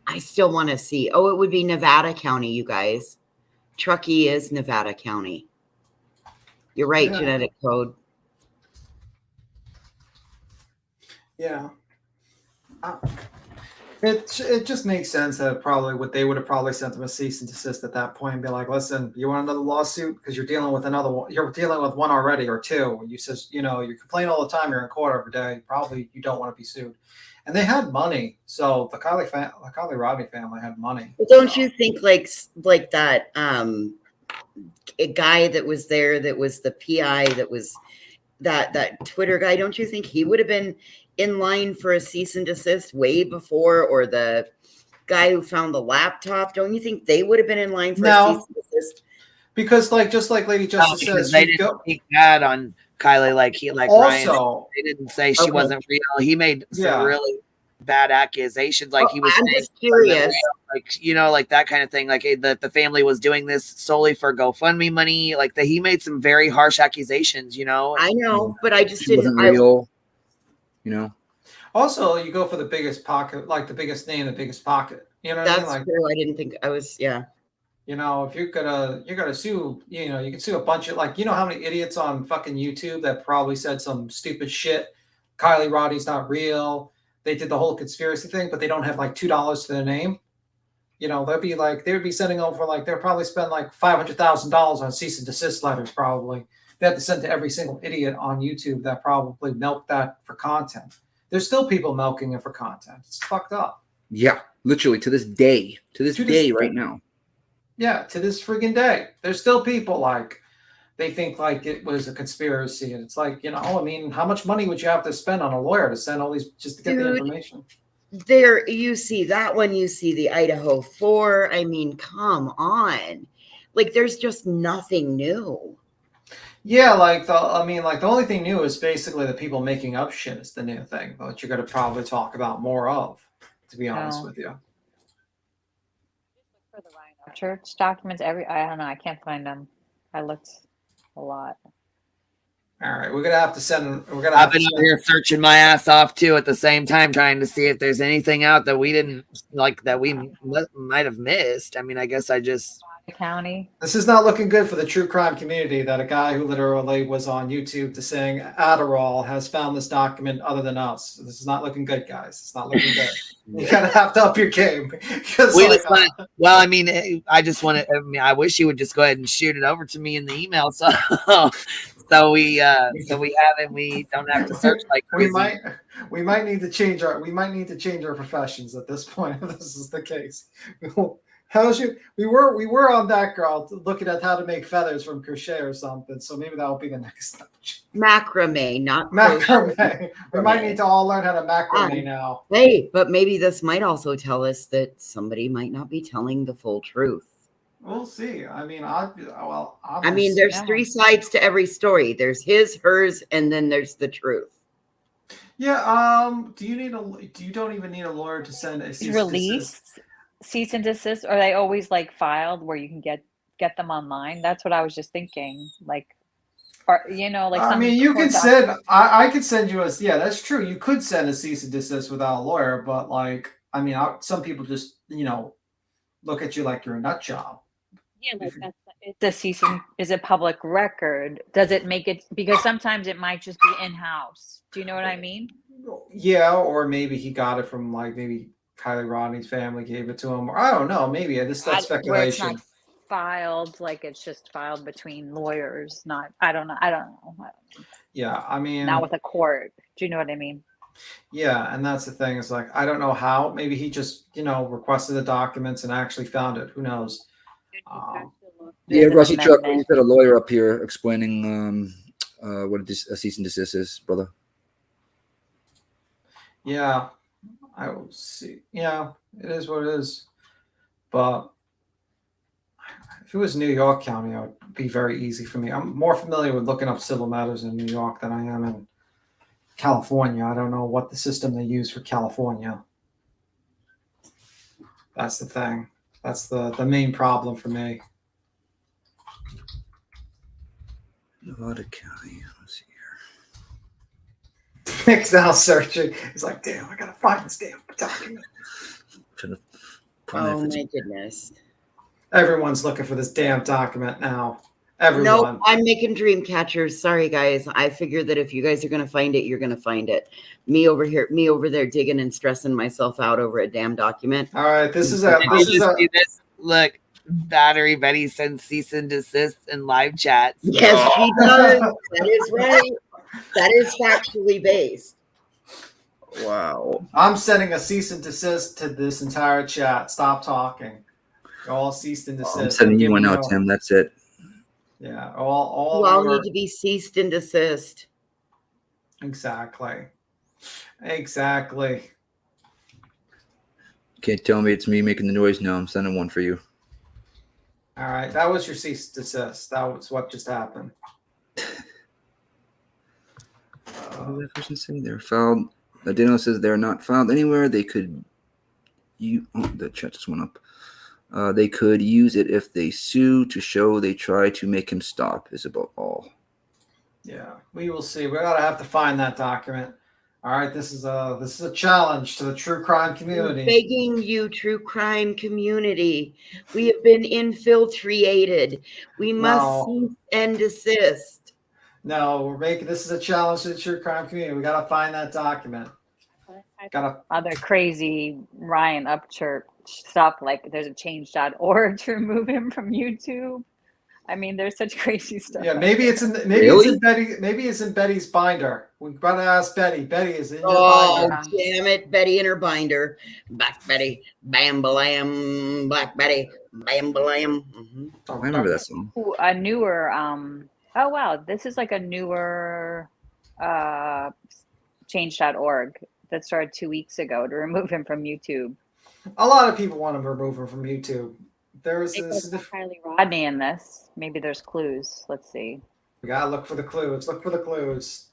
I still want to see. Oh, it would be Nevada County, you guys. Truckee is Nevada County. You're right, genetic code. Yeah. It just makes sense that they would have probably sent him a cease and desist at that point and be like, listen, you want another lawsuit? Because you're dealing with another one. You're dealing with one already or two. You says, you complain all the time. You're in court every day. Probably you don't want to be sued. And they had money. So the Kiely Rodni family had money. But don't you think like that a guy that was there that was the PI that was that Twitter guy, don't you think he would have been in line for a cease and desist way before, or the guy who found the laptop? Don't you think they would have been in line for a cease and desist? Because just like Lady Justice says, they didn't speak bad on Kiely also, Ryan. They didn't say she wasn't real. He made some really bad accusations, like he was. I'm just curious. like, you know, like that kind of thing. Like that the family was doing this solely for GoFundMe money. Like that he made some very harsh accusations, you know. I know, but I just She wasn't didn't. real, you know. Also, you go for the biggest pocket, like the biggest name, the biggest pocket. You know what I mean? That's Like, true. I didn't think I was. Yeah. you know, if you're gonna sue, you know, you can sue a bunch of, like, you know how many idiots on fucking YouTube that probably said some stupid shit. Kiely Rodni's not real. They did the whole conspiracy thing, but they don't have like $2 to their name. You know, they would be sending over, like, they'll probably spend like $500,000 on cease and desist letters. Probably they have to send to every single idiot on YouTube that probably milked that for content. There's still people milking it for content. It's fucked up. Yeah, literally to this day, right now. Yeah, to this friggin' day, there's still people like they think like it was a conspiracy, and it's like, you know, I mean, how much money would you have to spend on a lawyer to send all these just to get the information? There, you see that one. You see the Idaho 4. I mean, come on, like there's just nothing new. Yeah, like the only thing new is basically the people making up shit is the new thing, but you're gonna probably talk about more of, to be honest with you. For the Rhino Church documents, I don't know, I can't find them. I looked a lot. All right, we're gonna have to send. I've been out here searching my ass off too at the same time, trying to see if there's anything out that we didn't like that we might have missed. I mean, I guess I just county. This is not looking good for the true crime community. That a guy who literally was on YouTube to saying Adderall has found this document other than us. This is not looking good, guys. It's not looking good. You gotta have to up your game. Well, I mean, I just want to. I mean, I wish you would just go ahead and shoot it over to me in the email, so we have it. We don't have to search like crazy. We might need to change our professions at this point if this is the case. We were on that girl looking at how to make feathers from crochet or something. So maybe that'll be the next step. Macrame, not macrame. We might need to all learn how to macrame now. Hey, but maybe this might also tell us that somebody might not be telling the full truth. We'll see. I mean, there's three sides to every story. There's his, hers, and then there's the truth. Yeah. You don't even need a lawyer to send a cease and desist, or they always like filed where you can get them online? That's what I was just thinking. Like, or you know, like I mean, you can send. I could send you that's true. You could send a cease and desist without a lawyer, but like, I mean, some people just look at you like you're a nut job. Yeah, like it's a cease and is it public record? Does it make it, because sometimes it might just be in house. Do you know what I mean? Yeah, or maybe he got it from like maybe Kiely Rodni's family gave it to him, or I don't know. Maybe that's speculation. Where it's not filed, like it's just filed between lawyers. Not, I don't know. Yeah, I mean, not with a court. Do you know what I mean? Yeah, and that's the thing. Is like, I don't know how. Maybe he just requested the documents and actually found it. Who knows? Yeah, Rusty Truck, you got a lawyer up here explaining what a cease and desist is, brother. Yeah, I will see. Yeah, it is what it is. But if it was New York County, it would be very easy for me. I'm more familiar with looking up civil matters in New York than I am in California. I don't know what the system they use for California. That's the thing. That's the main problem for me. Nevada County. Let's see here. Nick's now searching. He's like, damn, I gotta find this damn document. Oh my goodness. Everyone's looking for this damn document now. Everyone. No, I'm making dream catchers. Sorry, guys. I figured that if you guys are going to find it, you're going to find it. Me over there digging and stressing myself out over a damn document. All right, Look, Battery Betty sends cease and desist in live chats. Yes, she does. That is right. That is factually based. Wow. I'm sending a cease and desist to this entire chat. Stop talking. All cease and desist. I'm sending you one out, Tim. That's it. Yeah, you all need to be ceased and desist. Exactly. Can't tell me it's me making the noise. No, I'm sending one for you. All right, that was your cease and desist. That was what just happened. What did that person say? They're filed. Adeno says they're not filed anywhere. They could the chat just went up. They could use it if they sue to show they try to make him stop. Is about all. Yeah, we will see. We're gonna have to find that document. All right, this is a challenge to the true crime community. Begging you, true crime community. We have been infiltrated. We must cease and desist. No, we're making this is a challenge to the true crime community. We gotta find that document. Other crazy Ryan Upchurch stuff, like there's a change.org to remove him from YouTube. I mean, there's such crazy stuff. Yeah, maybe it's in Betty's binder. We gotta ask Betty. Betty is in your binder. Oh, damn it, Betty in her binder. Black Betty, bam balam, Black Betty, bam balam. I remember that song. Ooh, a newer oh wow, this is like a newer change.org that started 2 weeks ago to remove him from YouTube. A lot of people want to remove her from YouTube. There's Kiely Rodni in this. Maybe there's clues. Let's see. We gotta look for the clues. Look for the clues.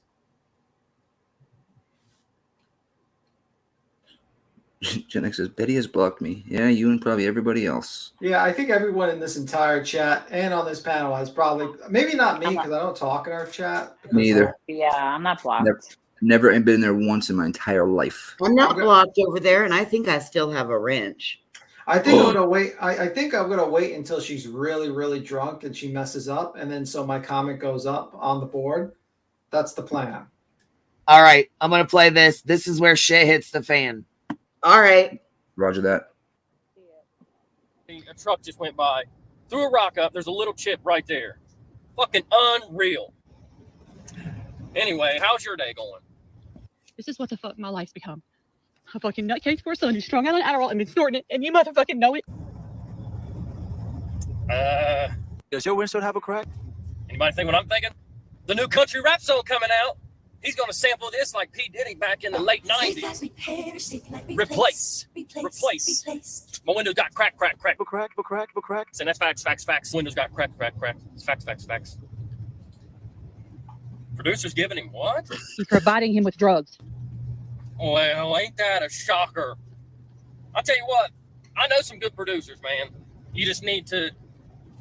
Gen X says Betty has blocked me. Yeah, you and probably everybody else. Yeah, I think everyone in this entire chat and on this panel has probably, maybe not me because I don't talk in our chat. Me either. Yeah, I'm not blocked. Never been in there once in my entire life. I'm not blocked over there, and I think I still have a wrench. I think I'm gonna wait. I think I'm gonna wait until she's really, really drunk and she messes up, and then so my comment goes up on the board. That's the plan. All right, I'm gonna play this. This is where shit hits the fan. All right. Roger that. A truck just went by, threw a rock up. There's a little chip right there. Fucking unreal. Anyway, how's your day going? This is what the fuck my life's become. A fucking nutcase for a son who's strung out on Adderall and been snorting it, and you motherfucking know it. Does your windshield have a crack? Anybody think what I'm thinking? The new country rap song coming out. He's gonna sample this like P. Diddy back in the late 90s. Replace. My windows got crack. And that's facts. Windows got crack. It's facts. Producer's giving him what? He's providing him with drugs. Well, ain't that a shocker? I'll tell you what, I know some good producers, man. You just need to,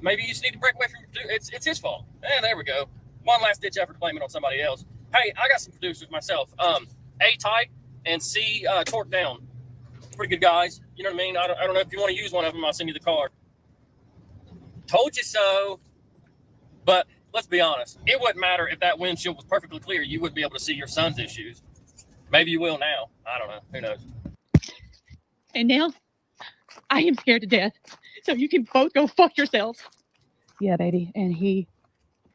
maybe you just need to break away from your producer. It's his fault. There we go. One last ditch effort to blame it on somebody else. Hey, I got some producers myself. A-Type and C Torque Down. Pretty good guys. You know what I mean? I don't know if you want to use one of them. I'll send you the card. Told you so. But let's be honest. It wouldn't matter if that windshield was perfectly clear. You wouldn't be able to see your son's issues. Maybe you will now. I don't know. Who knows? And now, I am scared to death. So you can both go fuck yourselves. Yeah, baby. And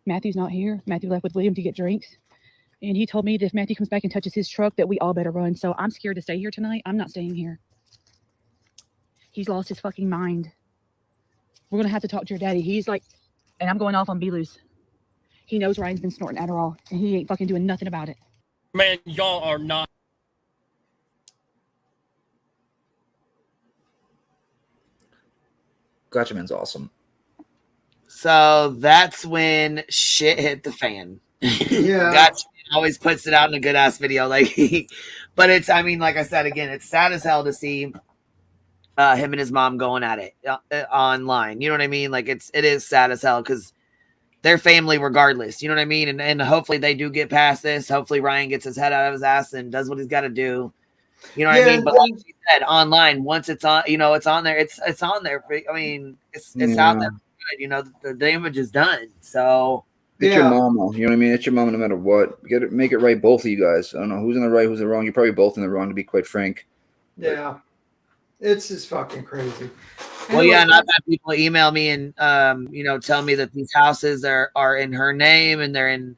Matthew's not here. Matthew left with William to get drinks. And he told me that if Matthew comes back and touches his truck, that we all better run. So I'm scared to stay here tonight. I'm not staying here. He's lost his fucking mind. We're going to have to talk to your daddy. He's like, and I'm going off on B-Loose. He knows Ryan's been snorting Adderall, and he ain't fucking doing nothing about it. Man, y'all are not. Gotcha Man's awesome. So that's when shit hit the fan. Yeah. Gotcha Man always puts it out in a good ass video. But it's, I mean, like I said, again, it's sad as hell to see him and his mom going at it online. You know what I mean? Like it is sad as hell because their family regardless. You know what I mean? And hopefully they do get past this. Hopefully Ryan gets his head out of his ass and does what he's got to do. You know what I mean? But like you said, online, once it's on, it's on there. It's on there. I mean, it's out there. The damage is done. So it's your mama. You know what I mean? It's your mama no matter what. Make it right, both of you guys. I don't know who's in the right, who's in the wrong. You're probably both in the wrong, to be quite frank. Yeah. It's just fucking crazy. Well, yeah, and I've had people email me and tell me that these houses are in her name and they're in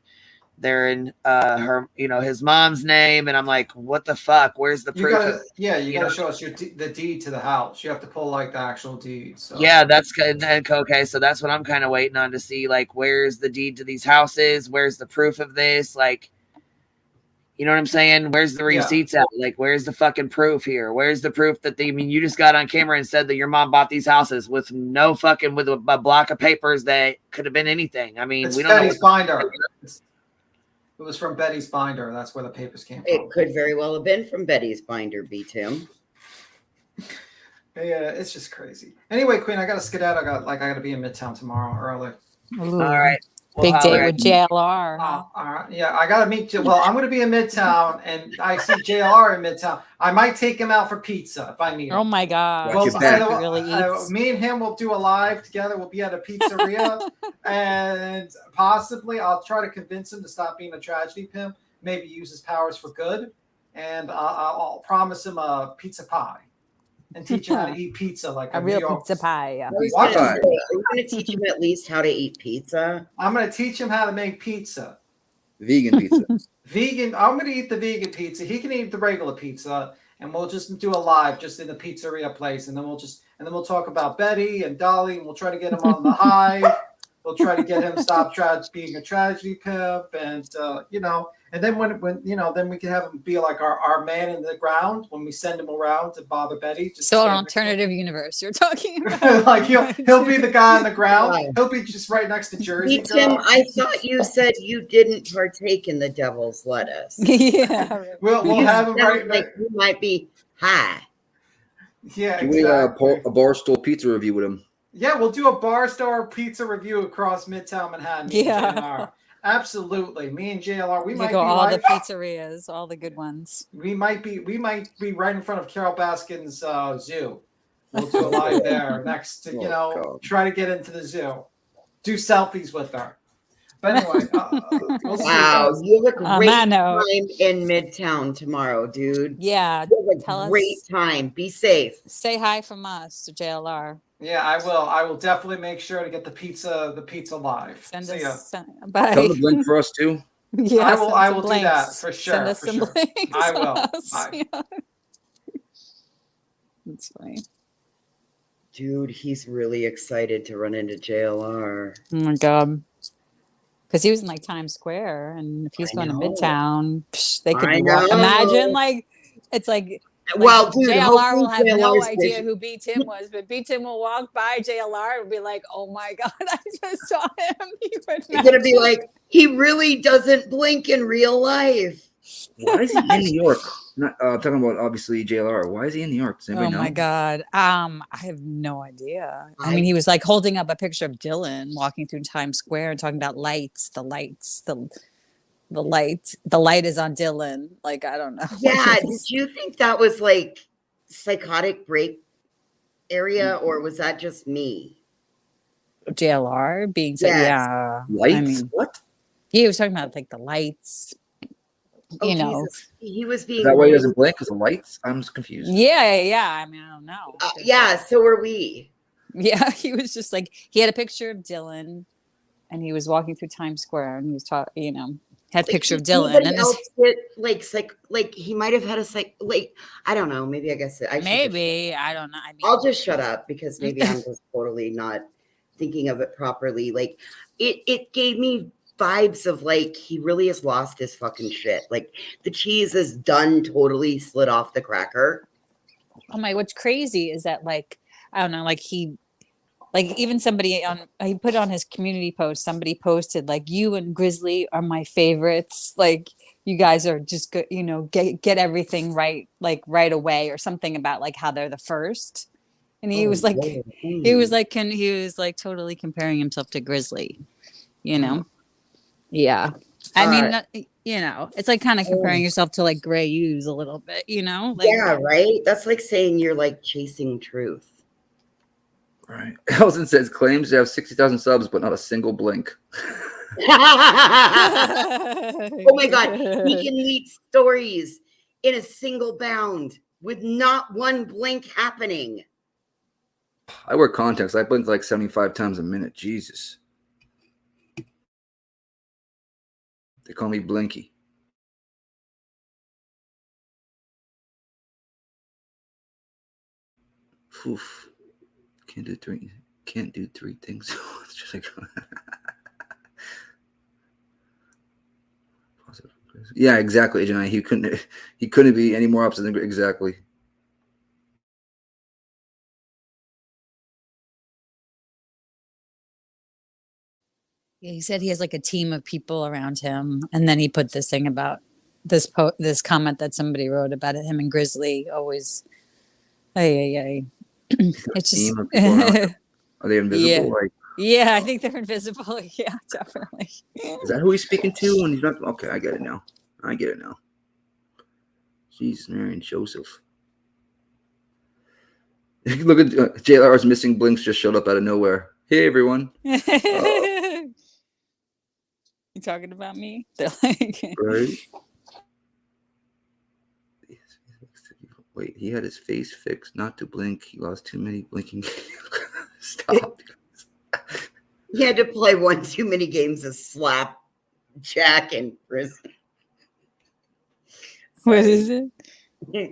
her his mom's name, and I'm like, what the fuck? Where's the proof? You gotta show us the deed to the house. You have to pull like the actual deed. So. Yeah, that's okay. So that's what I'm kind of waiting on to see. Like, where's the deed to these houses? Where's the proof of this? Like, you know what I'm saying? Where's the receipts at? Like, where's the fucking proof here? Where's the proof that you just got on camera and said that your mom bought these houses with with a block of papers that could have been anything? I mean, we don't know. Betty's binder. It was from Betty's binder. That's where the papers came from. It could very well have been from Betty's binder, B. Tim. Yeah, it's just crazy. Anyway, Queen, I gotta skedaddle. I gotta be in Midtown tomorrow early. Ooh, All right. We'll big holler date at with you. JLR. Huh? All right. Yeah, I gotta meet you. Well, I'm gonna be in Midtown, and I see JLR in Midtown. I might take him out for pizza if I meet him. Oh my God. Watch your back. He really eats. Me and him will do a live together. We'll be at a pizzeria, and possibly I'll try to convince him to stop being a tragedy pimp. Maybe use his powers for good, and I'll promise him a pizza pie, and teach him how to eat pizza like A a real New York pizza pie. Yeah. I was Watch gonna it. say, are you going to teach him at least how to eat pizza? I'm gonna teach him how to make pizza. Vegan pizza. Vegan. I'm gonna eat the vegan pizza. He can eat the regular pizza, and we'll just do a live just in the pizzeria place, and then we'll talk about Betty and Dolly, and we'll try to get him on the hive. We'll try to get him stop being a tragedy pimp, and and then when then we can have him be like our man in the ground when we send him around to bother Betty. So an alternative universe you're talking about. Like he'll be the guy on the ground. He'll be just right next to Jersey Tim, Girl. I thought you said you didn't partake in the devil's lettuce. Yeah. We'll have him right. Like you might be high. Yeah, Can we a Barstool pizza review with him? Yeah, we'll do a bar star pizza review across Midtown Manhattan. Yeah. JLR. Absolutely. Me and JLR, we might go be all like, the pizzerias, all the good ones. we might be right in front of Carol Baskin's zoo. We'll do a live there next to, God. try to get into the zoo. Do selfies with her. But anyway, we'll see. Wow, you have a great that time note. in Midtown tomorrow, dude. Yeah. You have Tell a us. great time. Be safe. Say hi from us to JLR. Yeah, I will. I will definitely make sure to get the pizza live. Send See ya. us. Bye. Tell them to blink for us too. Yeah, I will do that for sure. Send us for some sure. blinks. I will. Yeah. That's funny. Dude, he's really excited to run into JLR. Oh my God. Because he was in like Times Square, and if he's going to Midtown, they could be imagine it's like. Well, dude, JLR will have no JLR's idea vision- who B Tim was, but B Tim will walk by JLR and be like, "Oh my God, I just saw him." He's gonna be like, he really doesn't blink in real life. Why is he in New York? Not talking about obviously JLR. Why is he in New York? Does anybody know? My God. I have no idea. I mean, he was like holding up a picture of Dylan walking through Times Square and talking about lights, the light is on Dylan. Like, I don't know. Yeah. Did you think that was like psychotic break area, or was that just me? JLR being so, Yes. yeah. Lights? I mean, What? he was talking about like the lights, Oh, you know. Jesus. He was being. Is that why he doesn't blink? Because of lights? I'm just confused. Yeah. I mean, I don't know. Yeah. So are we. Yeah, he was just like, he had a picture of Dylan and he was walking through Times Square and he was talking, had a picture of Dylan. And else get, like he might have had I don't know. Maybe I guess I don't know. I mean, I'll just shut up because maybe I'm just totally not thinking of it properly. Like it gave me vibes of like he really has lost his fucking shit. Like the cheese is done, totally slid off the cracker. oh my, what's crazy is that like, I don't know, like even somebody he put on his community post, somebody posted like, you and Grizzly are my favorites. Like you guys are just good, get everything right, like right away, or something about like how they're the first. And he was like, he was like totally comparing himself to Grizzly, Yeah. I mean, it's like kind of comparing yourself to like Grey Hughes a little bit, Like, yeah, right. That's like saying you're like chasing truth. Right. Elson says claims to have 60,000 subs, but not a single blink. Oh my God. He can leak stories in a single bound with not one blink happening. I wear contacts. I blink like 75 times a minute. Jesus. They call me Blinky. Oof. Can't do three things. It's just like yeah, exactly, Janai. He couldn't be any more opposite than exactly. Yeah, he said he has like a team of people around him, and then he put this thing about this comment that somebody wrote about it. Him and Grizzly always, It's just Team of people around him. Are they invisible? Yeah. Like, Yeah, I think they're invisible. Yeah, definitely. is that who he's speaking to when he's not? Okay, I get it now. Jesus, Mary and Joseph. Look at JLR's missing blinks just showed up out of nowhere. Hey, everyone. You talking about me? They're like, Right. Wait, he had his face fixed not to blink. He lost too many blinking. Stop. He had to play one too many games of slap jack in prison. what is it?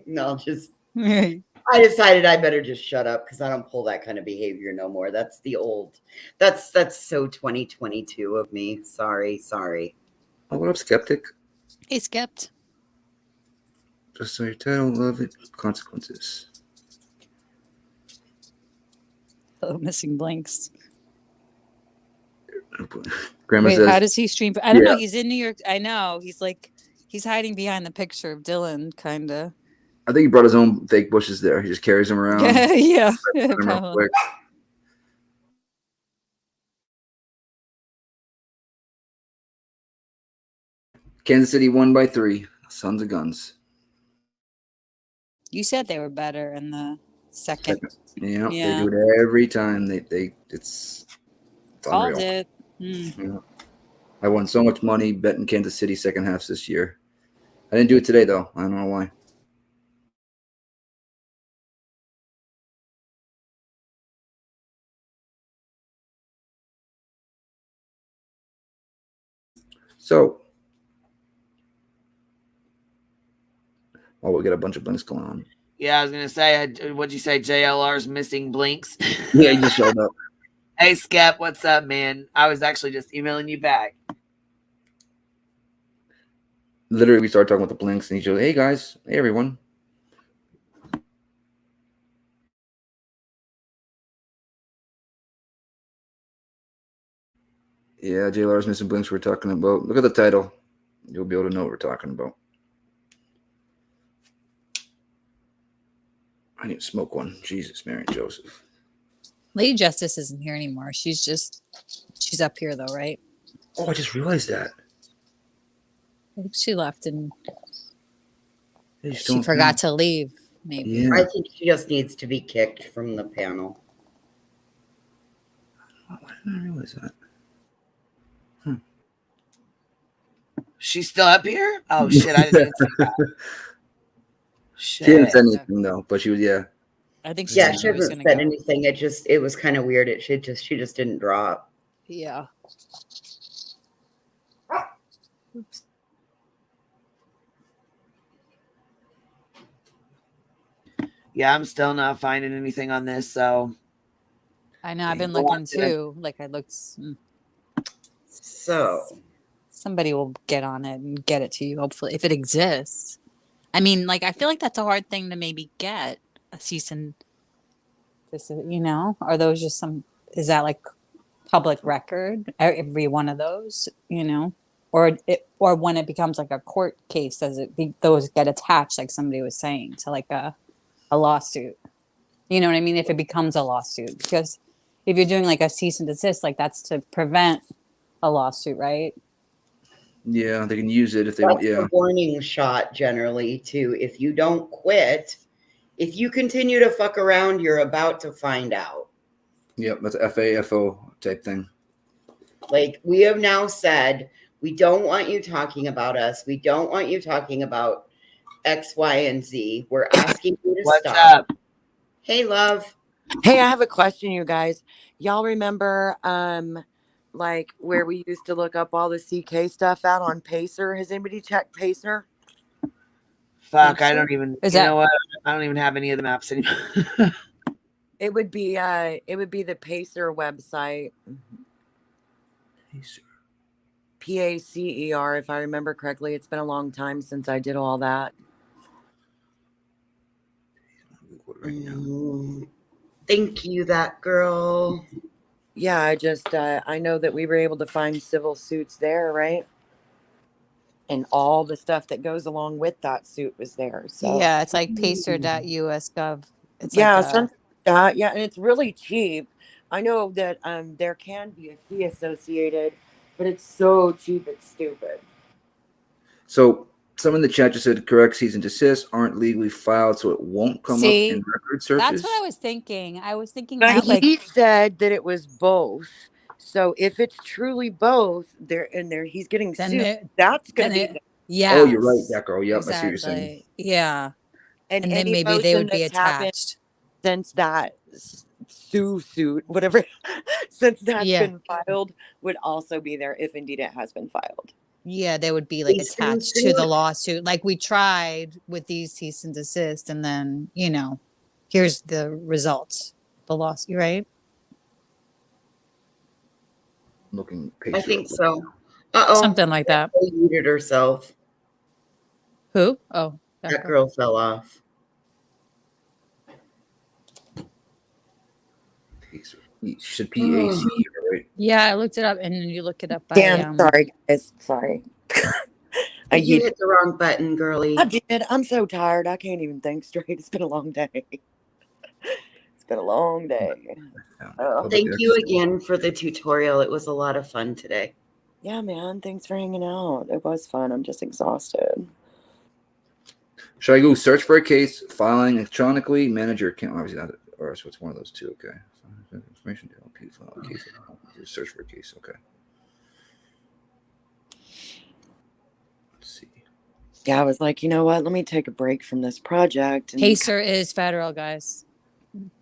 No, just I decided I better just shut up because I don't pull that kind of behavior no more. That's the old. That's so 2022 of me. Sorry. Oh, what up, Skeptic? Hey, Skept. Just so your title, love it, consequences. Oh, missing blinks. Grandma Wait, says, how does he stream? I don't know. Yeah. He's in New York. I know. He's hiding behind the picture of Dylan, kind of. I think he brought his own fake bushes there. He just carries them around. Yeah. Put them real quick. Kansas City won by 3. Sons of guns. You said they were better in the second. Yeah, Yeah. they do it every time. It's Called unreal. it. Yeah. I won so much money betting Kansas City second halves this year. I didn't do it today though. I don't know why. So, we got a bunch of blinks going on. Yeah, I was gonna say, what'd you say? JLR's missing blinks. Yeah, he just showed up. Hey, Skep, what's up, man? I was actually just emailing you back. Literally, we started talking about the blinks, and he showed, hey guys, hey everyone. Yeah, JLR's missing blinks we're talking about. Look at the title. You'll be able to know what we're talking about. I need to smoke one. Jesus, Mary and Joseph. Lady Justice isn't here anymore. She's up here though, right? Oh, I just realized that. I think she left and Hey, she forgot to leave. Maybe. Yeah. I think she just needs to be kicked from the panel. Why didn't I realize that? She's still up here? Oh shit, I didn't even see that. She didn't say anything though, but she was I think she hasn't said anything. It was kind of weird. She just didn't drop. Yeah. Oops. Yeah, I'm still not finding anything on this, so I know I've been looking too. Like I looked. So somebody will get on it and get it to you, hopefully, if it exists. I mean, like I feel like that's a hard thing to maybe get a cease and are those just is that like public record? Every one of those, or when it becomes like a court case, those get attached, like somebody was saying, to like a lawsuit. You know what I mean? If it becomes a lawsuit, because if you're doing like a cease and desist, like that's to prevent a lawsuit, right? Yeah, they can use it if they want. That's Yeah. a warning shot generally too. If you don't quit, if you continue to fuck around, you're about to find out. Yep, that's a FAFO type thing. Like we have now said, we don't want you talking about us. We don't want you talking about X, Y, and Z. We're asking you to What's stop. up? Hey, love. Hey, I have a question, you guys. Y'all remember like where we used to look up all the CK stuff out on Pacer? Has anybody checked Pacer? Fuck, I don't even Know what? I don't even have any of the maps anymore. It would be the Pacer website. Pacer. PACER, if I remember correctly. It's been a long time since I did all that. Thank you, that girl. Yeah, I know that we were able to find civil suits there, right? And all the stuff that goes along with that suit was there. So Yeah, it's like pacer.us.gov. It's yeah, like Yeah, and it's really cheap. I know that there can be a fee associated, but it's so cheap it's stupid. So some in the chat just said correct cease and desist aren't legally filed, so it won't come up in record searches. That's what I was thinking. I was thinking But that, like, he said that it was both. So if it's truly both, he's getting sued. That's going to be yeah. Oh, you're right, that girl. Yep, I see what you're saying. Exactly. Yeah. and And then any maybe they would motion be that's happened attached. since that suit, whatever, since that's Yeah. been filed, would also be there if indeed it has been filed. Yeah, they would be like Cease and attached to the desist. lawsuit. Like we tried with these cease and desist, and then, you know, here's the results. The lawsuit, right? Looking I think so. Uh-oh. Something like that. She muted herself. Who? Oh, that girl fell off. Should PAC, right? Yeah, I looked it up, and then you look it up by Damn, sorry, guys. Sorry. You hit the wrong button, girly. I did. I'm so tired. I can't even think straight. It's been a long day. It's been a long day. Thank you again for the tutorial. It was a lot of fun today. Yeah, man. Thanks for hanging out. It was fun. I'm just exhausted. Should I go search for a case, filing electronically, manager account? Obviously not, or so it's one of those two. Okay. Information. Okay, file a case. Search for a case. Okay. Let's see. Yeah, I was like, you know what? Let me take a break from this project. And Pacer is federal, guys.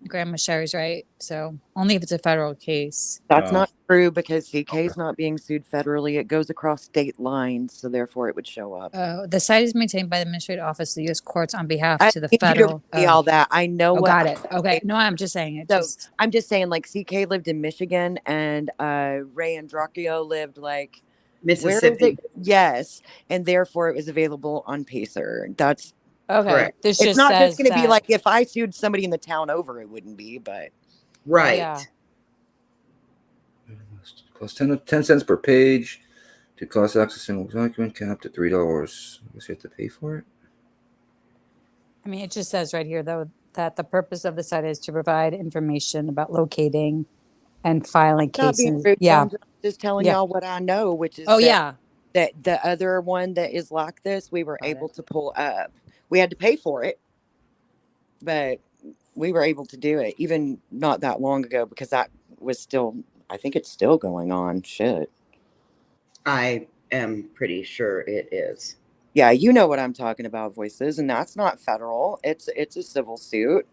Grandma Sherry's right. So only if it's a federal case. That's not true because CK is not being sued federally. It goes across state lines, so therefore it would show up. The site is maintained by the Administrative Office of the U.S. Courts on behalf to the need you to federal. see all that. I know what. Got it. Okay. No, I'm just saying it. So I'm just saying, like, CK lived in Michigan and Ray and Dracchio lived like Mississippi. Yes, and therefore it was available on Pacer. That's okay. correct. This It's just not says just going to be that- like if I sued somebody in the town over, it wouldn't be, but right. Yeah. Cost 10 cents per page. To cost access single document cap to $3. I guess you have to pay for it. I mean, it just says right here, though, that the purpose of the site is to provide information about locating and filing not being cases. rude, Yeah. I'm just telling Yeah. y'all what I know, which is that the other one that is like this, we were able to pull up. We had to pay for it, but we were able to do it even not that long ago because that was still, I think it's still going on. Shit. I am pretty sure it is. Yeah, you know what I'm talking about, Voices, and that's not federal. It's a civil suit.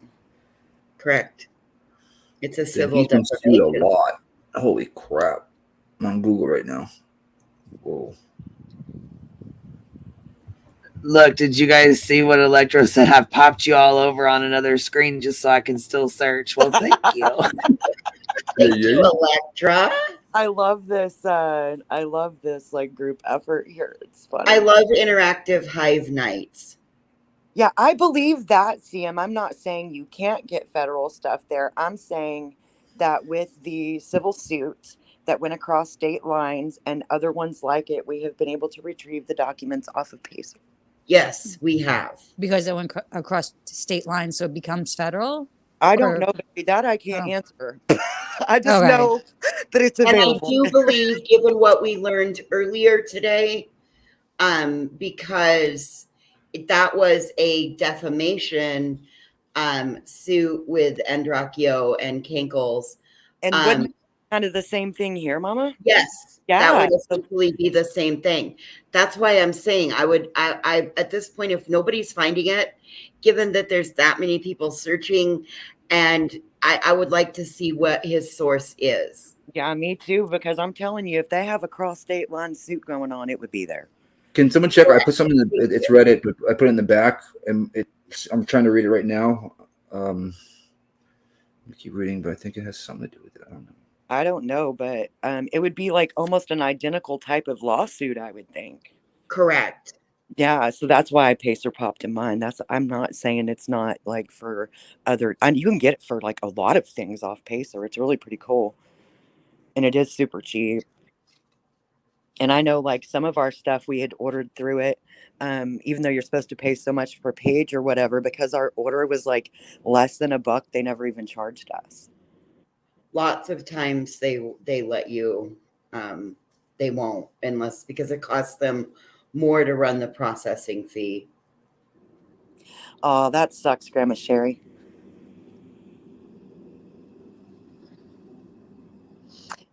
Correct. It's a Yeah, civil he's been sued defamation. a lot. Holy crap. I'm on Google right now. Whoa. Look, did you guys see what Electro said? I've popped you all over on another screen just so I can still search. Well, thank you. Thank you, Electra. I love this like group effort here. It's fun. I love interactive hive nights. Yeah, I believe that, CM. I'm not saying you can't get federal stuff there. I'm saying that with the civil suit that went across state lines and other ones like it, we have been able to retrieve the documents off of Pacer. Yes, we have. Because it went across state lines, so it becomes federal? I don't know, baby. That I can't answer. I just Okay. know that it's available. And I do believe, given what we learned earlier today, because that was a defamation suit with Andracchio and Kankles. And wouldn't kind of the same thing here, Mama? Yes. Yeah. That would essentially be the same thing. That's why I'm saying I at this point, if nobody's finding it, given that there's that many people searching, and I would like to see what his source is. Yeah, me too, because I'm telling you, if they have a cross state line suit going on, it would be there. Can someone check? I put something in it's Reddit, but I put it in the back, and I'm trying to read it right now. I keep reading, but I think it has something to do with it. I don't know. I don't know, but it would be like almost an identical type of lawsuit, I would think. Correct. Yeah, so that's why Pacer popped in mind. I'm not saying it's not like for other, and you can get it for like a lot of things off Pacer. It's really pretty cool, and it is super cheap. And I know like some of our stuff we had ordered through it, even though you're supposed to pay so much per page or whatever, because our order was like less than $1, they never even charged us. Lots of times they let you, they won't unless because it costs them more to run the processing fee. Oh, that sucks, Grandma Sherry.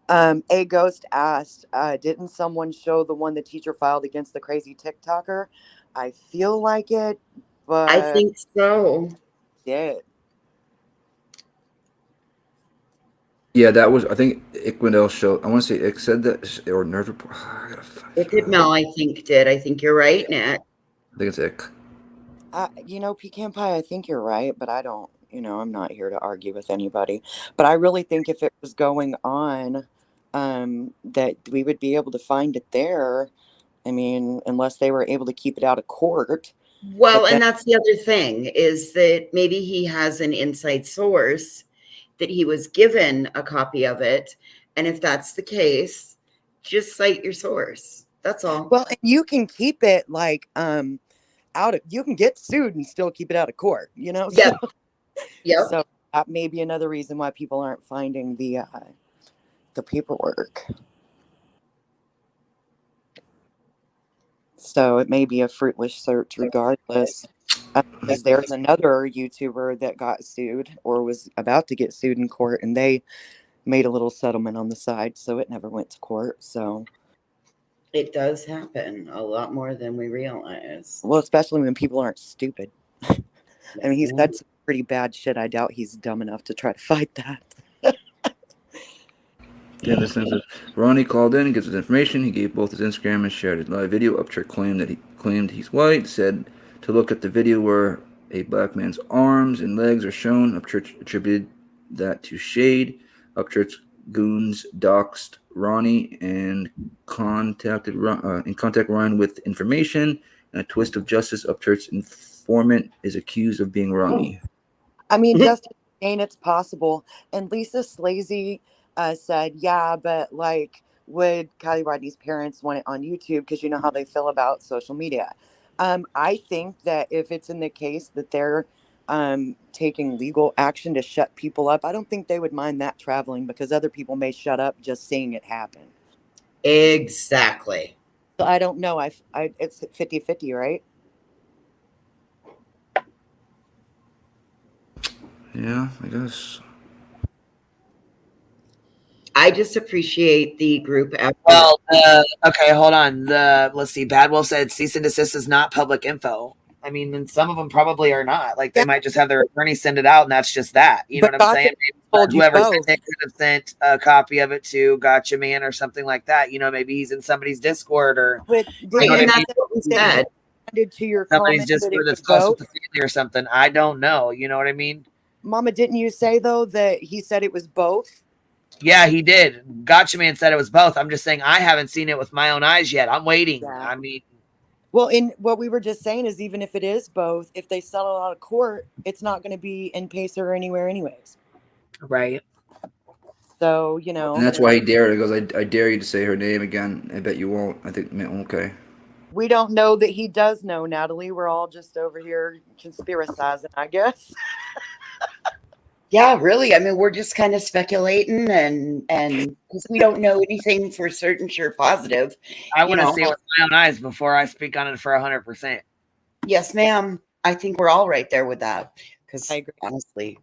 A Ghost asked, didn't someone show the one the teacher filed against the crazy TikToker? I feel like it, but I think so. Yeah. Yeah, that was. I think Iquindel showed. I want to say Ick said that, or Nerd Report. It did Mel, I think, did. I think you're right, Nat. I think it's Ick. You know, Pecan Pie, I think you're right, but I don't, I'm not here to argue with anybody. But I really think if it was going on, that we would be able to find it there. I mean, unless they were able to keep it out of court. Well, and that's the other thing is that maybe he has an inside source that he was given a copy of it. And if that's the case, just cite your source. That's all. Well, and you can keep it like you can get sued and still keep it out of court, Yep. So, Yep. So that may be another reason why people aren't finding the paperwork. So it may be a fruitless search regardless. Because there's another YouTuber that got sued or was about to get sued in court, and they made a little settlement on the side, so it never went to court. So it does happen a lot more than we realize. Well, especially when people aren't stupid. I mean, he's said some pretty bad shit. I doubt he's dumb enough to try to fight that. Yeah, this thing says Ronnie called in and gives us information. He gave both his Instagram and shared his live video. Upchurch claimed he's white. Said to look at the video where a black man's arms and legs are shown. Upchurch attributed that to shade. Upchurch goons doxed Ronnie and contact Ryan with information. And a twist of justice, Upchurch's informant is accused of being Ronnie. I mean, just saying it's possible. And Lisa Slazy said, yeah, but like, would Kiely Rodni's parents want it on YouTube? Because you know how they feel about social media. I think that if it's in the case that they're taking legal action to shut people up, I don't think they would mind that traveling because other people may shut up just seeing it happen. Exactly. So I don't know. It's 50-50, right? Yeah, I guess. I just appreciate the group effort. Well, okay, hold on. Let's see. Bad Wolf said cease and desist is not public info. I mean, and some of them probably are not. Like they might just have their attorney send it out, and that's just that. You know what I'm saying? Maybe whoever sent it could have sent a copy of it to Gotcha Man or something like that. You know, maybe he's in somebody's Discord or that's what we said. To your somebody's Discord that's close with the family or something. I don't know. You know what I mean? Mama, didn't you say though that he said it was both? Yeah, he did. Gotcha Man said it was both. I'm just saying I haven't seen it with my own eyes yet. I'm waiting. Yeah. I mean, well, in what we were just saying is even if it is both, if they settle out of court, it's not going to be in Pacer or anywhere anyways. Right. So, you know. And that's why he dared. He goes, I dare you to say her name again. I bet you won't. I think, okay. We don't know that he does know, Natalie. We're all just over here conspiracizing, I guess. Yeah, really. I mean, we're just kind of speculating and because we don't know anything for certain, sure, positive. I want to see it with my own eyes before I speak on it for 100%. Yes, ma'am. I think we're all right there with that. Because honestly.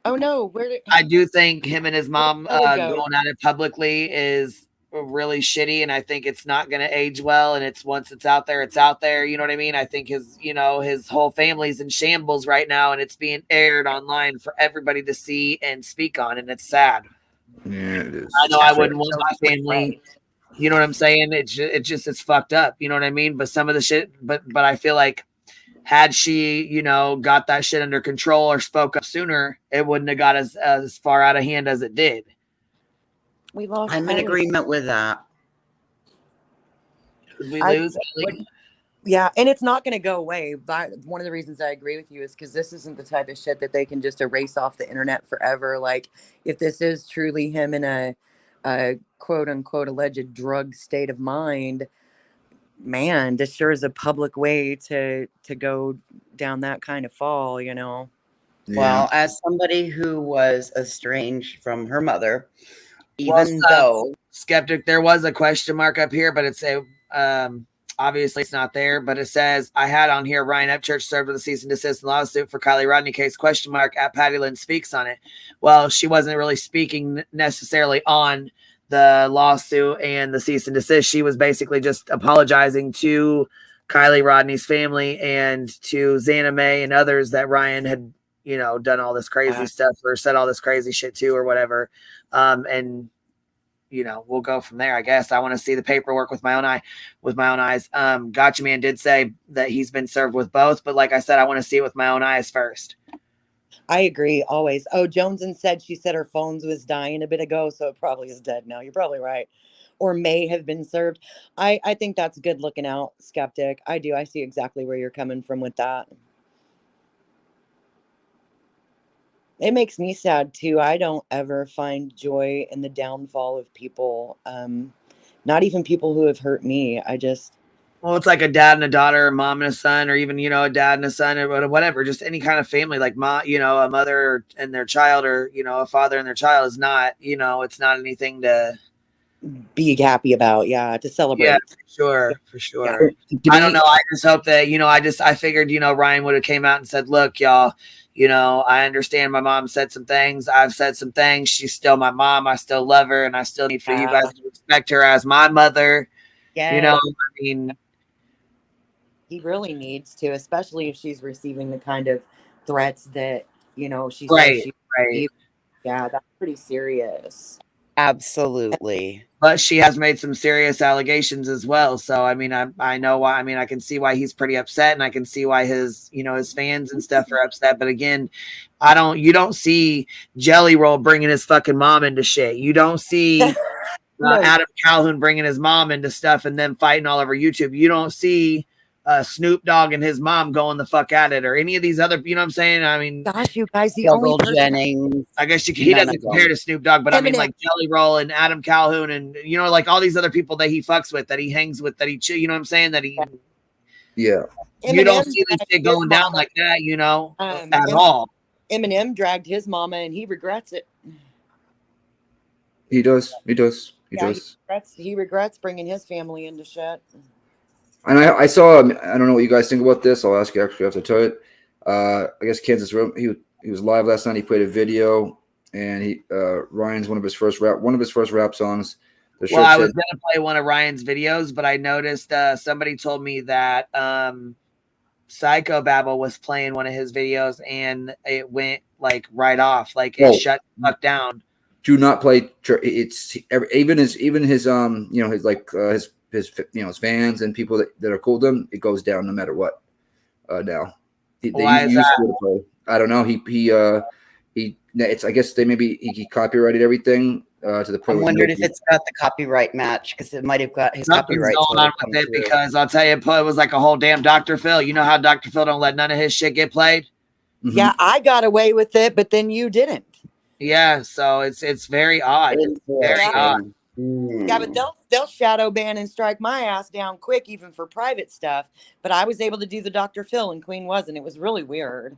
Oh no, I do think him and his mom going at it publicly is really shitty, and I think it's not going to age well. And it's once it's out there, it's out there. You know what I mean? I think his whole family's in shambles right now, and it's being aired online for everybody to see and speak on, and it's sad. Yeah, it is. I know I wouldn't want my family. You know what I'm saying? It's fucked up. You know what I mean? But some of the shit, but I feel like had she, got that shit under control or spoke up sooner, it wouldn't have got as far out of hand as it did. I'm in agreement with that. Did we lose? Yeah, and it's not going to go away. But one of the reasons I agree with you is because this isn't the type of shit that they can just erase off the internet forever. Like, if this is truly him and a a quote unquote alleged drug state of mind, man, this sure is a public way to go down that kind of fall, you know. Well, as somebody who was estranged from her mother, Well, even though Skeptic, there was a question mark up here, but it's obviously it's not there, but it says I had on here Ryan Upchurch served with a cease and desist lawsuit for Kiely Rodni case question mark at Patty Lynn speaks on it. Well, she wasn't really speaking necessarily on the lawsuit and the cease and desist. She was basically just apologizing to Kiely Rodni's family and to Xana May and others that Ryan had, you know, done all this crazy stuff or said all this crazy shit to or whatever. And you know, we'll go from there, I guess. I want to see the paperwork with my own eyes. Gotcha Man did say that he's been served with both, but like I said, I want to see it with my own eyes first. I agree always. Oh, Joneson said she said her phones was dying a bit ago, so it probably is dead now. You're probably right. Or may have been served. I think that's good looking out, Skeptic. I do. I see exactly where you're coming from with that. It makes me sad too. I don't ever find joy in the downfall of people. Not even people who have hurt me. Well, it's like a dad and a daughter, a mom and a son, or even, you know, a dad and a son or whatever, just any kind of family, like you know, a mother and their child, or, you know, a father and their child is not, you know, it's not anything to be happy about. Yeah. To celebrate. Yeah, for sure. I don't know. I just hope that, you know, I figured, you know, Ryan would have came out and said, look, y'all, you know, I understand my mom said some things. I've said some things. She's still my mom. I still love her. And I still need for you guys to respect her as my mother. Yeah. You know, I mean, he really needs to, especially if she's receiving the kind of threats that, you know, she says right. Yeah, that's pretty serious. absolutely. But she has made some serious allegations as well. So, I mean, I know why. I mean, I can see why he's pretty upset, and I can see why his, you know, his fans and stuff are upset. But again, you don't see Jelly Roll bringing his fucking mom into shit. You don't see Adam Calhoun bringing his mom into stuff and then fighting all over YouTube. You don't see Snoop Dogg and his mom going the fuck at it, or any of these other, you know what I'm saying? I mean, gosh, you guys, the only person, Jennings. I guess he doesn't compare to Snoop Dogg, but I mean, like Jelly Roll and Adam Calhoun, and, you know, like all these other people that he fucks with, that he hangs with, that he, you know what I'm saying? That he, yeah, you don't see this shit going down like that, you know, at all. Eminem dragged his mama, and he regrets it. He does. He regrets bringing his family into shit. And I saw, I don't know what you guys think about this. I'll ask you actually after I tell it. I guess Kansas Room. He was live last night. He played a video, and Ryan's one of his first rap songs. Well, I was gonna play one of Ryan's videos, but I noticed somebody told me that Psycho Babble was playing one of his videos, and it went like right off, like it shut the fuck down. Do not play. It's even his you know, his like his you know, his fans and people that are cool with him, it goes down no matter what. Now, why is that? I don't know. He it's, I guess he copyrighted everything to the point. I wondered if it's got the copyright match, because it might have got his copyright going on with it, because I'll tell you, it was like a whole damn Dr. Phil. You know how Dr. Phil don't let none of his shit get played? Mm-hmm. Yeah, I got away with it, but then you didn't. Yeah, so it's very odd. Very odd. Yeah, but they'll shadow ban and strike my ass down quick, even for private stuff. But I was able to do the Dr. Phil, and Queen wasn't. It was really weird.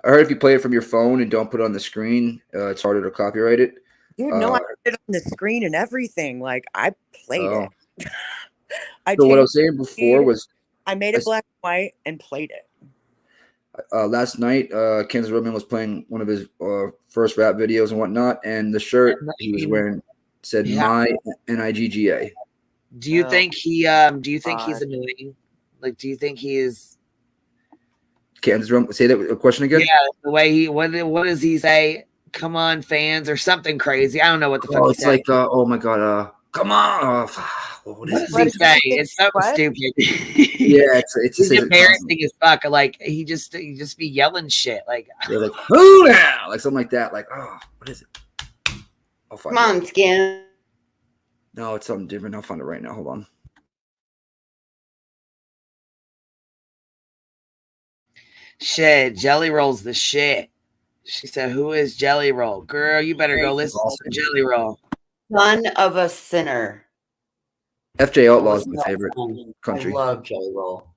I heard if you play it from your phone and don't put it on the screen, it's harder to copyright it. Dude, no, I put it on the screen and everything. Like, I played it. So what I was saying before was I made it black and white and played it. Last night, Kansas Roadman was playing one of his first rap videos and whatnot, and the shirt he was wearing said "My Nigga." Do you think he's annoying? Like, do you think he is? Kansas Roadman, say that question again. Yeah, the way what does he say? Come on, fans, or something crazy. I don't know what the fuck. Oh, it's like oh my god, come on. What does he say? It's so stupid. Yeah, it's embarrassing as fuck. Like he just be yelling shit. Like, like oh yeah, like something like that. Like, oh, what is it? I'll find Come on, Skin. No, it's something different. I'll find it right now. Hold on. Shit, Jelly Roll's the shit. She said, "Who is Jelly Roll, girl? You better go listen to Jelly Roll." Son of a sinner. FJ Outlaw is Wasn't my that favorite song? country. I love Jelly Roll.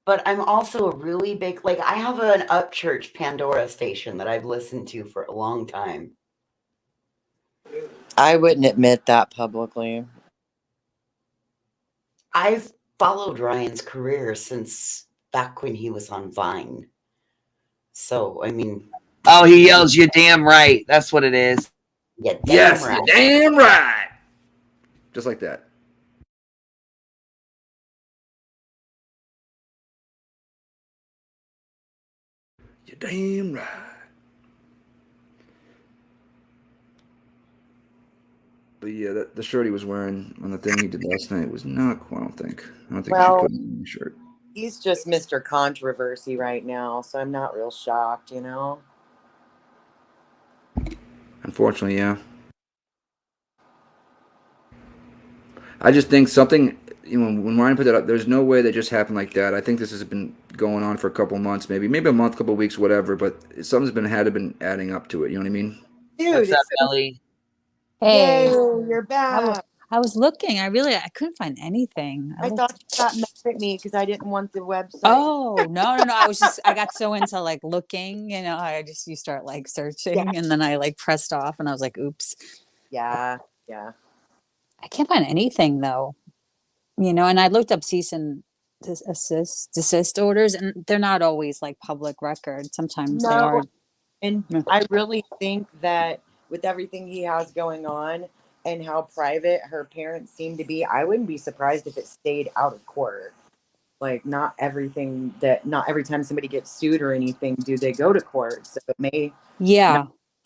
But I'm also a really big, like, I have an Upchurch Pandora station that I've listened to for a long time. I wouldn't admit that publicly. I've followed Ryan's career since back when he was on Vine. So, I mean. Oh, he yells, "You damn right." That's what it is. Yeah, damn Yes, right. you're damn right. Just like that. You're damn right. But yeah, the shirt he was wearing on the thing he did last night was not cool. I don't think you should Well, put him in the shirt. he's just Mr. Controversy right now, so I'm not real shocked, you know? Unfortunately, yeah. I just think something, you know, when Ryan put that up, there's no way that just happened like that. I think this has been going on for a couple months, maybe a month, couple weeks, whatever. But something's been adding up to it. You know what I mean? Dude, What's up, it's so... Ellie? Hey, Yay, you're back. I was looking. I couldn't find anything. I looked. thought you got mad at me because I didn't want the website. Oh, no. I got so into like looking, you know, you start like searching and then I like pressed off and I was like, oops. Yeah. I can't find anything though, you know, and I looked up cease and desist orders and they're not always like public record. Sometimes they are. And I really think that with everything he has going on and how private her parents seem to be, I wouldn't be surprised if it stayed out of court. Like not every time somebody gets sued or anything do they go to court. So it may be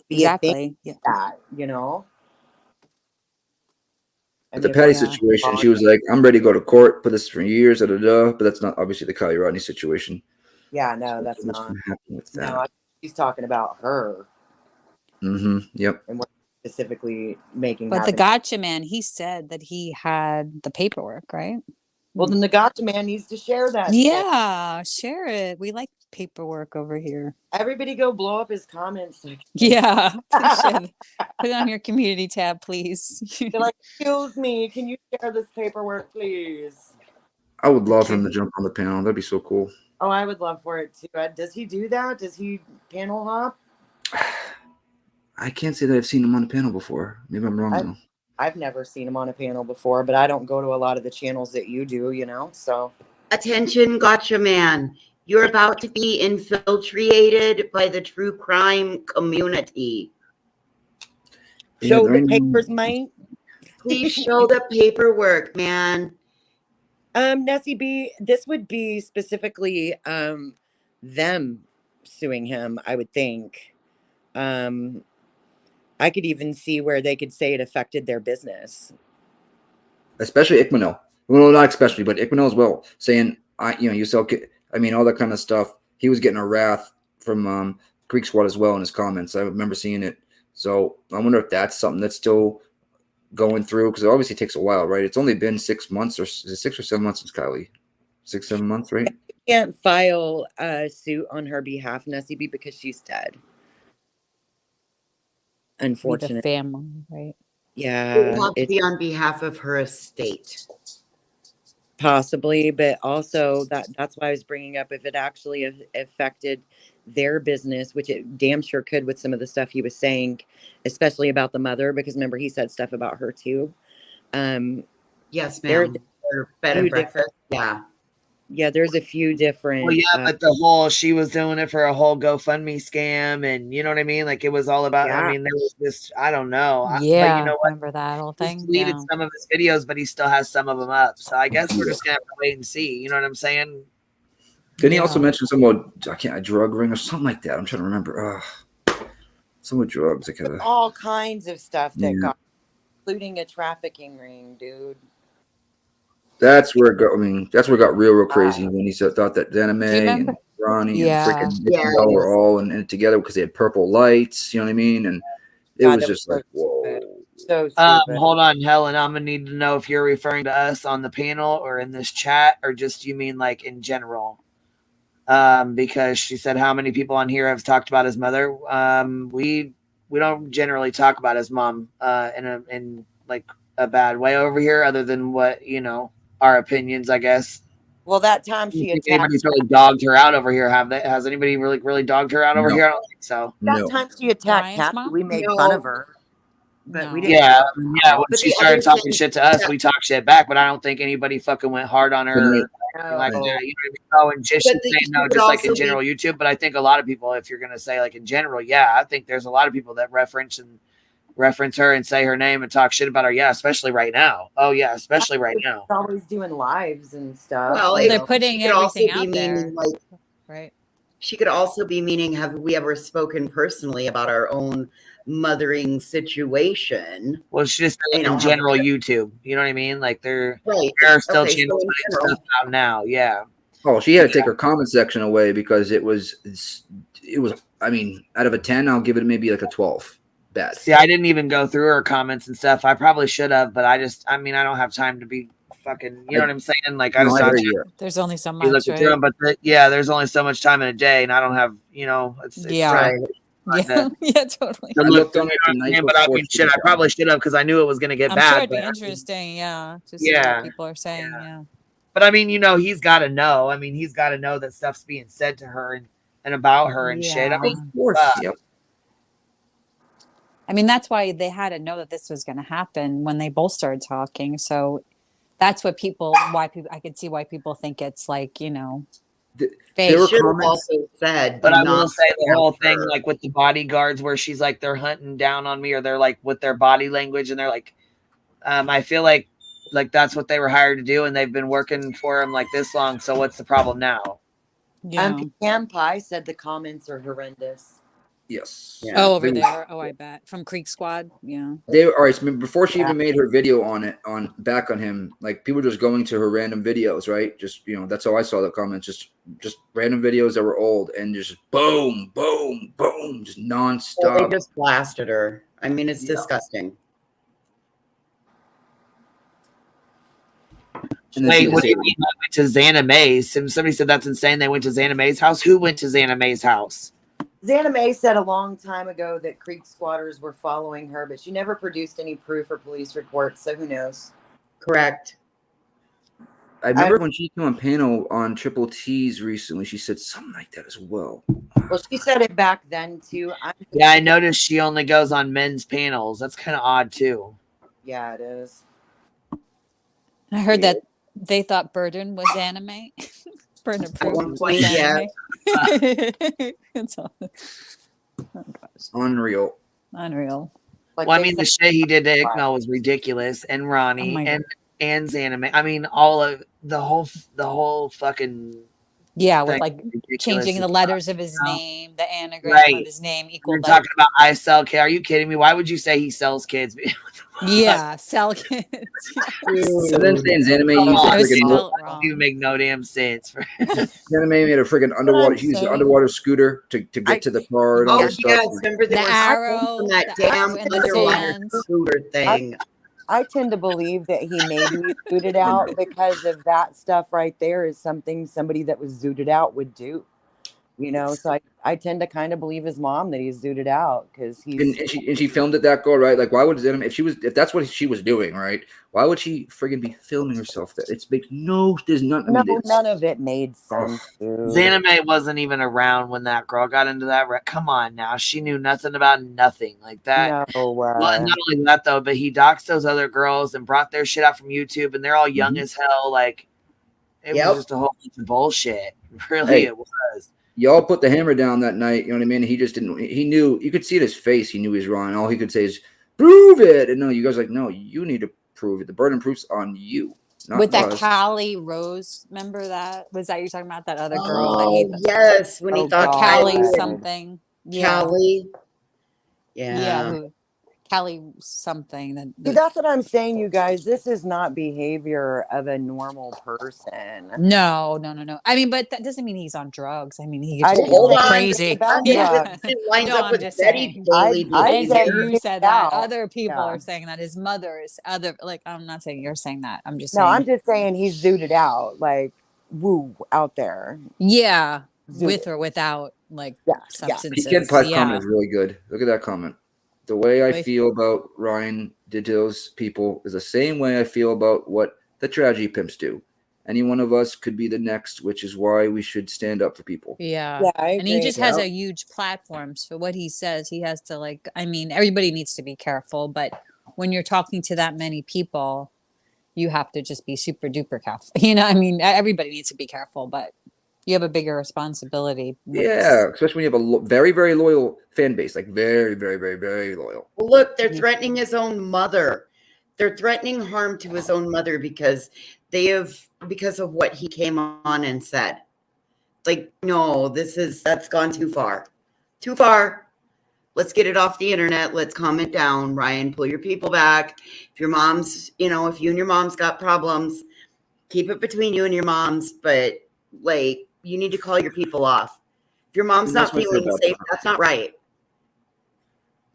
exactly. A thing that, you know. But the Patty situation, she was like, "I'm ready to go to court, put this for years, da da da." But that's not obviously the Kiely Rodni situation. Yeah, no, So that's what's not. gonna happen with that? No, she's talking about her. Yep. And what specifically making. But the gotcha man, he said that he had the paperwork, right? Well, then the gotcha man needs to share that. Yeah, share it. We like paperwork over here. Everybody go blow up his comments. Yeah. Put it on your community tab, please. They're like, excuse me, can you share this paperwork, please? I would love him to jump on the panel. That'd be so cool. Oh, I would love for it too. Does he do that? Does he panel hop? I can't say that I've seen him on a panel before. Maybe I'm wrong though. I've never seen him on a panel before, but I don't go to a lot of the channels that you do, you know, so. Attention, gotcha man. You're about to be infiltrated by the true crime community. Show the papers, mate. Please show the paperwork, man. Nessie B, this would be specifically them suing him, I would think. I could even see where they could say it affected their business. Especially Ickmanel. Well, not especially, but Ickmanel as well, saying, you sell, I mean, all that kind of stuff. He was getting a wrath from Creek Squad as well in his comments. I remember seeing it. So I wonder if that's something that's still going through, because it obviously takes a while, right? It's only been 6 months, or is it 6 or 7 months since Kiely? 6, 7 months, right? You can't file a suit on her behalf, Nessie B, because she's dead. Unfortunately. The family, right? It would Yeah. have to be on behalf of her estate. Possibly, but also that's why I was bringing up if it actually affected their business, which it damn sure could with some of the stuff he was saying, especially about the mother, because remember he said stuff about her too. Yes, ma'am. Bed and breakfast. Yeah, there's a few different. Well, yeah, but the whole she was doing it for a whole GoFundMe scam, and you know what I mean. Like it was all about. Yeah. I mean, there was this. I don't know. Yeah, but you know what? remember that whole thing? He's deleted some of his videos, but he still has some of them up. So I guess we're just gonna have to wait and see. You know what I'm saying? Didn't he also mention something about a drug ring or something like that? I'm trying to remember. Some with drugs. All kinds of stuff that got, including a trafficking ring, dude. That's where it got. I mean, that's where it got real crazy when he thought that Denime and Ronnie and freaking were all in it together because they had purple lights. You know what I mean? And it was just like, whoa. So hold on, Helen. I'm gonna need to know if you're referring to us on the panel or in this chat, or just you mean like in general. because she said, how many people on here have talked about his mother? We don't generally talk about his mom in like a bad way over here, other than what, you know, our opinions, I guess. Well, that time I don't she think attacked. anybody's really dogged her out over here. Has anybody really dogged her out over No. here? I don't think so. That time she attacked Ryan's Kathy, mom? we made fun of her, but we didn't. Yeah, yeah. When But she the started other talking thing- shit to us, we talked shit back. But I don't think anybody fucking went hard on her or anything like that. You know what I mean? Oh, and just But saying she no, could just like in also be- general YouTube. But I think a lot of people, if you're gonna say like in general, yeah, I think there's a lot of people that reference her and say her name and talk shit about her. Yeah, especially right now. Oh yeah, especially right now. Always doing lives and stuff. Well, They're putting she could also everything be out there. meaning, like, Right. she could also be meaning, have we ever spoken personally about our own mothering situation? Well, it's just like in general YouTube. You know what I mean? Like there are still Okay, so channels in putting general. stuff out now. Yeah. Oh, she had to take her comment section away because it was. I mean, out of a 10, I'll give it maybe like a 12. Bad. See, I didn't even go through her comments and stuff. I probably should have, but I don't have time to be fucking. You know what I'm saying? Like I No, just I don't hear you. There's only so be much, looking through right? them. But yeah, there's only so much time in a day, and I don't have. You know, it's Yeah. hard Yeah, to- yeah, totally. to I look looked through, on it you know what I'm tonight saying? But I before mean, she shit, was I probably should have because I knew it was gonna get I'm bad. sure it'd be but I mean, interesting, yeah, to see yeah. what people are saying, yeah. But I mean, you know, he's got to know. I mean, he's got to know that stuff's being said to her and about her and shit. I mean, Yeah. Of course. Yep. I mean, that's why they had to know that this was going to happen when they both started talking. So that's what I could see why people think it's like, you know, There fake. were Should have comments. also said, But do I will not say the whole thing, her. like with the bodyguards, where she's like, they're hunting down on me, or they're like with their body language, and they're like, I feel like that's what they were hired to do, and they've been working for him like this long. So what's the problem now? Yeah. Pecan Pie said the comments are horrendous. Yes. Oh, over They were- there. Oh, I bet. From Creek Squad. Yeah. They were all right. So before she even made her video on back on him, like people just going to her random videos, right? Just that's how I saw the comments. Just random videos that were old and just boom, boom, boom, just nonstop. Well, they just blasted her. I mean, it's disgusting. And then Wait, she what do you said- mean? I went to Xana May's. Somebody said that's insane. They went to Xana May's house. Who went to Xana May's house? Xana May said a long time ago that Creek squatters were following her, but she never produced any proof or police reports, so who knows? Correct. I remember when she came on panel on Triple T's recently, she said something like that as well. Well, she said it back then too. Yeah, I noticed she only goes on men's panels. That's kind of odd too. Yeah, it is. I heard that they thought Burden was anime. Burden At approved one was point, yeah. anime. It's all, oh gosh, Unreal. unreal. Well, I mean, the shit he did to Iqbal was ridiculous, and Ronnie, Oh my and Xana. I mean, all of the whole fucking Yeah, with thing like was ridiculous. changing the letters of his name, the anagram Right. of his name We're equal talking about I sell kids. Are you kidding me? Why would you say he sells kids? Yeah, sell kids. And then saying Xanime Come used a on, freaking dude. spelled That don't even make no damn sense. Xanime made a freaking underwater. He used an saying. underwater scooter to get to the car and all Oh, this yes. stuff. Remember The there was arrow, from that the damn arrow in the underwater sand. scooter thing. I tend to believe that he maybe zooted out because of that stuff right there is something somebody that was zooted out would do. So I tend to kind of believe his mom that he's zooted out because he's And she filmed it that girl, right? Like, why would Xanime, if that's what she was doing, right? Why would she friggin' be filming herself? That it makes there's none. I mean, none of it made sense. Dude. Xanime wasn't even around when that girl got into that wreck. Come on now. She knew nothing about nothing like that. No, Well, not only that, though, but he doxed those other girls and brought their shit out from YouTube, and they're all young as hell. Like, it was just a whole bunch of bullshit. Really, Hey. it was. y'all put the hammer down that night. You know what I mean? He just didn't. He knew. You could see it in his face. He knew he was wrong. All he could say is, "Prove it." And no, you guys are like, no, you need to prove it. The burden of proof's on you, not With that us. Callie Rose, remember that? Was that you're talking about that other girl that Oh, he yes. When he thought Callie Kylie- something. Yeah. Callie. Yeah. Yeah. Callie something. See, that's what I'm saying, you guys. This is not behavior of a normal person. No. I mean, but that doesn't mean he's on drugs. I mean, he I could just be didn't a little say crazy. about Yeah. drugs. It lines No, up I'm with just Betty's saying. daily I didn't say behavior. you said out. that. Other people Yeah. are saying that. His mother is other. Like, I'm not saying you're saying that. I'm just No, saying. I'm just saying he's zooted out, like woo out there. Yeah. with or without like Yeah. substances. Kid Pie's Yeah. comment is really good. Look at that comment. The way I Wait. feel about Ryan did to those people is the same way I feel about what the tragedy pimps do. Any one of us could be the next, which is why we should stand up for people. Yeah. Yeah, I And he agree. just has a huge platform. So what he says, he has to like, I mean, everybody needs to be careful, but when you're talking to that many people, you have to just be super duper careful. You know, I mean, everybody needs to be careful, but you have a bigger responsibility. Yeah, especially when you have a very, very loyal fan base, like very, very, very, very loyal. Well, look, they're threatening his own mother. They're threatening harm to his own mother because of what he came on and said. Like, no, that's gone too far. Too far. Let's get it off the internet. Let's calm it down. Ryan, pull your people back. If your mom's, if you and your mom's got problems, keep it between you and your moms. But like, you need to call your people off. If your mom's not feeling safe, that's not right.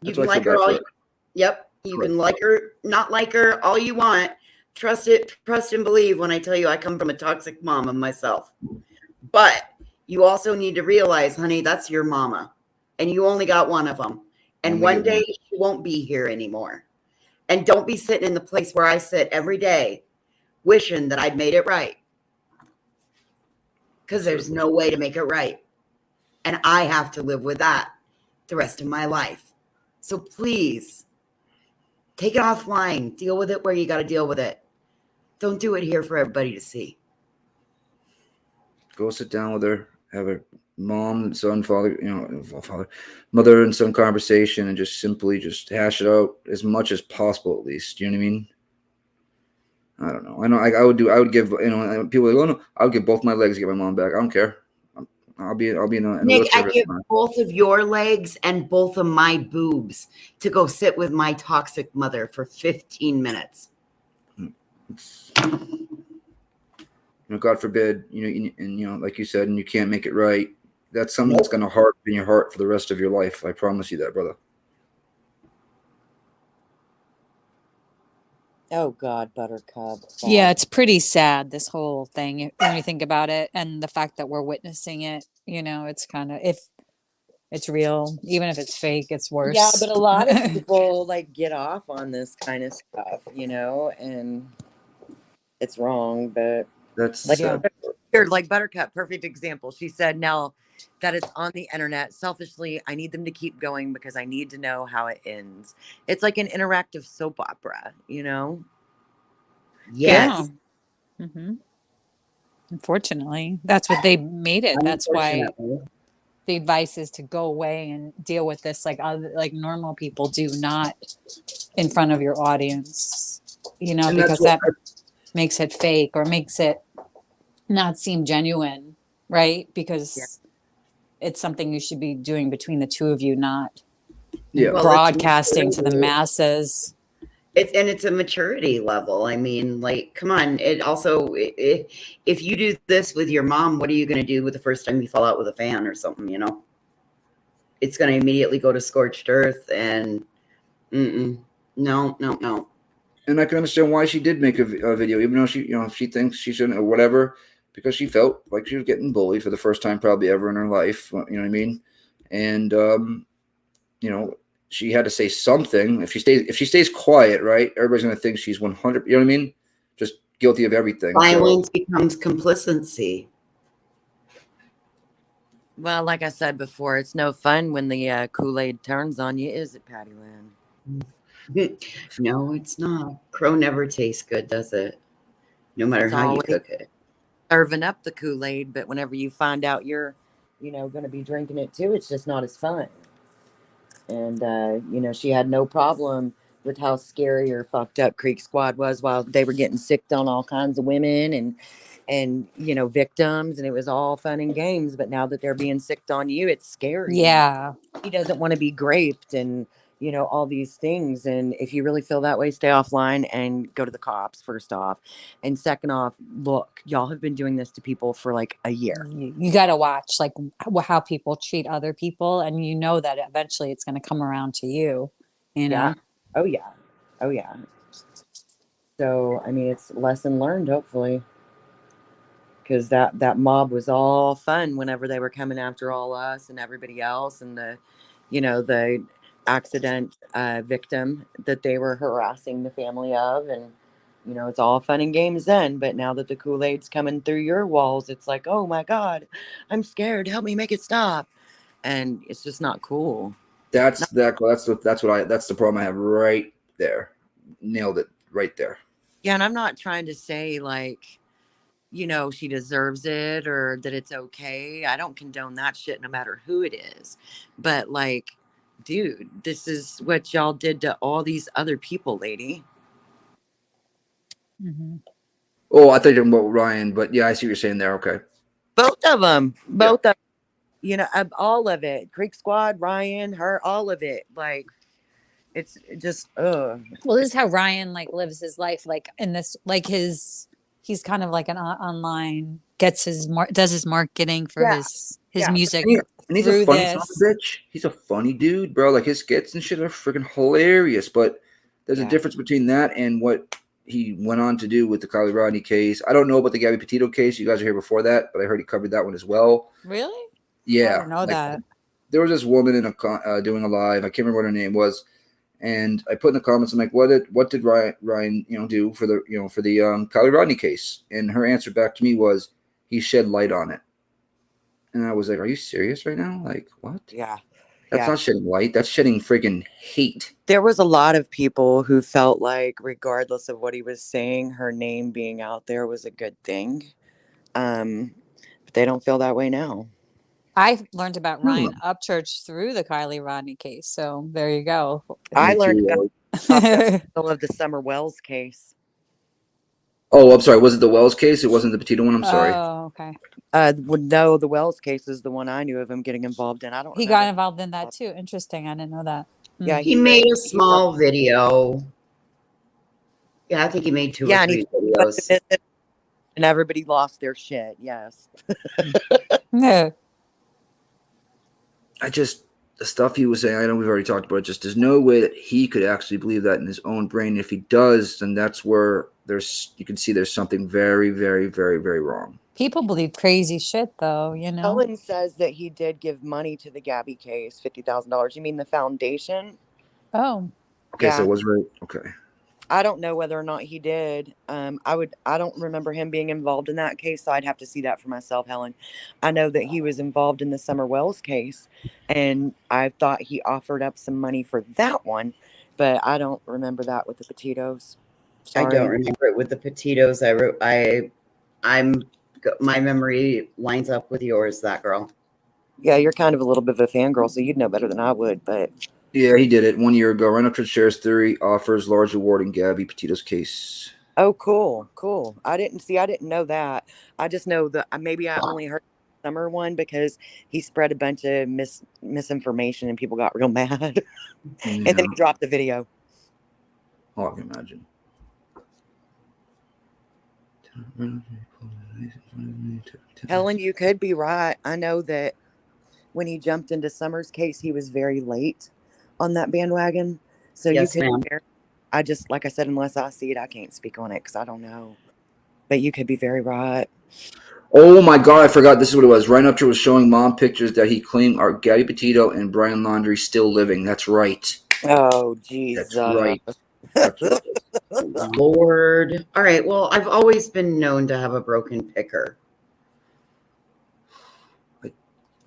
You can like her all. Yep. You can like her, not like her, all you want. Trust and believe when I tell you I come from a toxic mom of myself. But you also need to realize, honey, that's your mama. And you only got one of them. And one day she won't be here anymore. And don't be sitting in the place where I sit every day wishing that I'd made it right. Because there's no way to make it right. And I have to live with that the rest of my life. So please, take it offline. Deal with it where you got to deal with it. Don't do it here for everybody to see. Go sit down with her, have a mom, son, father, mother and son conversation, and just simply just hash it out as much as possible, at least. You know what I mean? I don't know. I know I would give, people like, oh no, I would give both my legs to get my mom back. I don't care. I'll be in a Nick, I wheelchair. give both of your legs and both of my boobs to go sit with my toxic mother for 15 minutes. God forbid, like you said, and you can't make it right. That's something that's going to harp in your heart for the rest of your life. I promise you that, brother. Oh God, Buttercup. Yeah, it's pretty sad, this whole thing, when you think about it, and the fact that we're witnessing it. It's kind of, if it's real, even if it's fake, it's worse. Yeah, but a lot of people like get off on this kind of stuff, and it's wrong, but that's like here, like Buttercup, perfect example. She said, now that it's on the internet, selfishly, I need them to keep going because I need to know how it ends. It's like an interactive soap opera, Yes. Yeah. Mm-hmm. Unfortunately, that's what they made it. That's why the advice is to go away and deal with this like normal people do, not in front of your audience, because that makes it fake or makes it not seem genuine, right? Because it's something you should be doing between the two of you, not broadcasting to the masses. It's a maturity level. I mean, like, come on. It also, if you do this with your mom, what are you going to do with the first time you fall out with a fan or something? It's going to immediately go to scorched earth, and no. And I can understand why she did make a video, even though she thinks she shouldn't or whatever, because she felt like she was getting bullied for the first time probably ever in her life. You know what I mean? And she had to say something. If she stays quiet, right, everybody's gonna think she's 100. You know what I mean? Just guilty of everything. Violence becomes complacency. Well, like I said before, it's no fun when the Kool-Aid turns on you, is it, Patty Lynn? No, it's not. Crow never tastes good, does it? No matter how you cook it. Serving up the Kool-Aid, but whenever you find out you're, going to be drinking it too, it's just not as fun. And, she had no problem with how scary or fucked up Creek Squad was while they were getting sicked on all kinds of women and victims, and it was all fun and games. But now that they're being sicked on you, it's scary. Yeah. He doesn't want to be raped and, all these things. And if you really feel that way, stay offline and go to the cops, first off. And second off, look, y'all have been doing this to people for like a year. You got to watch like how people treat other people, and that eventually it's going to come around to you, Yeah. Oh yeah. So, I mean, it's lesson learned, hopefully. because that mob was all fun whenever they were coming after all us and everybody else, and the accident victim that they were harassing the family of, and it's all fun and games then. But now that the Kool-Aid's coming through your walls, it's like, oh my God, I'm scared. Help me make it stop. And it's just not cool. That's the problem I have right there. Nailed it right there. Yeah, and I'm not trying to say like, she deserves it or that it's okay. I don't condone that shit no matter who it is. But like, dude, this is what y'all did to all these other people, lady. Mm-hmm. Oh, I thought you were talking about Ryan, but yeah, I see what you're saying there. Okay. Both of them. All of it. Creek Squad, Ryan, her, all of it. Like, it's just, Well, this is how Ryan like lives his life. Like in this, like he's kind of like an online does his marketing for his music. And he's a funny son of a bitch. He's a funny dude, bro. Like his skits and shit are freaking hilarious. But there's a difference between that and what he went on to do with the Kiely Rodni case. I don't know about the Gabby Petito case. You guys are here before that, but I heard he covered that one as well. Really? Yeah. I didn't know that. There was this woman in doing a live. I can't remember what her name was. And I put in the comments, I'm like, what did Ryan do for the Kiely Rodni case? And her answer back to me was, he shed light on it. And I was like, are you serious right now? Like, what? Yeah. That's not shedding light. That's shedding freaking hate. There was a lot of people who felt like, regardless of what he was saying, her name being out there was a good thing. But they don't feel that way now. I learned about Ryan Upchurch through the Kiely Rodni case. So there you go. I learned about the Summer Wells case. Oh, I'm sorry. Was it the Wells case? It wasn't the Petito one? I'm sorry. Oh, okay. No, the Wells case is the one I knew of him getting involved in. He got involved in that too. Interesting. I didn't know that. Yeah, he made a small video. Yeah, I think he made 2 or 3 videos. And everybody lost their shit. Yes. No. The stuff he was saying, I know we've already talked about it, just there's no way that he could actually believe that in his own brain. If he does, then that's where you can see there's something very, very, very, very wrong. People believe crazy shit, though, Helen says that he did give money to the Gabby case, $50,000. You mean the foundation? Oh. Okay, so it was right. Okay. I don't know whether or not he did. I don't remember him being involved in that case, so I'd have to see that for myself, Helen. I know that he was involved in the Summer Wells case, and I thought he offered up some money for that one, but I don't remember that with the Petitos. Sorry. I don't remember it with the Petitos. My memory lines up with yours, that girl. Yeah, you're kind of a little bit of a fangirl, so you'd know better than I would, but... Yeah, he did it 1 year ago. Ryan Upchurch shares theory, offers large reward in Gabby Petito's case. Oh, cool. I didn't know that. I just know that maybe I only heard the Summer one because he spread a bunch of misinformation and people got real mad. And then he dropped the video. Oh, I can imagine. Helen, you could be right. I know that when he jumped into Summer's case, he was very late on that bandwagon. So yes, you ma'am. could, I just, like I said, unless I see it, I can't speak on it because I don't know. But you could be very right. Oh my God, I forgot. This is what it was. Ryan Upchurch was showing mom pictures that he claimed are Gabby Petito and Brian Laundrie still living. That's right. Oh, Jesus. That's right. That's right. Lord. All right. Well, I've always been known to have a broken picker.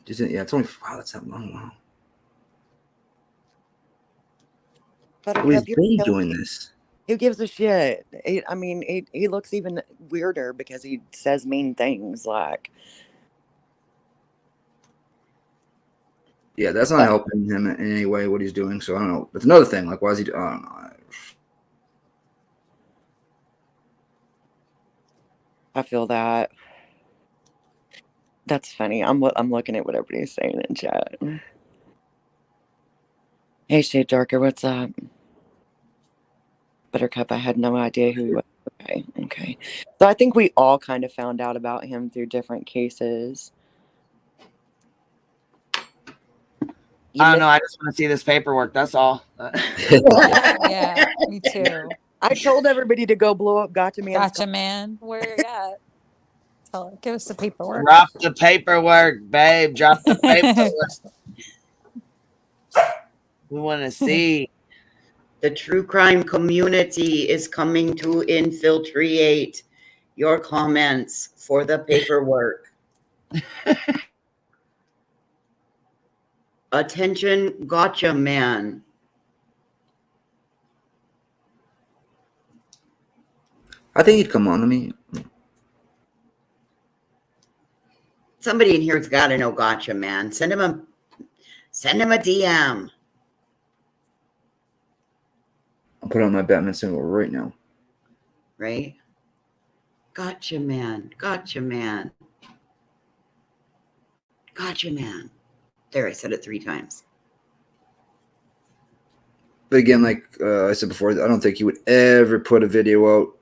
It's only that's not long. Wow. But He's been doing this. Who gives a shit? He looks even weirder because he says mean things like. Yeah, that's not helping him in any way what he's doing. So I don't know. That's another thing. Like, why is he? I don't know. I feel that. That's funny. I'm looking at what everybody's saying in chat. Hey, Shade Darker, what's up? Buttercup, I had no idea who he was. Okay. So I think we all kind of found out about him through different cases. I don't know. I just want to see this paperwork. That's all. Yeah, me too. I told everybody to go blow up Gotcha Man. Gotcha Man. Where you at? Give us the paperwork. Drop the paperwork, babe. Drop the paperwork. We want to see. The true crime community is coming to infiltrate your comments for the paperwork. Attention, gotcha, man. I think he'd come on. Let me. Somebody in here's got to know gotcha, man. Send him a DM. I'll put on my Batman symbol right now. Right? Gotcha, man. Gotcha, man. Gotcha, man. There, I said it 3 times. But again, like I said before, I don't think he would ever put a video out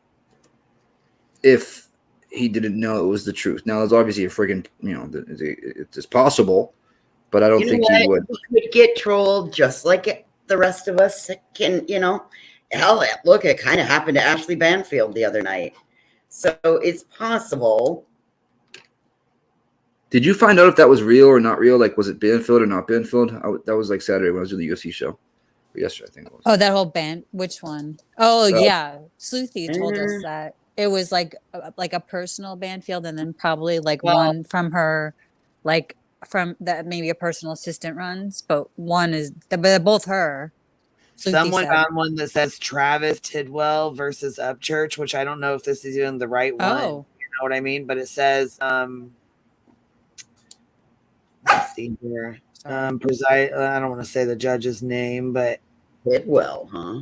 if he didn't know it was the truth. Now, there's obviously a friggin', it's possible, but I don't think he would. He could get trolled just like the rest of us can, Hell, look, it kind of happened to Ashley Banfield the other night. So it's possible. Did you find out if that was real or not real? Like, was it Banfield or not Banfield? That was like Saturday when I was doing the UFC show. Or yesterday, I think it was. Oh, that whole band. Which one? Oh, yeah. Sleuthy told us that it was like a personal Banfield, and then probably like one from her, like from that maybe a personal assistant runs, but one is they're both her. Sleuthy Someone said. found one that says Travis Tidwell versus Upchurch, which I don't know if this is even the right one. Oh. You know what I mean? But it says let's see here. I don't want to say the judge's name, but Tidwell, huh?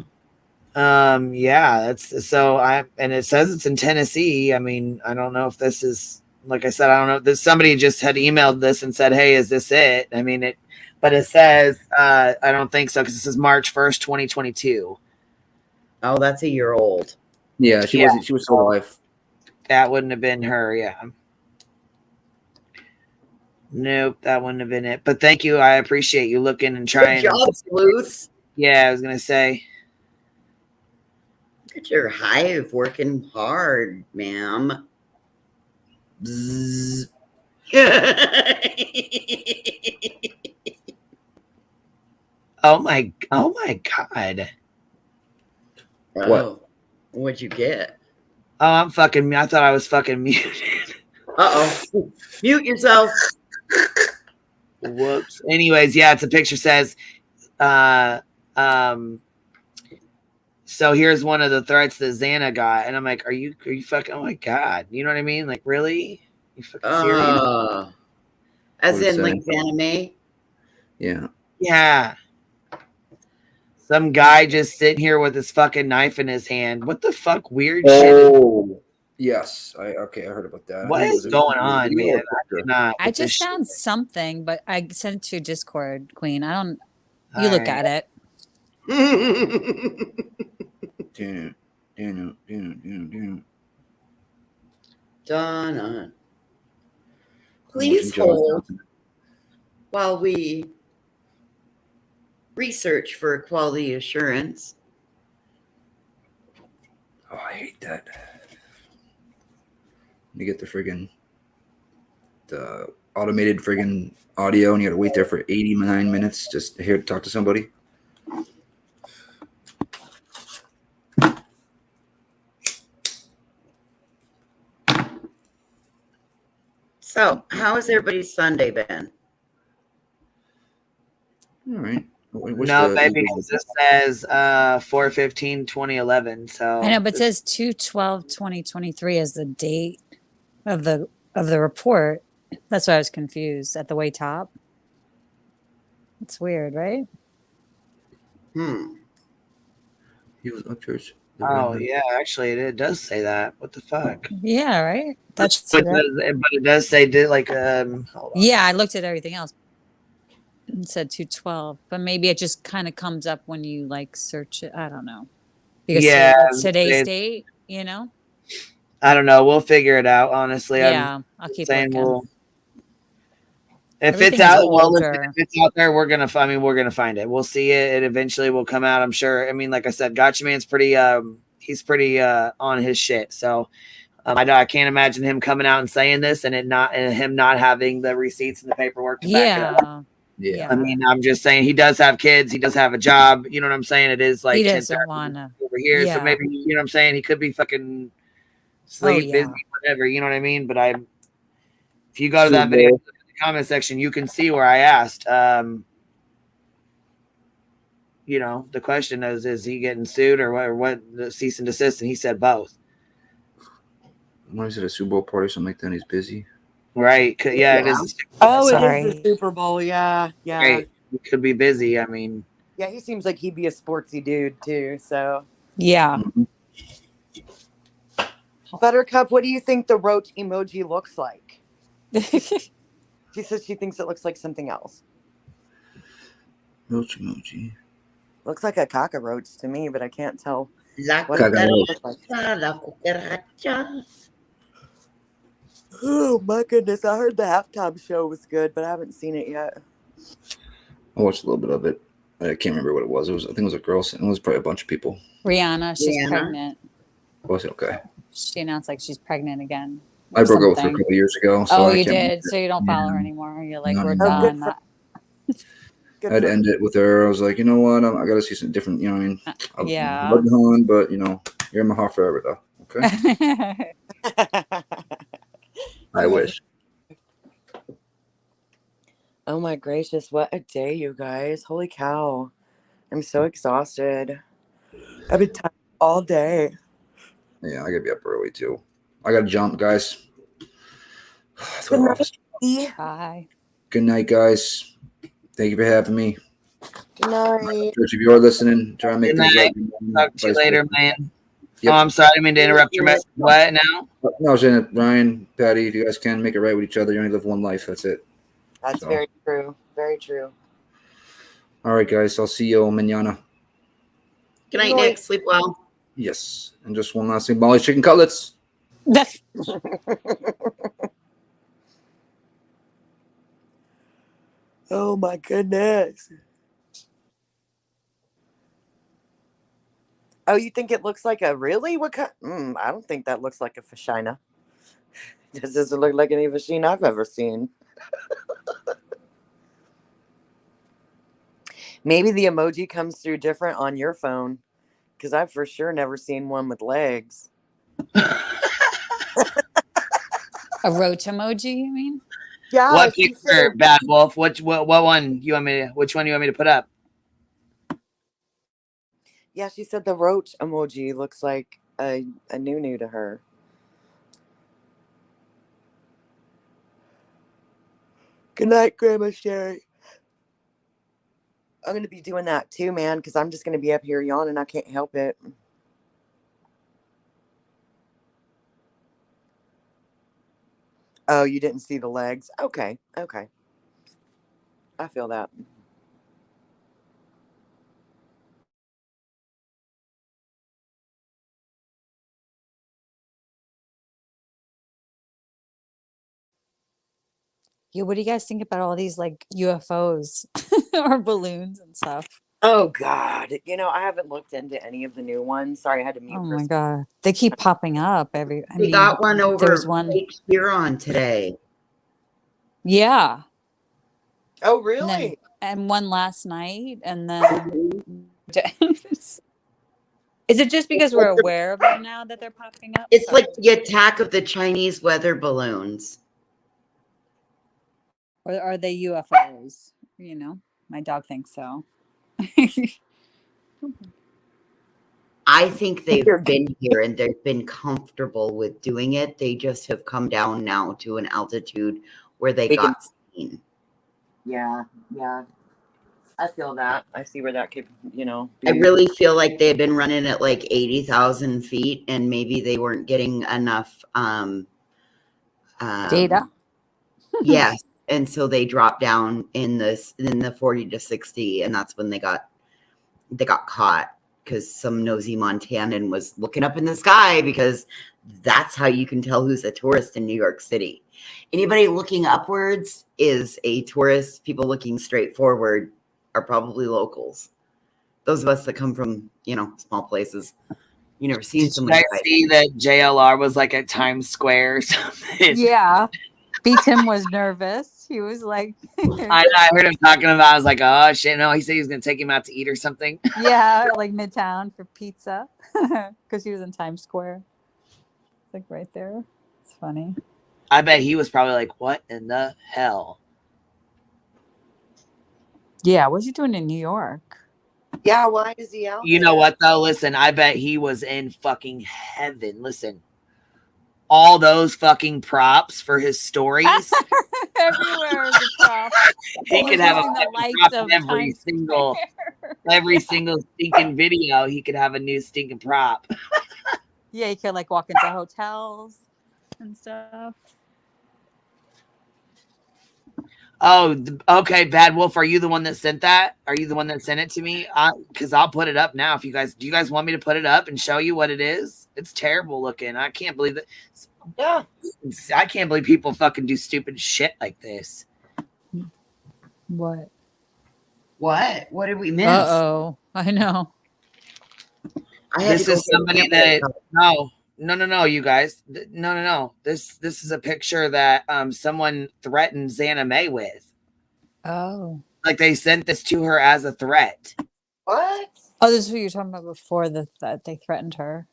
Yeah, that's so and it says it's in Tennessee. I mean, I don't know if this is, like I said, I don't know. This somebody just had emailed this and said, "Hey, is this it?" I mean, but it says I don't think so, because this is March 1st, 2022. Oh, that's a year old. Yeah, she was still alive. That wouldn't have been her, yeah. Nope, that wouldn't have been it. But thank you. I appreciate you looking and trying. Good job, Sleuth. Yeah, I was gonna say. Look at your hive working hard, ma'am. Bzzz. Oh my God. What? What'd you get? Oh, I thought I was fucking muted. Uh-oh. Mute yourself. Whoops. Anyways, yeah, it's a picture says, so here's one of the threats that Xana got, and I'm like, are you fucking? Oh my God, you know what I mean? Like, really? You fucking serious? As in like Xana May? Yeah. Yeah. Some guy just sitting here with his fucking knife in his hand. What the fuck? Weird shit. Oh, yes. I heard about that. What is going on, man? I just found something, but I sent it to Discord, Queen. I don't. You look at it. Donna. Please hold while we research for quality assurance. Oh, I hate that. You get the automated friggin' audio, and you gotta wait there for 89 minutes just to hear to talk to somebody. So, how has everybody's Sunday been? All right. No, baby, this says 4/15/2011. So I know, but it says 2/12/2023 as the date of the report. That's why I was confused at the way top. It's weird, right? He was up yours. Oh yeah, actually, it does say that. What the fuck? Yeah, right. That's but it does say hold on. Yeah, I looked at everything else. It said 2/12, but maybe it just kind of comes up when you like search it. I don't know. Because today's date, you know? I don't know. We'll figure it out, honestly. Yeah, I'll keep looking. If it's out, if it's out there, we're gonna find it. We'll see it. It eventually will come out, I'm sure. I mean, like I said, Gotcha Man's pretty he's pretty on his shit. So I can't imagine him coming out and saying this and him not having the receipts and the paperwork to back it up. Yeah. I mean, I'm just saying he does have kids. He does have a job. You know what I'm saying? It is like He 10 doesn't wanna. over here. Yeah. So maybe, you know what I'm saying? He could be fucking sleep, busy, whatever. You know what I mean? But if you go to that video in the comment section, you can see where I asked, you know, the question is he getting sued or what the cease and desist? And he said both. When is it, a Super Bowl party or something like that? He's busy. Right. Yeah, it is. Oh, it is the Super Bowl. Yeah. Yeah. Right. He could be busy. I mean, Yeah, he seems like he'd be a sportsy dude too. So yeah. Buttercup, what do you think the roach emoji looks like? She says she thinks it looks like something else. Roach emoji. Looks like a cockroach to me, but I can't tell what Cockroach. it looks like. Oh my goodness! I heard the halftime show was good, but I haven't seen it yet. I watched a little bit of it. I can't remember what it was. I think it was a girl. It was probably a bunch of people. Rihanna, she's pregnant. Was it okay? She announced like she's pregnant again. I broke up with her a couple years ago. So Oh, I you can't did? remember. So you don't follow her anymore? You're like, Not we're anymore. done. I'd end it with her. I was like, you know what? I got to see some different, you know what I mean? Yeah. I love you, hon, but, you know, you're in my heart forever, though. Okay? I wish. Oh my gracious, what a day, you guys. Holy cow. I'm so exhausted. I've been tired all day. Yeah, I got to be up early, too. I got to jump, guys. Good night. Bye. Good night, guys. Thank you for having me. Good night. If you are listening, try to make Good things night. right. Talk to you later, man. Yep. Oh, I'm sorry. I didn't mean to interrupt your message. What now? No, I was saying that Ryan, Patty, if you guys can make it right with each other, you only live one life. That's it. That's So. very true. Very true. All right, guys. I'll see you mañana. Good night, Nick. Sleep well. Yes. And just one last thing. Molly's chicken cutlets. Oh my goodness. Oh, you think it looks like a really? What kind? I don't think that looks like a vagina. This doesn't look like any vagina I've ever seen. Maybe the emoji comes through different on your phone, because I've for sure never seen one with legs. A roach emoji, you mean? Yeah. What picture, Bad Wolf? What one you want me to? Which one you want me to put up? Yeah, she said the roach emoji looks like a new to her. Good night, Grandma Sherry. I'm going to be doing that too, man, because I'm just going to be up here yawning. I can't help it. Oh, you didn't see the legs? Okay. Okay. I feel that. Yeah, what do you guys think about all these like UFOs or balloons and stuff? Oh, God. You know, I haven't looked into any of the new ones. Sorry, I had to mute. Oh my God. They keep popping up We got one over there's one. Lake Huron today. Yeah. Oh, really? And one last night. And then is it just because we're aware of them now that they're popping up? It's like the attack of the Chinese weather balloons. Or are they UFOs? You know, my dog thinks so. I think they've been here and they've been comfortable with doing it. They just have come down now to an altitude where they got seen. Yeah, yeah. I feel that. I see where that could, you know. I really feel like they've been running at like 80,000 feet and maybe they weren't getting enough data. Yes. And so they dropped down in the 40 to 60, and that's when they got caught because some nosy Montanan was looking up in the sky, because that's how you can tell who's a tourist in New York City. Anybody looking upwards is a tourist. People looking straight forward are probably locals. Those of us that come from, you know, small places. You never seen Did so you many guys guys. see that JLR was like at Times Square or something? Yeah. B Tim was nervous. He was like, I heard him talking about. I was like, oh shit! No, he said he was gonna take him out to eat or something. yeah, like Midtown for pizza because he was in Times Square. It's like right there. It's funny. I bet he was probably like, what in the hell? Yeah, what's he doing in New York? Yeah, why is he out You there? know what though? Listen, I bet he was in fucking heaven. Listen, all those fucking props for his stories. Everywhere is a prop. He He's could have a using the fucking lights prop of in every single stinking video. He could have a new stinking prop. Yeah, you could like walk into hotels and stuff. Oh, okay, Bad Wolf. Are you the one that sent that? Are you the one that sent it to me? Because I'll put it up now. If you guys, do you guys want me to put it up and show you what it is? It's terrible looking. I can't believe that. Yeah, I can't believe people fucking do stupid shit like this. What? What? What did we miss? Uh-oh. I know. This is somebody that no, you guys. No. This is a picture that someone threatened Xana May with. Oh. Like they sent this to her as a threat. What? Oh, this is what you were talking about before that they threatened her.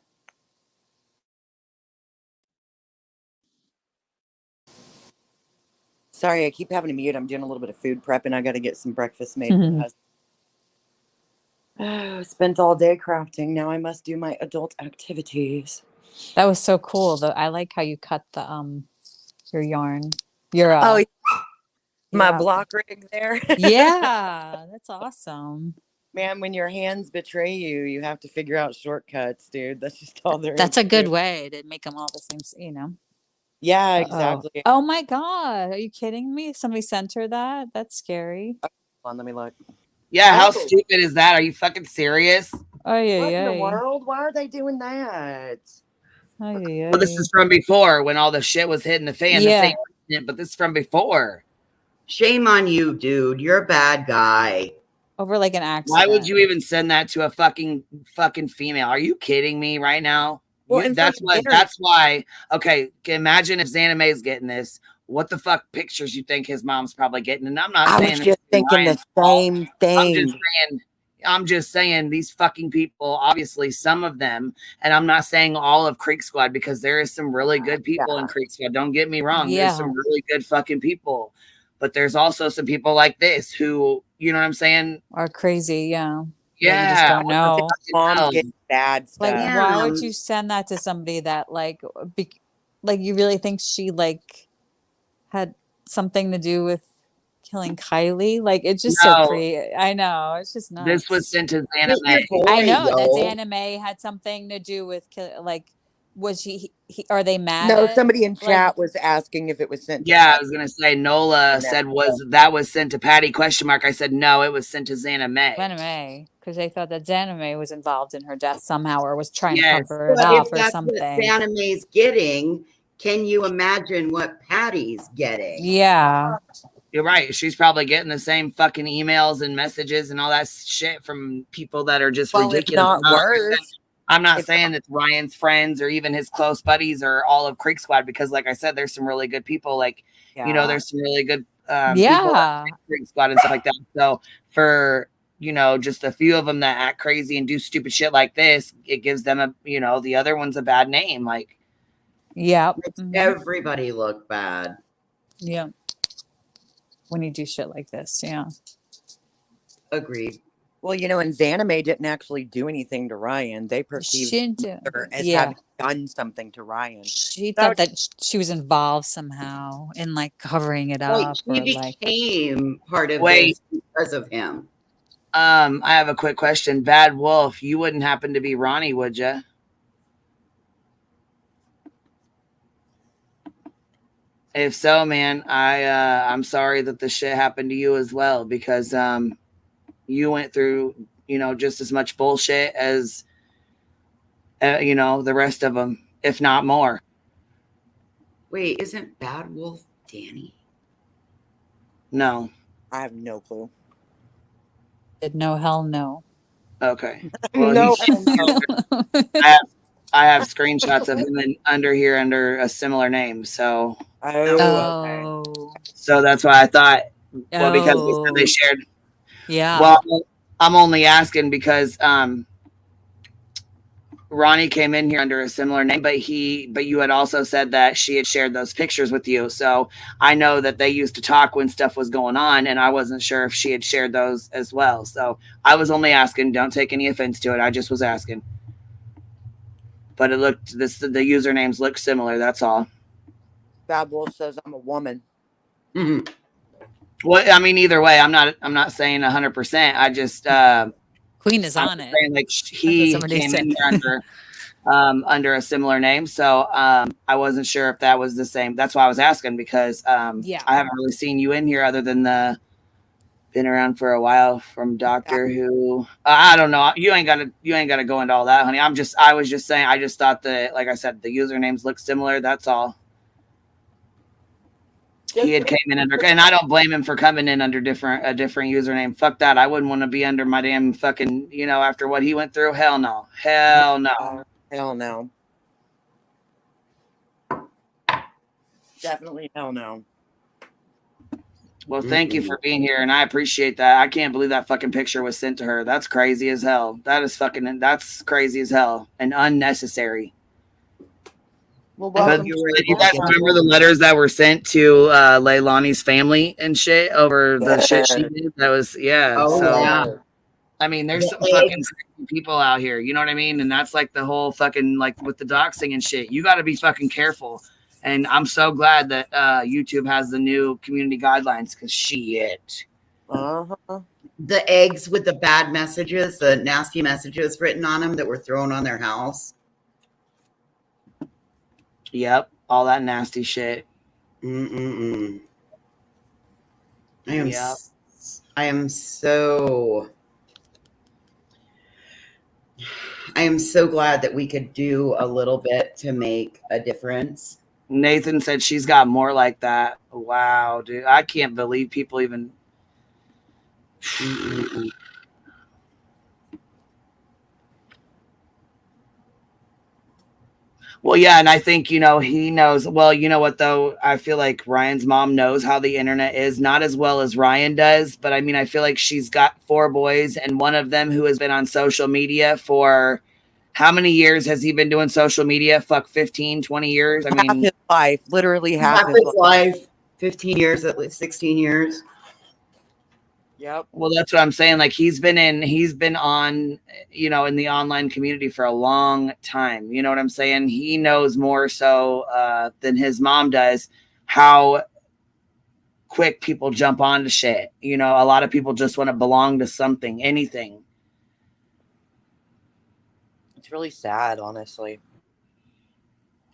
Sorry, I keep having to mute. I'm doing a little bit of food prep and I got to get some breakfast made for the husband. Spent all day crafting. Now I must do my adult activities. That was so cool. Though I like how you cut the your yarn. Your my yeah. block rig there. Yeah, that's awesome. Man, when your hands betray you, you have to figure out shortcuts, dude. That's just all there is. That's a to good it. way to make them all the same, you know. Yeah, exactly. Oh my God. Are you kidding me? Somebody sent her that? That's scary. Hold on, let me look. Yeah, how stupid is that? Are you fucking serious? Oh yeah, What in the yeah. world? Why are they doing that? Oh yeah. Well, this is from before when all the shit was hitting the fan. Yeah. This ain't recent, but this is from before. Shame on you, dude. You're a bad guy. Over like an accident. Why would you even send that to a fucking female? Are you kidding me right now? Well, That's why. Okay, imagine if Xana May's getting this. What the fuck pictures you think his mom's probably getting? And I'm not I saying was just thinking the same thing. I'm just saying these fucking people, obviously some of them, and I'm not saying all of Creek Squad because there is some really good people in Creek Squad. Don't get me wrong. Yeah. There's some really good fucking people. But there's also some people like this who, you know what I'm saying? Are crazy, yeah. Yeah. You just don't know. Moms get bad stuff. Like, why would you send that to somebody that like you really think she like had something to do with killing Kiely? Like, it's just so crazy. I know, it's just nuts. This was sent to Xana May. I know that Xana May had something to do with like, was he are they mad? No, at, somebody in like, chat was asking if it was sent. Yeah, I was gonna say Nola said that was sent to Patty ? I said no, it was sent to Xana May. Xana May, because they thought that Xana May was involved in her death somehow, or was trying to Yes. cover it But up if or that's something. what Xana May's getting, can you imagine what Patty's getting? Yeah. You're right. She's probably getting the same fucking emails and messages and all that shit from people that are just ridiculous. It's not worse. I'm not saying it's Ryan's friends or even his close buddies or all of Creek Squad, because like I said, there's some really good people. Like, you know, there's some really good people at Creek Squad and stuff like that. So for, you know, just a few of them that act crazy and do stupid shit like this, it gives them a, you know, the other one's a bad name. Like, yeah, makes everybody look bad. Yeah. When you do shit like this, yeah. Agreed. Well, you know, and Xana May didn't actually do anything to Ryan. They perceived her as having done something to Ryan. She thought that she was involved somehow in like covering it up. She became part of Wait. this because of him. I have a quick question. Bad Wolf, you wouldn't happen to be Ronnie, would you? If so, man, I'm sorry that this shit happened to you as well, because you went through, you know, just as much bullshit as you know, the rest of them, if not more. Wait, isn't Bad Wolf Danny? No, I have no clue. No, hell no. Okay. Well, no, I have I have screenshots of him under a similar name. So so that's why I thought. Well, because they said they shared. Yeah. Well, I'm only asking because Ronnie came in here under a similar name, but you had also said that she had shared those pictures with you. So I know that they used to talk when stuff was going on, and I wasn't sure if she had shared those as well. So I was only asking. Don't take any offense to it. I just was asking. But the usernames look similar. That's all. Bad Wolf says I'm a woman. Mm-hmm. Well, I mean, either way, I'm not saying 100%. I just Queen is on it. Saying, like, he came in here under a similar name, so I wasn't sure if that was the same. That's why I was asking, because I haven't really seen you in here other than been around for a while from Doctor Who. I don't know. You ain't gotta go into all that, honey. I was just saying. I just thought that, like I said, the usernames look similar. That's all. He had came in under, and I don't blame him for coming in under a different username. Fuck that. I wouldn't want to be under my damn fucking, after what he went through. Hell no. Hell no. Hell no. Definitely hell no. Well, thank you for being here, and I appreciate that. I can't believe that fucking picture was sent to her. That's crazy as hell. That's crazy as hell and unnecessary. Well, but you guys remember the letters that were sent to Leilani's family and shit over the shit she did? That was, I mean, there's some fucking crazy people out here, you know what I mean? And that's like the whole fucking, like, with the doxing and shit. You got to be fucking careful. And I'm so glad that YouTube has the new community guidelines, because shit. The eggs with the bad messages, the nasty messages written on them that were thrown on their house. Yep, all that nasty shit. I am so glad that we could do a little bit to make a difference. Nathan said she's got more like that. Wow, dude. I can't believe people even. Well, yeah, and I think, he knows. Well, you know what, though? I feel like Ryan's mom knows how the internet is, not as well as Ryan does. But I mean, I feel like she's got 4 boys, and one of them who has been on social media for how many years has he been doing social media? Fuck, 15, 20 years? I mean, half his life, literally half his life. 15 years, at least 16 years. Yep. Well, that's what I'm saying. Like, he's been on, in the online community for a long time. You know what I'm saying? He knows more so than his mom does how quick people jump onto shit. A lot of people just want to belong to something, anything. It's really sad, honestly.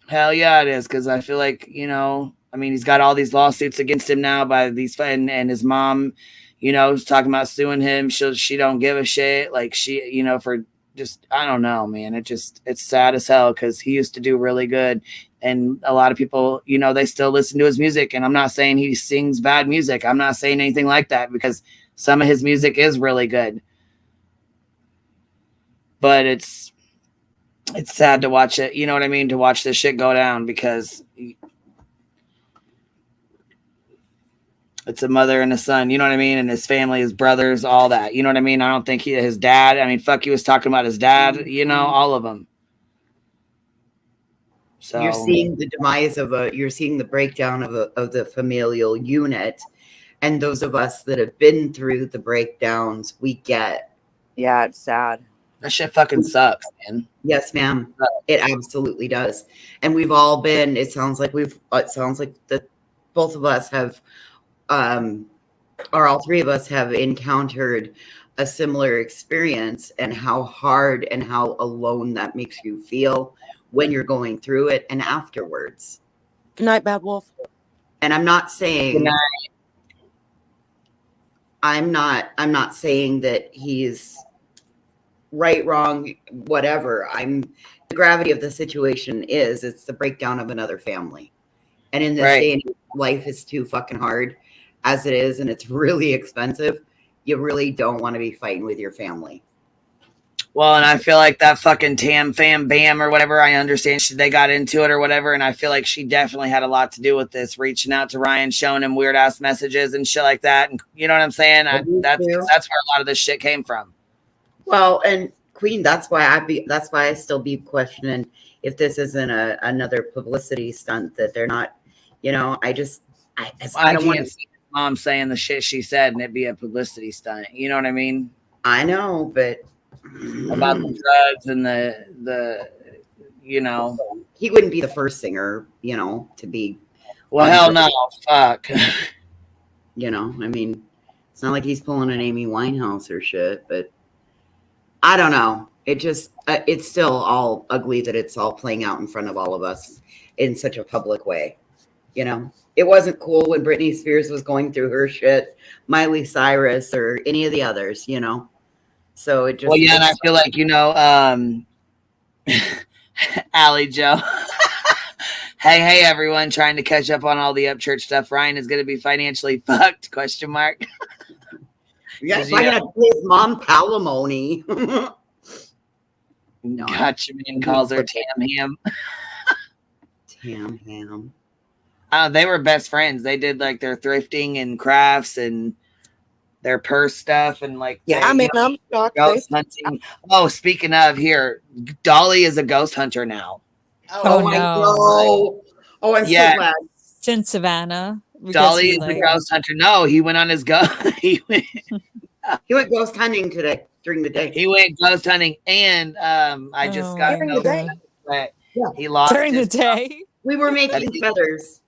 Hell yeah, it is. Because I feel like, he's got all these lawsuits against him now by these, and his mom, is talking about suing him. She don't give a shit. Like, she, for just, I don't know, man. It's sad as hell, because he used to do really good. And a lot of people, they still listen to his music. And I'm not saying he sings bad music. I'm not saying anything like that, because some of his music is really good. But it's sad to watch it. You know what I mean? To watch this shit go down, because it's a mother and a son, you know what I mean? And his family, his brothers, all that. You know what I mean? I don't think his dad, he was talking about his dad, all of them. So you're seeing the demise you're seeing the breakdown of the familial unit. And those of us that have been through the breakdowns, we get. Yeah, it's sad. That shit fucking sucks, man. Yes, ma'am. It absolutely does. And we've all been, it sounds like that both of us have, or all 3 of us have encountered a similar experience, and how hard and how alone that makes you feel when you're going through it and afterwards. Good night, Bad Wolf. And I'm not saying, I'm not saying that he's right, wrong, whatever. The gravity of the situation it's the breakdown of another family. And in this day and age, life is too fucking hard as it is, and it's really expensive. You really don't want to be fighting with your family. Well, and I feel like that fucking Tam Fam Bam or whatever, I understand they got into it or whatever, and I feel like she definitely had a lot to do with this, reaching out to Ryan, showing him weird ass messages and shit like that. And you know what I'm saying? That's where a lot of this shit came from. Well, and Queen, that's why I still be questioning if this isn't another publicity stunt that they're not, you know, I don't want to see mom saying the shit she said and it be a publicity stunt. You know what I mean? I know, but about the drugs and the you know, he wouldn't be the first singer, you know, to be. Well, hell no, fuck. You know, I mean, it's not like he's pulling an Amy Winehouse or shit, but I don't know. It just, it's still all ugly that it's all playing out in front of all of us in such a public way. You know, it wasn't cool when Britney Spears was going through her shit, Miley Cyrus, or any of the others, you know. So it just. Well, yeah, and I feel like, you know, Allie Joe. Hey, everyone, trying to catch up on all the Upchurch stuff. Ryan is going to be financially fucked, question mark. Yeah, if I had his mom palimony. No, gotcha, man. Calls her Tam Ham. Tam Ham. They were best friends. They did like their thrifting and crafts and their purse stuff and like. Yeah, I mean, I'm shocked. Ghost hunting. Oh, speaking of, here, Dolly is a ghost hunter now. Oh my God. Oh, I'm so glad. Since Savannah. Dolly is a ghost hunter. No, he went on his he went ghost hunting today during the day. He went ghost hunting, and I just got during the day. That he lost during the day. We were making feathers.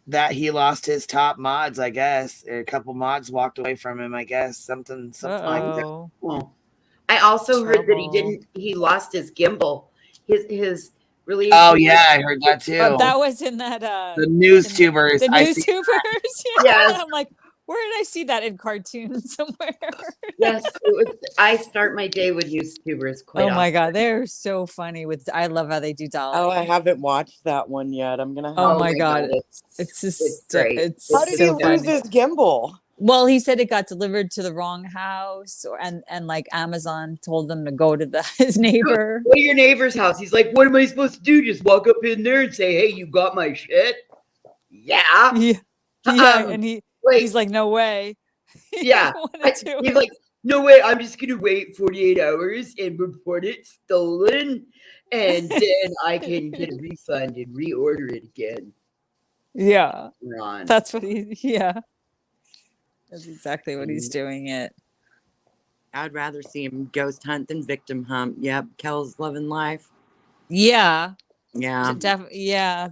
That he lost his top mods, I guess. A couple mods walked away from him, I guess. Something like that. Well, I also heard that he lost his gimbal. His really. Oh yeah, I heard that too. But that was in that the news tubers. The news tubers. Yes. I'm like, where did I see that in cartoons somewhere? Yes, it was. I start my day with YouTubers. Quite Oh my often. God, they're so funny. I love how they do Dolly. Oh, I haven't watched that one yet. I'm gonna. Oh my God, it's just great. How did he lose his gimbal? Well, he said it got delivered to the wrong house, and like Amazon told them to go to his neighbor. Go to your neighbor's house. He's like, what am I supposed to do? Just walk up in there and say, hey, you got my shit? Yeah. Yeah, and he's like, no way. Yeah. He's like, no way. I'm just gonna wait 48 hours and report it stolen, and then I can get a refund and reorder it again. Yeah, Ron. That's what that's exactly what he's doing it. I'd rather see him ghost hunt than victim hunt. Yep, Kel's loving life. Yeah. Yeah. Yeah.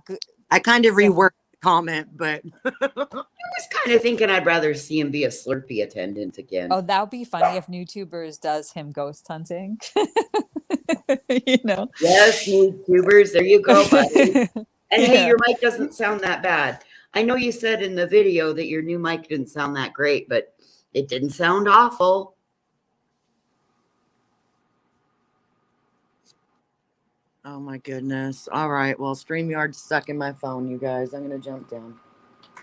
I kind of reworked the comment, but I was kind of thinking I'd rather see him be a Slurpee attendant again. Oh, that would be funny if YouTubers does him ghost hunting. You know. Yes, YouTubers. There you go, buddy. And hey, your mic doesn't sound that bad. I know you said in the video that your new mic didn't sound that great, but it didn't sound awful. oh my goodness. All right. Well, StreamYard's sucking my phone, you guys. I'm gonna jump down.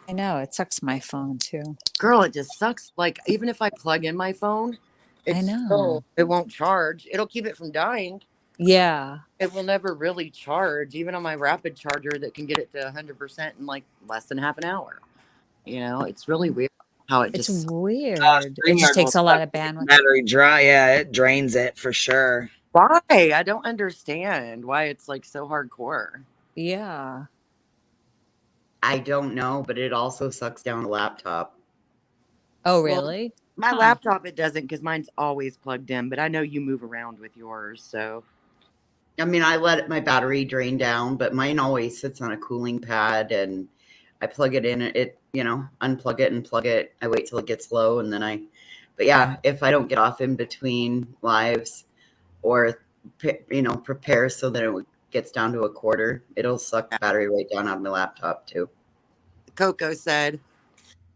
I know it sucks my phone too. Girl, it just sucks. Like even if I plug in my phone, I know it won't charge. It'll keep it from dying. Yeah. It will never really charge, even on my rapid charger that can get it to 100% in like less than half an hour. You know, it's really weird how It's weird. It just takes a lot of bandwidth. Battery dry, yeah, it drains it for sure. Why? I don't understand why it's like so hardcore. Yeah. I don't know, but it also sucks down a laptop. Oh, really? Well, my laptop, it doesn't because mine's always plugged in, but I know you move around with yours, so. I mean, I let my battery drain down, but mine always sits on a cooling pad and I plug it in, unplug it and plug it. I wait till it gets low and then but yeah, if I don't get off in between lives or, prepare so that it gets down to a quarter, it'll suck the battery right down out of my laptop too. Coco said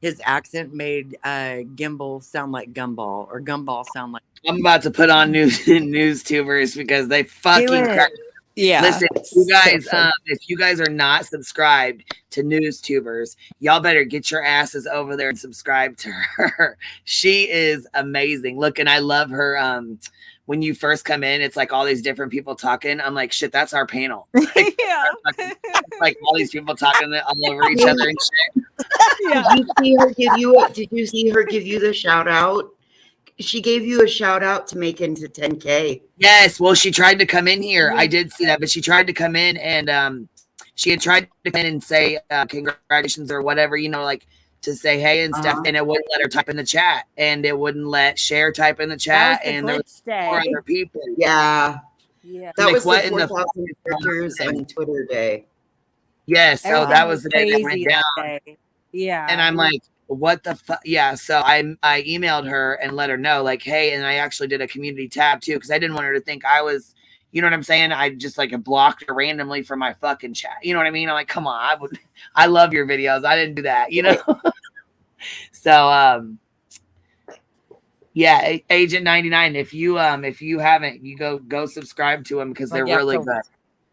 his accent made gimbal sound like gumball or gumball sound like. I'm about to put on news tubers because they fucking crack. Yeah. Listen, if you guys are not subscribed to news tubers, y'all better get your asses over there and subscribe to her. She is amazing. Look, and I love her. when you first come in, it's like all these different people talking. I'm like, shit, that's our panel. Like, yeah. like all these people talking all over each other and shit. Yeah. Did you see her give you the shout out? She gave you a shout out to make into 10K. Yes. Well, she tried to come in here. Yeah. I did see that, but she tried to come in and she had tried to come in and say congratulations or whatever, you know, like to say hey and stuff, and it wouldn't let her type in the chat, and it wouldn't let Cher type in the chat, and there was four other people. Yeah. Yeah. That Like, was what the in the 4,000 characters on Twitter day. Yes, so Everything that was the day that went crazy down. that day. Yeah. And I'm like, what the fuck? Yeah. So I emailed her and let her know, like, hey, and I actually did a community tab too, because I didn't want her to think I was, you know what I'm saying? I just like blocked her randomly from my fucking chat. You know what I mean? I'm like, come on, I love your videos. I didn't do that, you know? So yeah, Agent 99. If you haven't, you go subscribe to them because they're really good.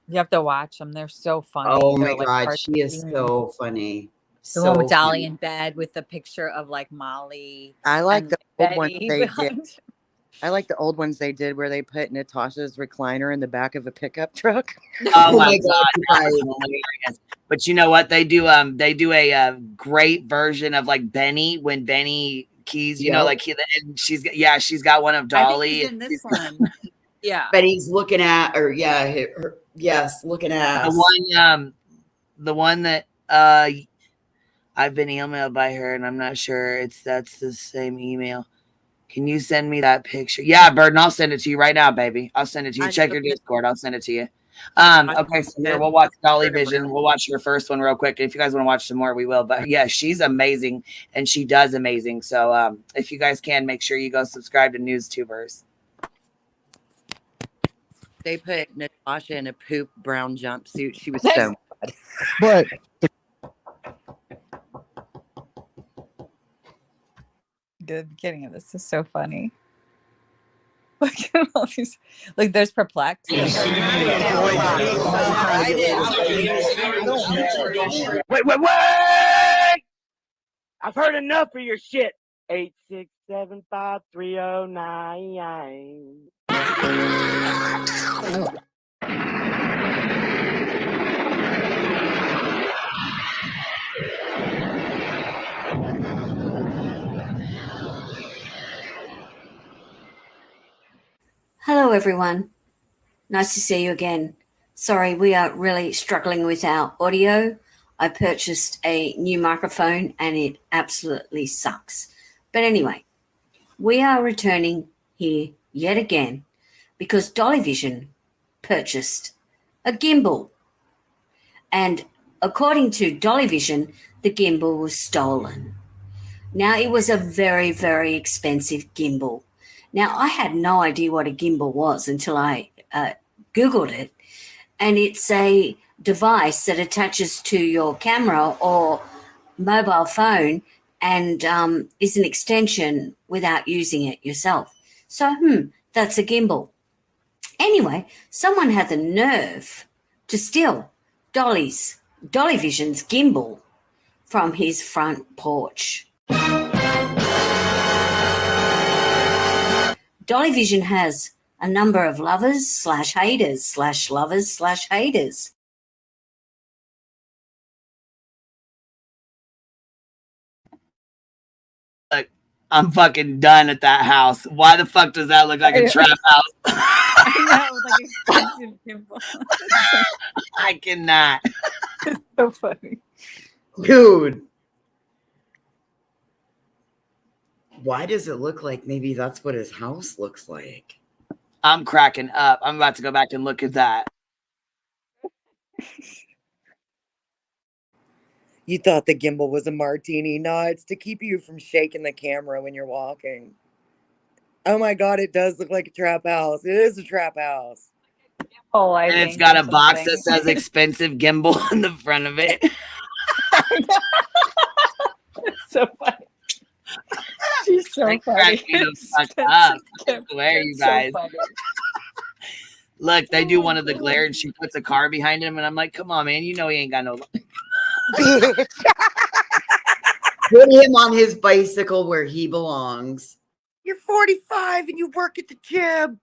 You have to watch them. They're so funny. Oh They're my like God, she is so funny. The one with So Dolly funny. in bed with the picture of like Molly. I like and the old ones Betty they behind. did. I like the old ones they did where they put Natasha's recliner in the back of a pickup truck. Oh my God, that was hilarious. But you know what? They do a great version of like Benny when Benny Keys, you know, like and she's got one of Dolly. I think he's in this one. Yeah. Betty's looking at, or looking at The one that I've been emailed by her, and I'm not sure that's the same email. Can you send me that picture? Yeah, Burden, I'll send it to you right now, baby. I'll send it to you. Check your Discord. I'll send it to you. Okay, so here we'll watch Dolly Vision. We'll watch your first one real quick. If you guys want to watch some more, we will. But yeah, she's amazing and she does amazing. So if you guys can, make sure you go subscribe to NewsTubers. They put Natasha in a poop brown jumpsuit. She was so mad. But The beginning of this is so funny. Look at all these. Like, there's perplexed. Wait. I've heard enough of your shit. 8675309. Hello, everyone. Nice to see you again. Sorry, we are really struggling with our audio. I purchased a new microphone and it absolutely sucks. But anyway, we are returning here yet again because Dolly Vision purchased a gimbal. And according to Dolly Vision, the gimbal was stolen. Now, it was a very, very expensive gimbal. Now, I had no idea what a gimbal was until I Googled it, and it's a device that attaches to your camera or mobile phone and is an extension without using it yourself. So, that's a gimbal. Anyway, someone had the nerve to steal Dolly Vision's gimbal from his front porch. Dolly Vision has a number of lovers/haters/lovers/haters. Look, I'm fucking done at that house. Why the fuck does that look like a trap house? I know, like expensive gimbal. I cannot. It's so funny. Dude. Why does it look like maybe that's what his house looks like? I'm cracking up. I'm about to go back and look at that. You thought the gimbal was a martini. No, it's to keep you from shaking the camera when you're walking. Oh my God, it does look like a trap house. It is a trap house. Oh, and it's got a box that says expensive gimbal on the front of it. It's so funny. She's so That funny. cracked me the fuck up. I swear, you It's so guys. funny. Look, they do one of the glare and she puts a car behind him, and I'm like, come on, man, you know he ain't got no. Put him on his bicycle where he belongs. You're 45 and you work at the gym.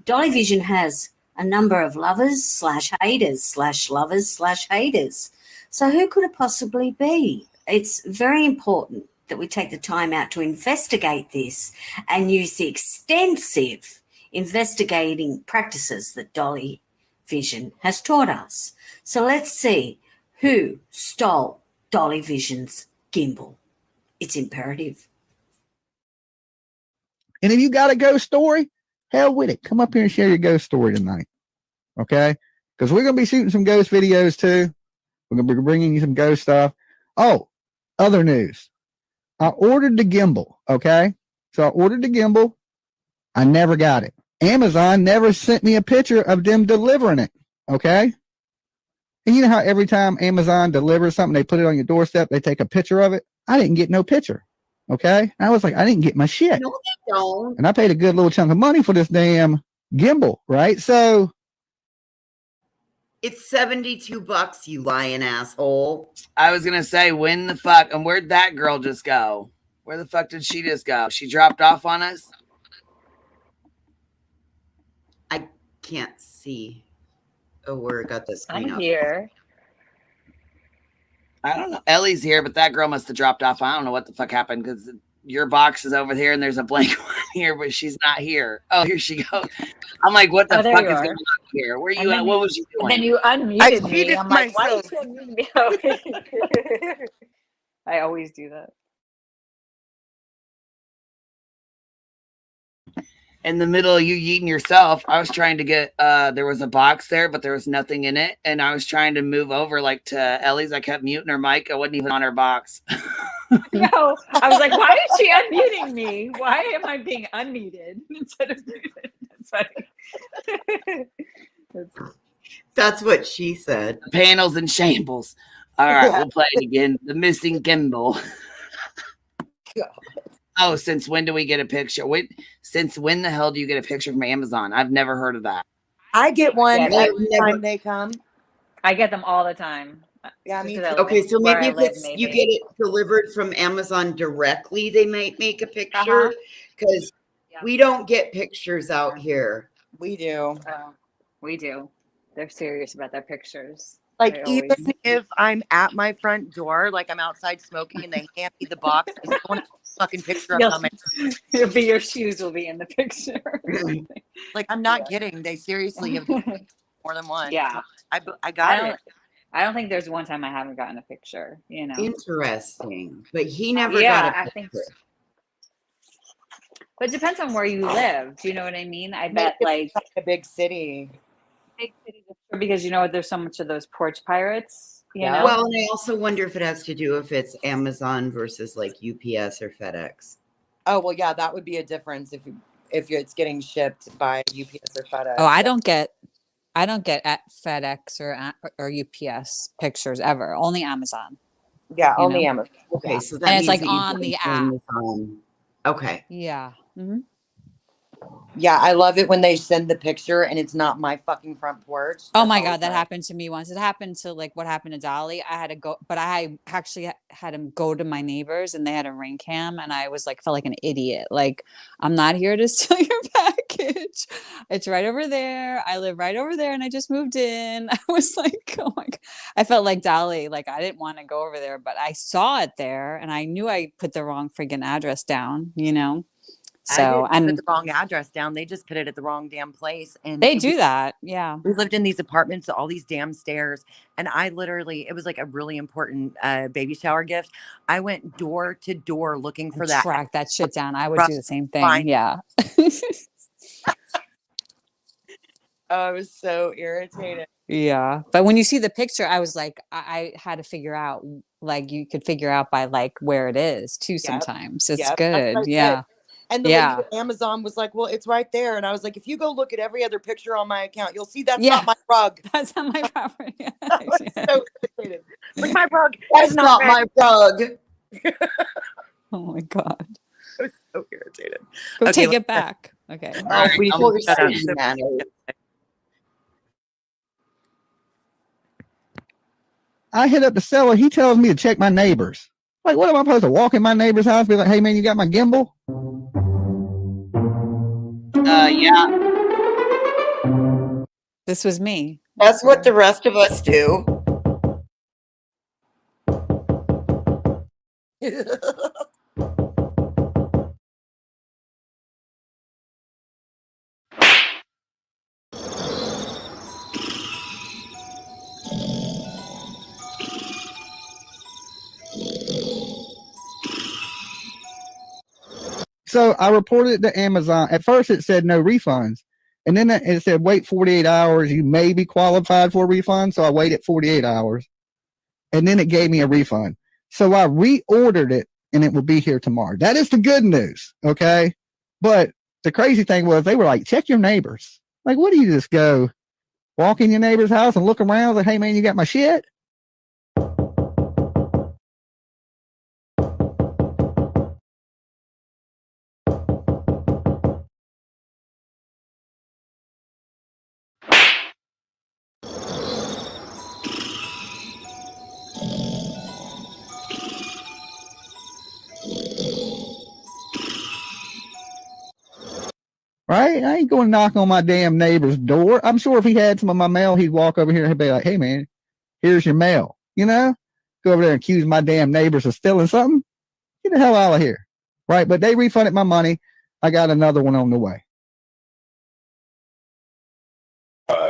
Dolly Vision has a number of lovers slash haters slash lovers slash haters. So who could it possibly be? It's very important that we take the time out to investigate this and use the extensive investigating practices that Dolly Vision has taught us. So let's see who stole Dolly Vision's gimbal. It's imperative. And if you got a ghost story, hell with it. Come up here and share your ghost story tonight. Okay? Because we're going to be shooting some ghost videos too. We're going to be bringing you some ghost stuff. Oh, other news. I ordered the gimbal. Okay? So I ordered the gimbal. I never got it. Amazon never sent me a picture of them delivering it. Okay? And you know how every time Amazon delivers something, they put it on your doorstep, they take a picture of it? I didn't get no picture. Okay? And I was like, I didn't get my shit. No, they don't. And I paid a good little chunk of money for this damn gimbal, right? So it's $72, you lying asshole. I was gonna say, when the fuck, and where'd that girl just go? Where the fuck did she just go? She dropped off on us? I can't see. Oh, where it got the screen I'm up. here. I don't know. Ellie's here, but that girl must have dropped off. I don't know what the fuck happened because your box is over here and there's a blank one here, but she's not here. Oh, here she goes. I'm like, what the fuck is going on here? Where you at? What was you doing? And then you unmuted me. I'm like, why did you unmute me? Okay. I always do that. In the middle of you eating yourself, I was trying to get there was a box there, but there was nothing in it. And I was trying to move over like to Ellie's. I kept muting her mic. I wasn't even on her box. No, I was like, why is she unmuting me? Why am I being unmuted instead of muted? That's funny. That's what she said. The panels in shambles. All right, we'll play it again. The missing gimbal. Oh, since when do we get a picture? Since when the hell do you get a picture from Amazon? I've never heard of that. I get one Yeah, every time they come. I get them all the time. Yeah, me too. Okay, so Where maybe I if live, it's, you get it delivered from Amazon directly, they might make a picture because we don't get pictures out here. We do. We do. They're serious about their pictures. Like, They even always- if I'm at my front door, like I'm outside smoking and they hand me the box, I still want a fucking picture of them. Your shoes will be in the picture. Like, I'm not kidding. They seriously have more than one. Yeah. I got it. I don't think there's one time I haven't gotten a picture, you know. Interesting. But he never Yeah, got a I think picture. But it depends on where you live. Do you know what I mean? I bet like a big city. Big cities, because you know there's so much of those porch pirates. You know? Well, and I also wonder if it has to do if it's Amazon versus like UPS or FedEx. Oh, well, yeah, that would be a difference if it's getting shipped by UPS or FedEx. Oh, I don't get at FedEx or UPS pictures ever. Only Amazon. Yeah, You only know? Amazon. Okay, so that And it's means like that you on put the Amazon. Okay. Yeah. Mm-hmm. Yeah, I love it when they send the picture and it's not my fucking front porch. Oh my God, that happened to me once. It happened to like what happened to Dolly. I had to go, but I actually had him go to my neighbors and they had a ring cam and I was like, felt like an idiot. Like, I'm not here to steal your package. It's right over there. I live right over there and I just moved in. I was like, oh my God. I felt like Dolly, like I didn't want to go over there, but I saw it there and I knew I put the wrong friggin' address down, you know? So, I didn't and put the wrong address down. They just put it at the wrong damn place. And they do that. Yeah. We lived in these apartments, all these damn stairs. And I literally, it was like a really important baby shower gift. I went door to door looking for that. Track that shit down. I would do the same thing. Fine. Yeah. I was so irritated. Yeah. But when you see the picture, I was like, I had to figure out, like, you could figure out by like where it is too sometimes. It's Yep, that's good. what I Yeah. said. And the Yeah. lady at Amazon was like, well, it's right there. And I was like, if you go look at every other picture on my account, you'll see that's Yeah. not my rug. That's not my property. I was so irritated. Like, my rug That's is not my rug. Oh my God. I was so irritated. Go take let's- it back. Okay. Oh, we I'm should shut up. sorry, Nano. I hit up the seller. He tells me to check my neighbors. Like, what am I supposed to walk in my neighbor's house and be like, hey, man, you got my gimbal? Yeah. This was me. That's what the rest of us do. So I reported it to Amazon. At first, it said no refunds. And then it said wait 48 hours. You may be qualified for a refund. So I waited 48 hours. And then it gave me a refund. So I reordered it and it will be here tomorrow. That is the good news. Okay. But the crazy thing was they were like, check your neighbors. Like, what do you just go walk in your neighbor's house and look around like, hey, man, you got my shit? Right? I ain't going to knock on my damn neighbor's door. I'm sure if he had some of my mail, he'd walk over here and he'd be like, hey, man, here's your mail. You know? Go over there and accuse my damn neighbors of stealing something. Get the hell out of here. Right? But they refunded my money. I got another one on the way.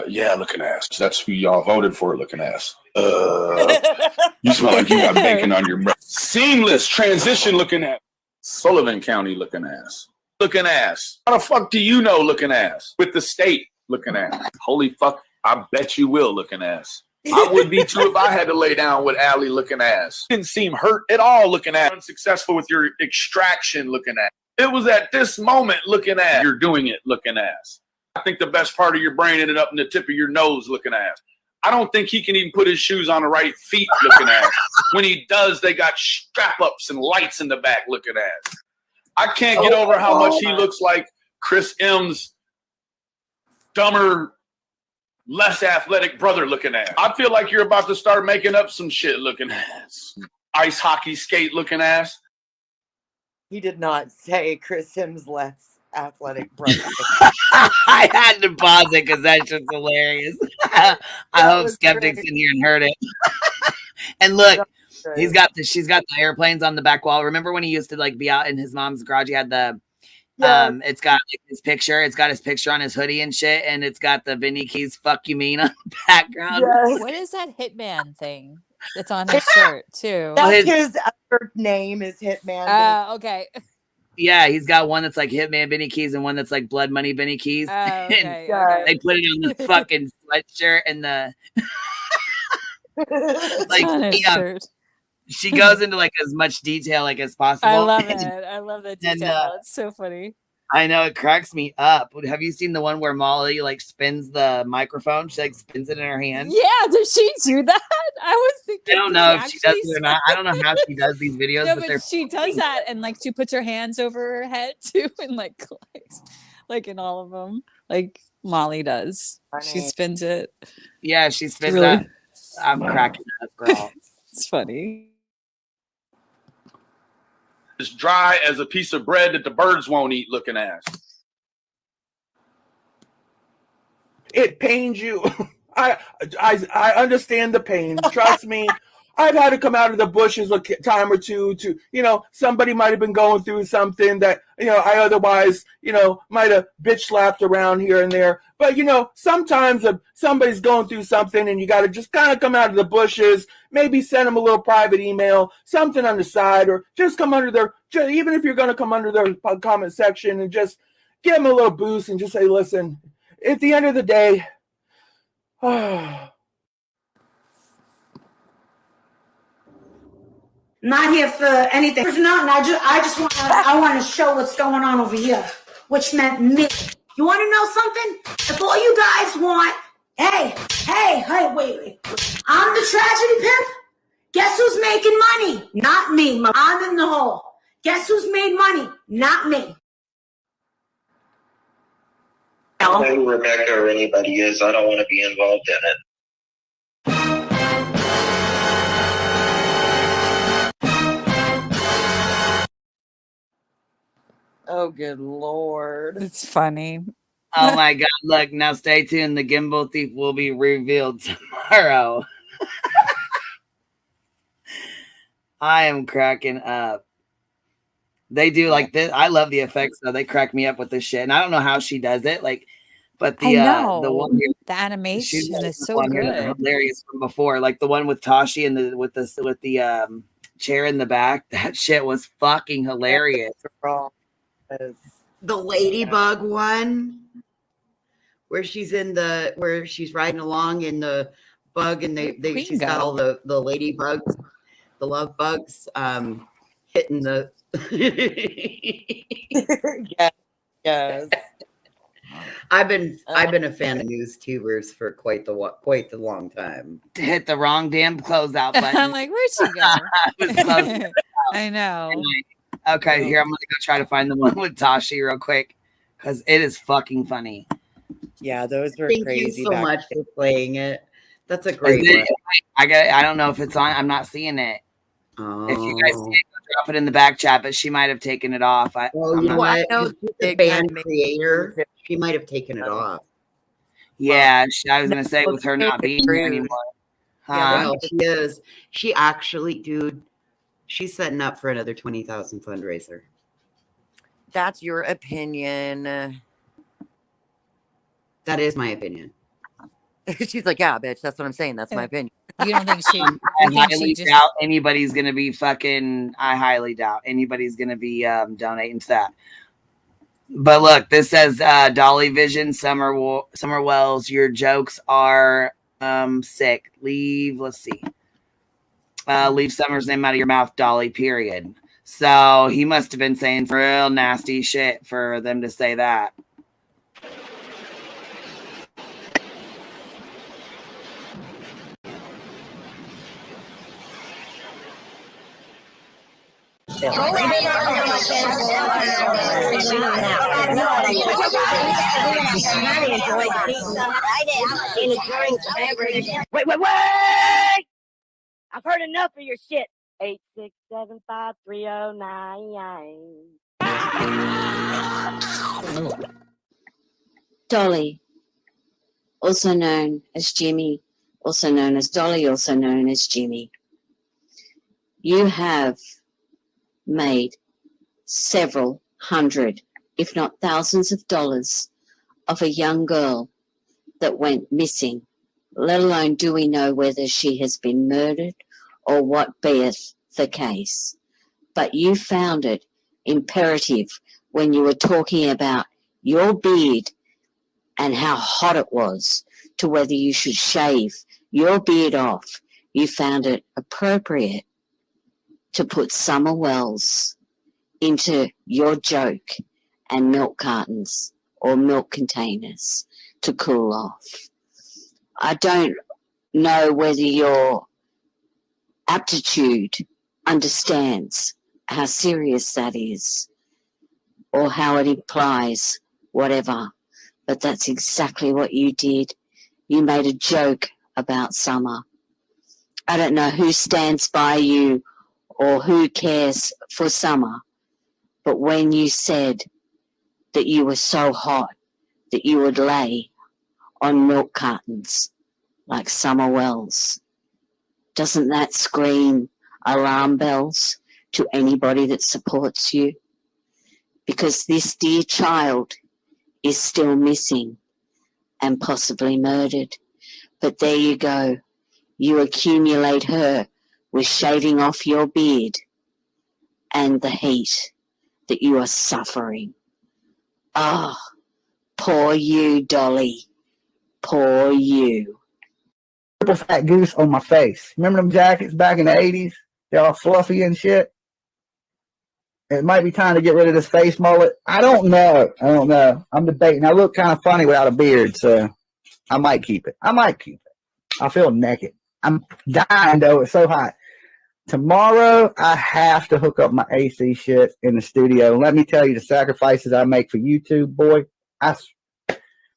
Yeah, looking ass. That's who y'all voted for, looking ass. You smell like you got bacon on your breath. Seamless transition looking ass. Sullivan County looking ass. Looking ass. How the fuck do you know looking ass? With the state looking ass. Holy fuck, I bet you will looking ass. I would be too if I had to lay down with Allie looking ass. Didn't seem hurt at all looking ass. Unsuccessful with your extraction looking ass. It was at this moment looking ass. You're doing it looking ass. I think the best part of your brain ended up in the tip of your nose looking ass. I don't think he can even put his shoes on the right feet looking ass. When he does, they got strap-ups and lights in the back looking ass. I can't get over how much he looks like Chris M's dumber, less athletic brother looking ass. I feel like you're about to start making up some shit looking ass. Ice hockey skate looking ass. He did not say Chris Sims less athletic brother. I had to pause it because that's just hilarious. I hope Skeptic's in here and heard it. And look, she's got the airplanes on the back wall. Remember when he used to like be out in his mom's garage? He had the it's got like his picture. It's got his picture on his hoodie and shit, and it's got the Vinny Keys "Fuck You Mean" on the background. Yes. What is that Hitman thing that's on his shirt too? That's his other name is Hitman. Okay. Yeah, he's got one that's like Hitman Benny Keys and one that's like Blood Money Benny Keys. Okay, And they put it on the fucking sweatshirt and the like she goes into like as much detail like as possible. I love it. I love that detail. It's so funny. I know, it cracks me up. Have you seen the one where Molly like spins the microphone? She like spins it in her hand. Yeah, does she do that? I was thinking. I don't know if she does it or not. I don't know how she does these videos. No, but but she does that, and like she puts her hands over her head too, and like in all of them, like Molly does. She spins it. Yeah, she spins Really? that. I'm cracking up, girl. It's funny. As dry as a piece of bread that the birds won't eat looking ass. It pains you. I understand the pain. Trust me. I've had to come out of the bushes a time or two to, somebody might have been going through something that, I otherwise, might have bitch slapped around here and there. But, sometimes somebody's going through something and you got to just kind of come out of the bushes, maybe send them a little private email, something on the side, or just come under even if you're going to come under their comment section and just give them a little boost and just say, listen, at the end of the day, Not here for anything. There's nothing. I want to show what's going on over here, which meant me. You want to know something? If all you guys want, hey, wait. I'm the tragedy pimp. Guess who's making money? Not me. I'm in the hole. Guess who's made money? Not me. I don't know who Rebecca or anybody is. I don't want to be involved in it. Oh, good Lord. It's funny. Oh my God. Look, now stay tuned. The gimbal thief will be revealed tomorrow. I am cracking up. They do like this. I love the effects though. They crack me up with this shit. And I don't know how she does it. Like, but I the one know. here, The she's animation like is the so one here that's good. hilarious from before. Like the one with Tashi and with the chair in the back. That shit was fucking hilarious. The ladybug one, where she's riding along in the bug, and she's got all the ladybugs, the love bugs, hitting the. Yes. I've been a fan of news tubers for quite the long time. To hit the wrong damn closeout button. I'm like, where'd she go? I was closing it out. I know. Okay, here I'm gonna go try to find the one with Tashi real quick because it is fucking funny. Yeah, those were Thank crazy. you so back much then. for playing it. That's a great one. I don't know if it's on. I'm not seeing it. Oh. If you guys see it, go drop it in the back chat. But she might have taken it off. Well, you know what? The band creator, she might have taken it off. Yeah, I was gonna say with her not being here anymore. Yeah, well, she is. She actually, dude, she's setting up for another 20,000 fundraiser. That's your opinion. That is my opinion. She's like, yeah, bitch. That's what I'm saying. That's my opinion. You don't think she? I highly doubt anybody's gonna be fucking. I highly doubt anybody's gonna be donating to that. But look, this says Dolly Vision, Summer Wells. Your jokes are sick. Let's see. Leave Summer's name out of your mouth, Dolly. Period. So he must have been saying some real nasty shit for them to say that. Wait! I've heard enough of your shit. 8675309. Dolly, also known as Jimmy, also known as Dolly, also known as Jimmy. You have made several hundred, if not thousands of dollars of a young girl that went missing, let alone do we know whether she has been murdered or what beeth the case. But you found it imperative when you were talking about your beard and how hot it was to whether you should shave your beard off. You found it appropriate to put Summer Wells into your joke and milk cartons or milk containers to cool off. I don't know whether your aptitude understands how serious that is or how it implies whatever, but that's exactly what you did. You made a joke about Summer. I don't know who stands by you or who cares for Summer, but when you said that you were so hot that you would lay on milk cartons like Summer Wells, doesn't that scream alarm bells to anybody that supports you? Because this dear child is still missing and possibly murdered. But there you go. You accumulate her with shaving off your beard and the heat that you are suffering. Ah, oh, poor you, Dolly. Poor you. Triple fat goose on my face. Remember them jackets back in the 80s? They're all fluffy and shit. It might be time to get rid of this face mullet. I don't know. I'm debating. I look kind of funny without a beard, so I might keep it. I feel naked. I'm dying, though. It's so hot. Tomorrow, I have to hook up my AC shit in the studio. And let me tell you, the sacrifices I make for YouTube, boy.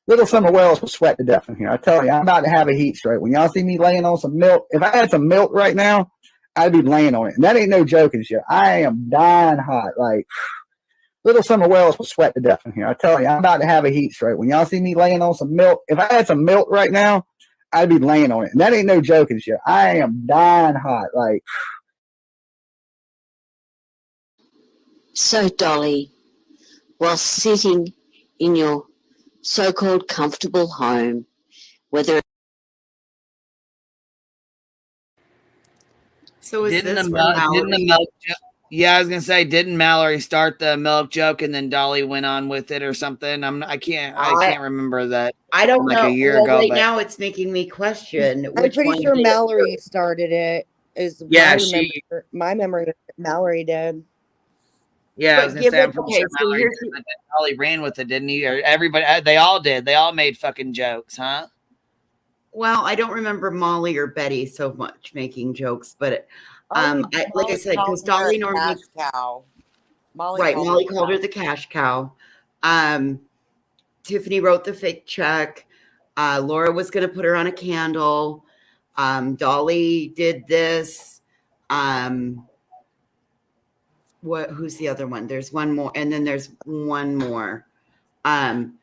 Little Summer Wells will sweat to death in here. I tell you, I'm about to have a heat stroke. When y'all see me laying on some milk, if I had some milk right now, I'd be laying on it. And that ain't no joking shit. I am dying hot. Like, Little Summer Wells will sweat to death in here. I tell you, I'm about to have a heat stroke. When y'all see me laying on some milk, if I had some milk right now, I'd be laying on it. And that ain't no joking shit. I am dying hot. Like, So, Dolly, while sitting in your so-called comfortable home, whether So is Didn't this the where Mallory? milk joke? Yeah, I was gonna say, didn't Mallory start the milk joke and then Dolly went on with it or something? I can't remember that I from don't like a know. year Well, ago, right but now it's making me question I'm which pretty one sure did it Mallory first. started it. Is yeah, she. my memory? Mallory did. Yeah, I was But gonna say, I'm given pretty okay, sure so Mallory here's did, but then Dolly ran with it, didn't he? Or everybody, they all did. They all made fucking jokes, huh? well, I don't remember Molly or Betty so much making jokes, but like I said, because Dolly normally cash cow. Molly called her the cash cow. Tiffany wrote the fake check. Laura was going to put her on a candle. Dolly did this. Who's the other one? There's one more, and then there's one more. And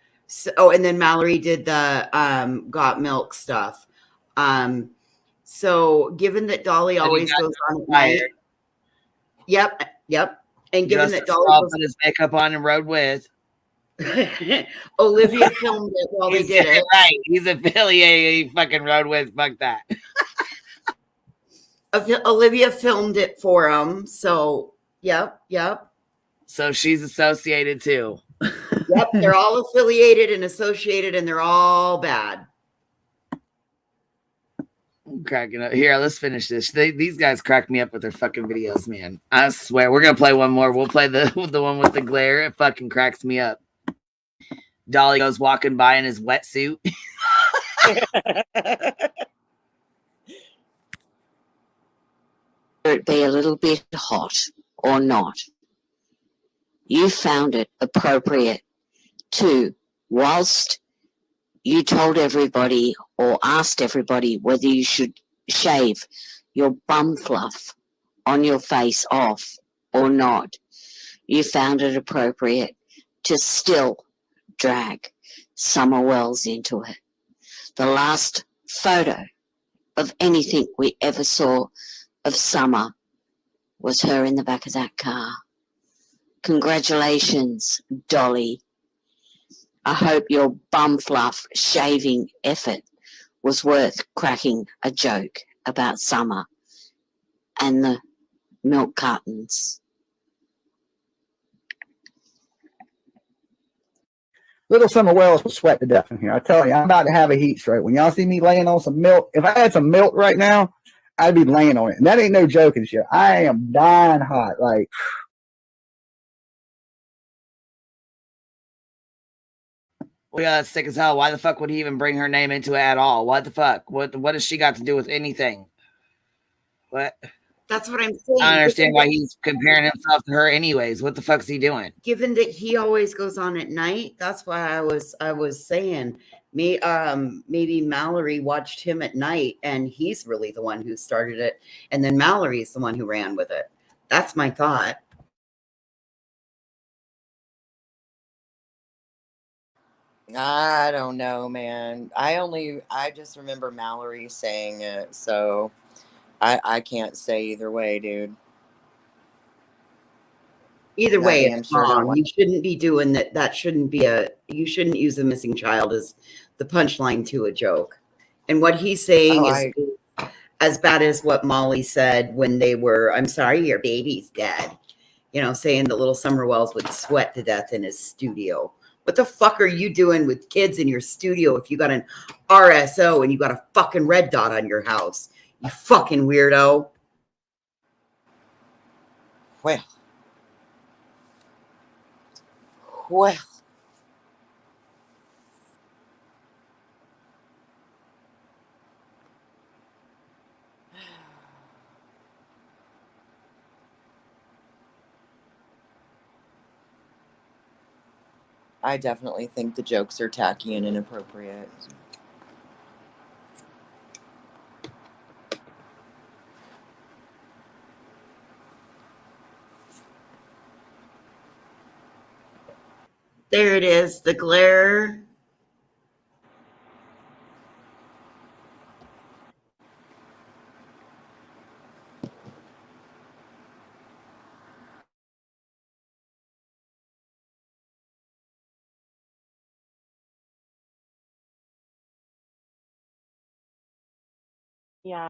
then Mallory did the got milk stuff. So given that Dolly always goes on at night. Yep. And given that Dolly put his makeup on and rode with. Olivia filmed it while they did it. Right. He's affiliated. He fucking rode with. Fuck that. Olivia filmed it for him. So, yep. So she's associated too. Yep. They're all affiliated and associated, and they're all bad. I'm cracking up. Here, let's finish this. These guys crack me up with their fucking videos, man. I swear. We're going to play one more. We'll play the one with the glare. It fucking cracks me up. Dolly goes walking by in his wetsuit. it be a little bit hot or not, you found it appropriate to, whilst you told everybody or asked everybody whether you should shave your bum fluff on your face off or not, you found it appropriate to still drag Summer Wells into it. The last photo of anything we ever saw of Summer was her in the back of that car. Congratulations, Dolly. I hope your bum fluff shaving effort was worth cracking a joke about Summer and the milk cartons. Little Summer Wells will sweat to death in here. I tell you, I'm about to have a heat stroke. When y'all see me laying on some milk, if I had some milk right now, I'd be laying on it. And that ain't no joking shit. I am dying hot. Like, Well, yeah, that's sick as hell. Why the fuck would he even bring her name into it at all? What the fuck? What has she got to do with anything? What? That's what I'm saying. I don't understand why he's comparing himself to her anyways. What the fuck's he doing? Given that he always goes on at night, that's why I was saying maybe Mallory watched him at night and he's really the one who started it. And then Mallory's the one who ran with it. That's my thought. I don't know, man. I just remember Mallory saying it, so I can't say either way, dude. Either Not way, damn it's sure wrong. what. You shouldn't be doing that. That shouldn't be you shouldn't use a missing child as the punchline to a joke. And what he's saying is as bad as what Molly said when they were, I'm sorry, your baby's dead. You know, saying that little Summer Wells would sweat to death in his studio. What the fuck are you doing with kids in your studio if you got an RSO and you got a fucking red dot on your house? You fucking weirdo. Well. I definitely think the jokes are tacky and inappropriate. There it is, the glare. Yeah.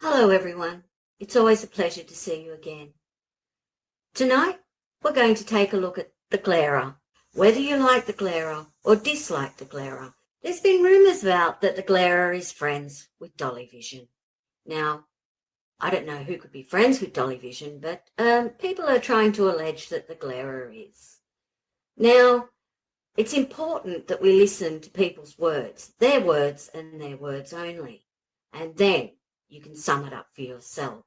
Hello, everyone. It's always a pleasure to see you again. Tonight, we're going to take a look at the glarer. Whether you like the glarer or dislike the glarer, there's been rumours about that the glarer is friends with Dolly Vision. Now, I don't know who could be friends with Dolly Vision, but people are trying to allege that the glarer is. Now, it's important that we listen to people's words and their words only, and then you can sum it up for yourself.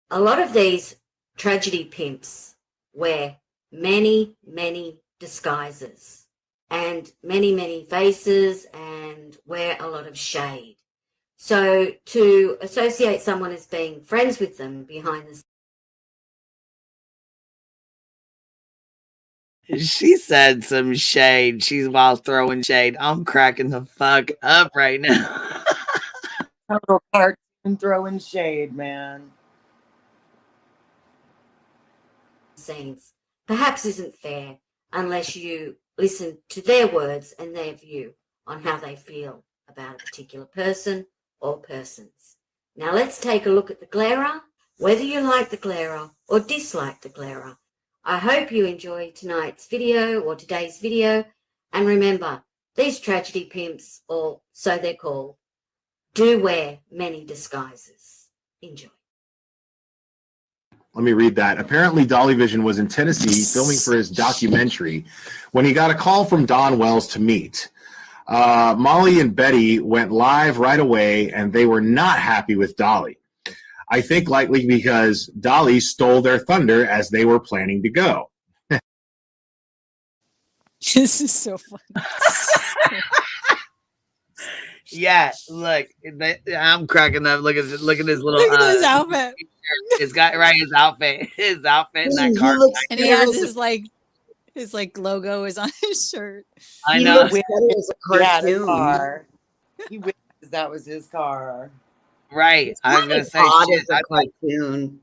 A lot of these tragedy pimps wear many, many disguises and many, many faces and wear a lot of shade. So to associate someone as being friends with them behind the She said some shade. She's while throwing shade. I'm cracking the fuck up right now. Total cartoon throwing shade, man. scenes perhaps isn't fair unless you listen to their words and their view on how they feel about a particular person or persons. Now let's take a look at the glarer, whether you like the glarer or dislike the glarer. I hope you enjoy tonight's video or today's video, and remember, these tragedy pimps, or so they're called, do wear many disguises. Enjoy. Let me read that. Apparently, Dolly Vision was in Tennessee filming for his documentary when he got a call from Don Wells to meet. Molly and Betty went live right away, and they were not happy with Dolly. I think likely because Dolly stole their thunder as they were planning to go. This is so funny. Yeah, look, I'm cracking up. Look at his little. Look at his outfit. His guy, right? His outfit and that He car. looks and he has his logo is on his shirt. I know. He had a car. He wishes that was his car. Right. I was gonna say shit. A cartoon.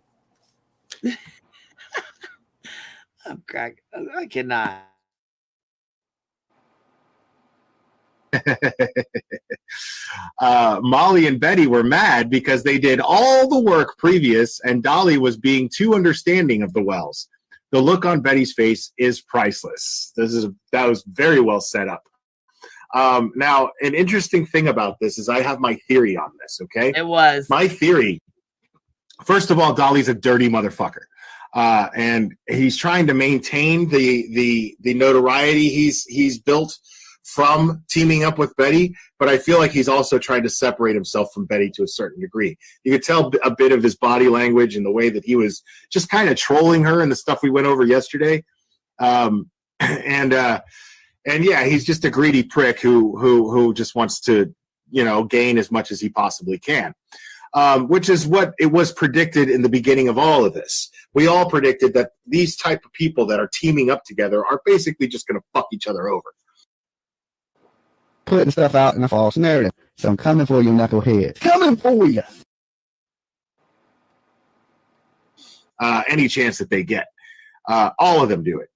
I'm cracking. I cannot. Molly and Betty were mad because they did all the work previous and Dolly was being too understanding of the Wells. The look on Betty's face is priceless. That was very well set up. Now, an interesting thing about this is I have my theory on this, okay? It was. My theory, first of all, Dolly's a dirty motherfucker. And he's trying to maintain the notoriety he's built from teaming up with Betty, but I feel like he's also trying to separate himself from Betty to a certain degree. You could tell a bit of his body language and the way that he was just kind of trolling her and the stuff we went over yesterday. And yeah, he's just a greedy prick who just wants to, gain as much as he possibly can. Which is what it was predicted in the beginning of all of this. We all predicted that these type of people that are teaming up together are basically just going to fuck each other over. Putting stuff out in a false narrative. So I'm coming for you, knuckleheads. Coming for you. Any chance that they get. All of them do it,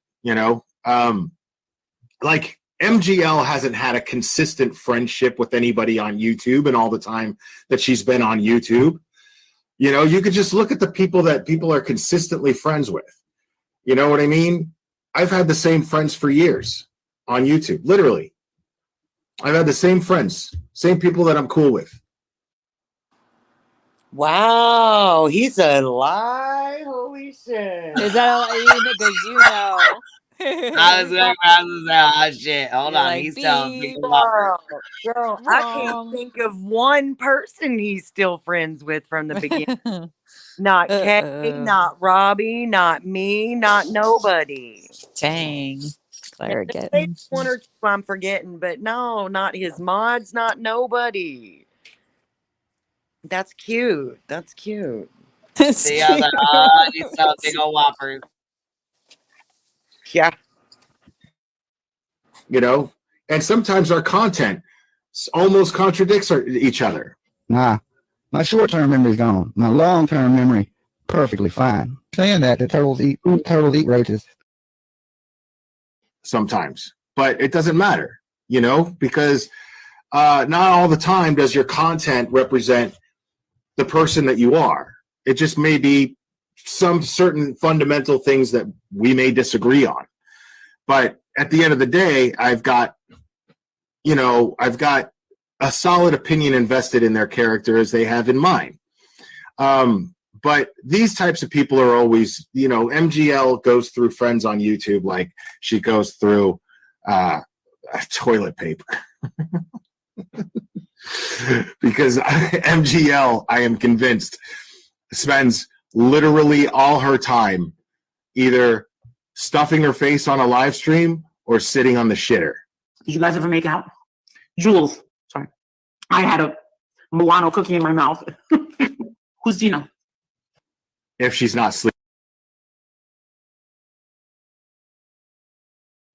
like MGL hasn't had a consistent friendship with anybody on YouTube and all the time that she's been on YouTube. You could just look at the people that people are consistently friends with. You know what I mean? I've had the same friends for years on YouTube, literally. I've had the same friends, same people that I'm cool with. Wow, he's a lie. Holy shit. Is that all because I was going to say, oh shit. Hold You're on. like, He's telling me girl, I can't think of one person he's still friends with from the beginning. Not Kay, not Robbie, not me, not nobody. Dang. Claire Maybe getting one or two I'm forgetting, but no, not his mods, not nobody. That's cute. That's cute. See how that he's telling big old whoppers. Yeah. You know, and sometimes our content almost contradicts each other. Nah, my short-term memory's gone. My long-term memory, perfectly fine. Saying that, the turtles eat roaches. Sometimes, but it doesn't matter, you know, because not all the time does your content represent the person that you are. It just may be some certain fundamental things that we may disagree on. But at the end of the day, I've got a solid opinion invested in their character as they have in mine. But these types of people are always, you know, MGL goes through friends on YouTube like she goes through toilet paper. Because MGL, I am convinced, spends literally all her time either stuffing her face on a live stream or sitting on the shitter. Did you guys ever make out? Jules, sorry. I had a Milano cookie in my mouth. Who's Gina? If she's not sleeping.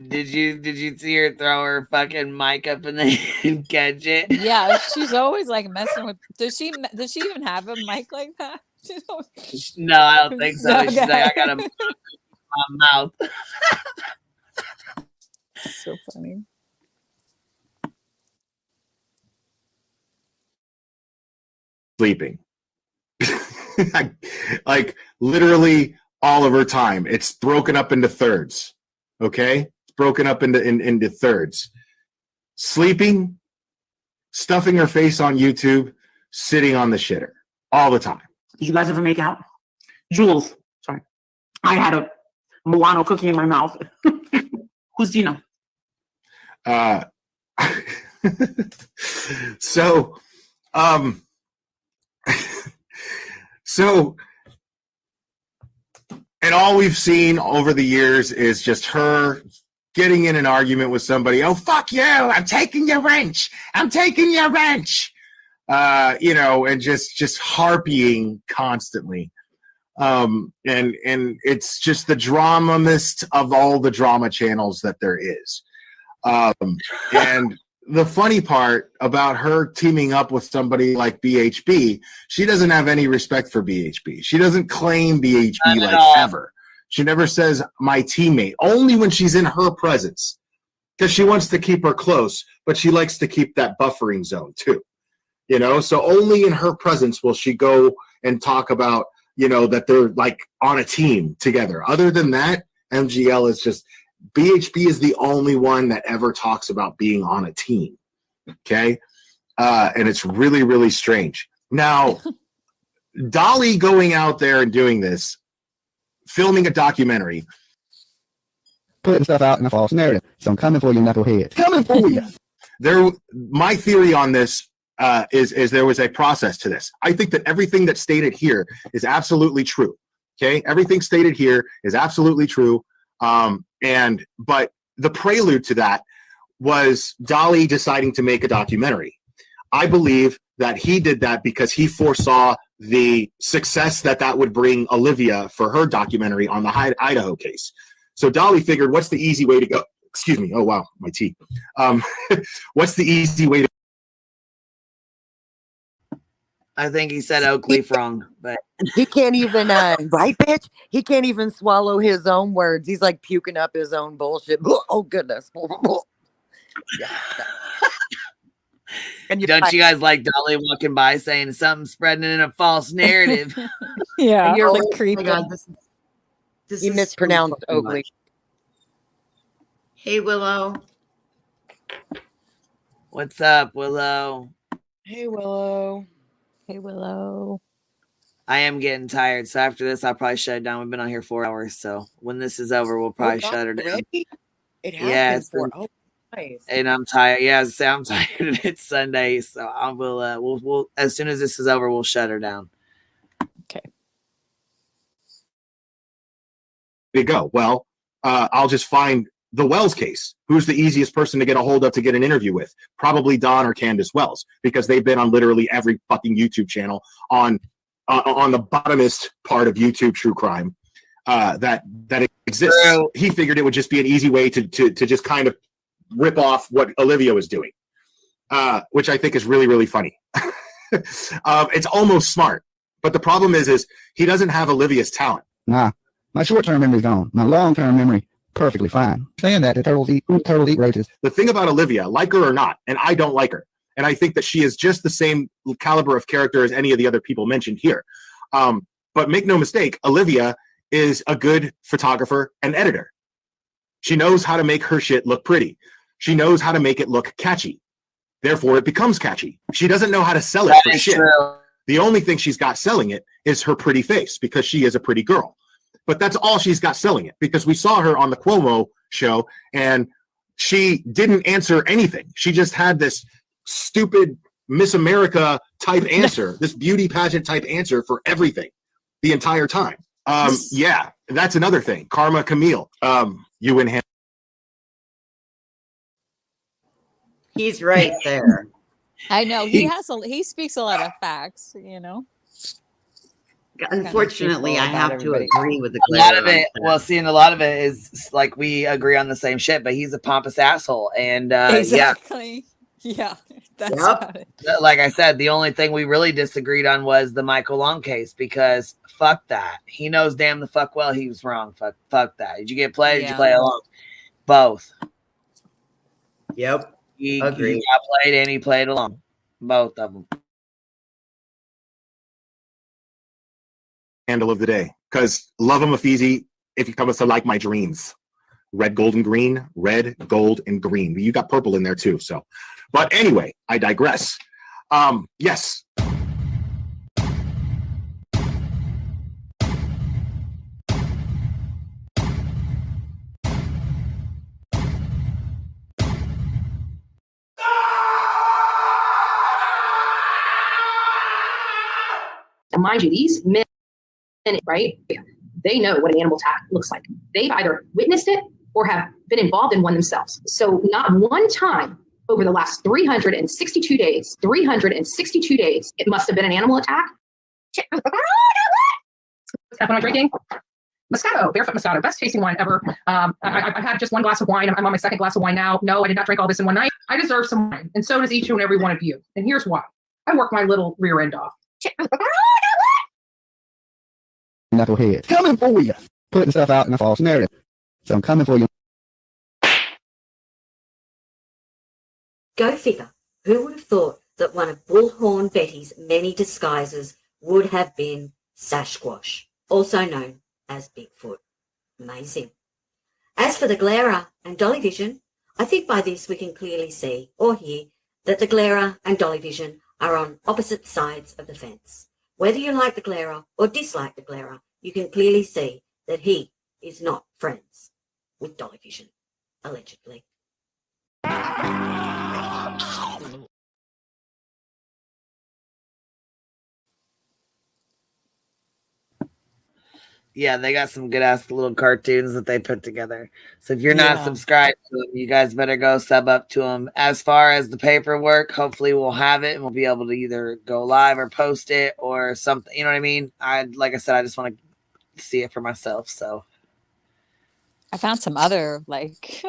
Did you see her throw her fucking mic up and then catch it? Yeah, she's always like messing with. Does she even have a mic like that? No, I don't think so. Okay. She's like, I got a mic in my mouth. So funny. Sleeping. Like literally all of her time. It's broken up into thirds. Okay? It's broken up into thirds. Sleeping, stuffing her face on YouTube, sitting on the shitter. All the time. Did you guys ever make out? Jules, sorry. I had a Milano cookie in my mouth. Who's Gina? So and all we've seen over the years is just her getting in an argument with somebody. Oh, fuck you. I'm taking your wrench. I'm taking your wrench. You know, and just harpying constantly. And it's just the dramamist of all the drama channels that there is. And the funny part about her teaming up with somebody like BHB, she doesn't have any respect for BHB. She doesn't claim BHB like ever. She never says my teammate, only when she's in her presence, because she wants to keep her close, but she likes to keep that buffering zone too. You know, so only in her presence will she go and talk about, you know, that they're like on a team together. Other than that, MGL is just, BHB is the only one that ever talks about being on a team. Okay. And it's really, really strange. Now, Dolly going out there and doing this, filming a documentary, putting stuff out in a false narrative. So I'm coming for you, knucklehead. Coming for you. My theory on this is there was a process to this. I think that everything that's stated here is absolutely true. Okay, everything stated here is absolutely true. But the prelude to that was Dolly deciding to make a documentary. I believe that he did that because he foresaw the success that would bring Olivia for her documentary on the Idaho case. So Dolly figured, what's the easy way to go? Excuse me. Oh, wow, my tea. What's the easy way to I think he said oak leaf wrong, but he can't even right, bitch. He can't even swallow his own words. He's like puking up his own bullshit. Oh goodness. And don't you guys like Dolly walking by saying something spreading in a false narrative? Yeah, and you're like like, creepy. oh my God, this you mispronounced oak leaf. Hey, Willow. What's up, Willow? Hey, Willow. Hey, Willow. I am getting tired. So after this, I'll probably shut it down. We've been on here 4 hours. So when this is over, we'll probably shut it down. Already? It has Yeah, been it's 4. been, Oh, nice. and I'm tired. Yeah, as I say, I'm tired. It's Sunday, so I will. We'll as soon as this is over, we'll shut her down. Okay. There you go. Well, I'll just find the Wells case. Who's the easiest person to get a hold of to get an interview with? Probably Don or Candace Wells, because they've been on literally every fucking YouTube channel on the bottomest part of YouTube true crime that exists. True. He figured it would just be an easy way to just kind of rip off what Olivia was doing, which I think is really, really funny. It's almost smart, but the problem is he doesn't have Olivia's talent. Nah, my short-term memory's gone. My long-term memory, perfectly fine. Saying that, the turtles eat roaches. The thing about Olivia, like her or not, and I don't like her, and I think that she is just the same caliber of character as any of the other people mentioned here. But make no mistake, Olivia is a good photographer and editor. She knows how to make her shit look pretty. She knows how to make it look catchy. Therefore, it becomes catchy. She doesn't know how to sell it for shit. True. The only thing she's got selling it is her pretty face, because she is a pretty girl. But that's all she's got selling it, because we saw her on the Cuomo show and she didn't answer anything. She just had this stupid Miss America type answer, this beauty pageant type answer for everything the entire time. Yeah, that's another thing. Karma Camille, you and him. He's right there. I know he speaks a lot of facts, you know. Unfortunately, I have to agree with the a lot of it. Well, seeing a lot of it is like we agree on the same shit, but he's a pompous asshole, and exactly. Yeah, that's about it. Like I said, the only thing we really disagreed on was the Michael Long case, because fuck that. He knows damn the fuck well he was wrong. Fuck that. Did you get played? Did you play along? Both. Yep. He got played and he played along. Both of them. Handle of the day, because love him Ephesi if you come to like my dreams. Red, gold, and green. Red, gold, and green. You got purple in there too. So, but anyway, I digress. Yes. And mind you, these men, right, they know what an animal attack looks like. They've either witnessed it or have been involved in one themselves. So not one time over the last 362 days, it must have been an animal attack. What's happening on drinking? Moscato, barefoot Moscato, best tasting wine ever. I've had just one glass of wine. I'm on my second glass of wine now. No, I did not drink all this in one night. I deserve some wine, and so does each and every one of you. And here's why. I work my little rear end off. Knucklehead. Coming for you. Putting stuff out in a false narrative. So I'm coming for you. Go figure. Who would have thought that one of Bullhorn Betty's many disguises would have been Sasquatch, also known as Bigfoot. Amazing. As for the Glera and Dolly Vision, I think by this we can clearly see or hear that the Glera and Dolly Vision are on opposite sides of the fence. Whether you like the Glera or dislike the Glera, you can clearly see that he is not friends with Dolly Vision, allegedly. Yeah, they got some good ass little cartoons that they put together. So if you're not subscribed to them, you guys better go sub up to them. As far as the paperwork, hopefully we'll have it and we'll be able to either go live or post it or something. You know what I mean? Like I said, I just want to see it for myself. So I found some other like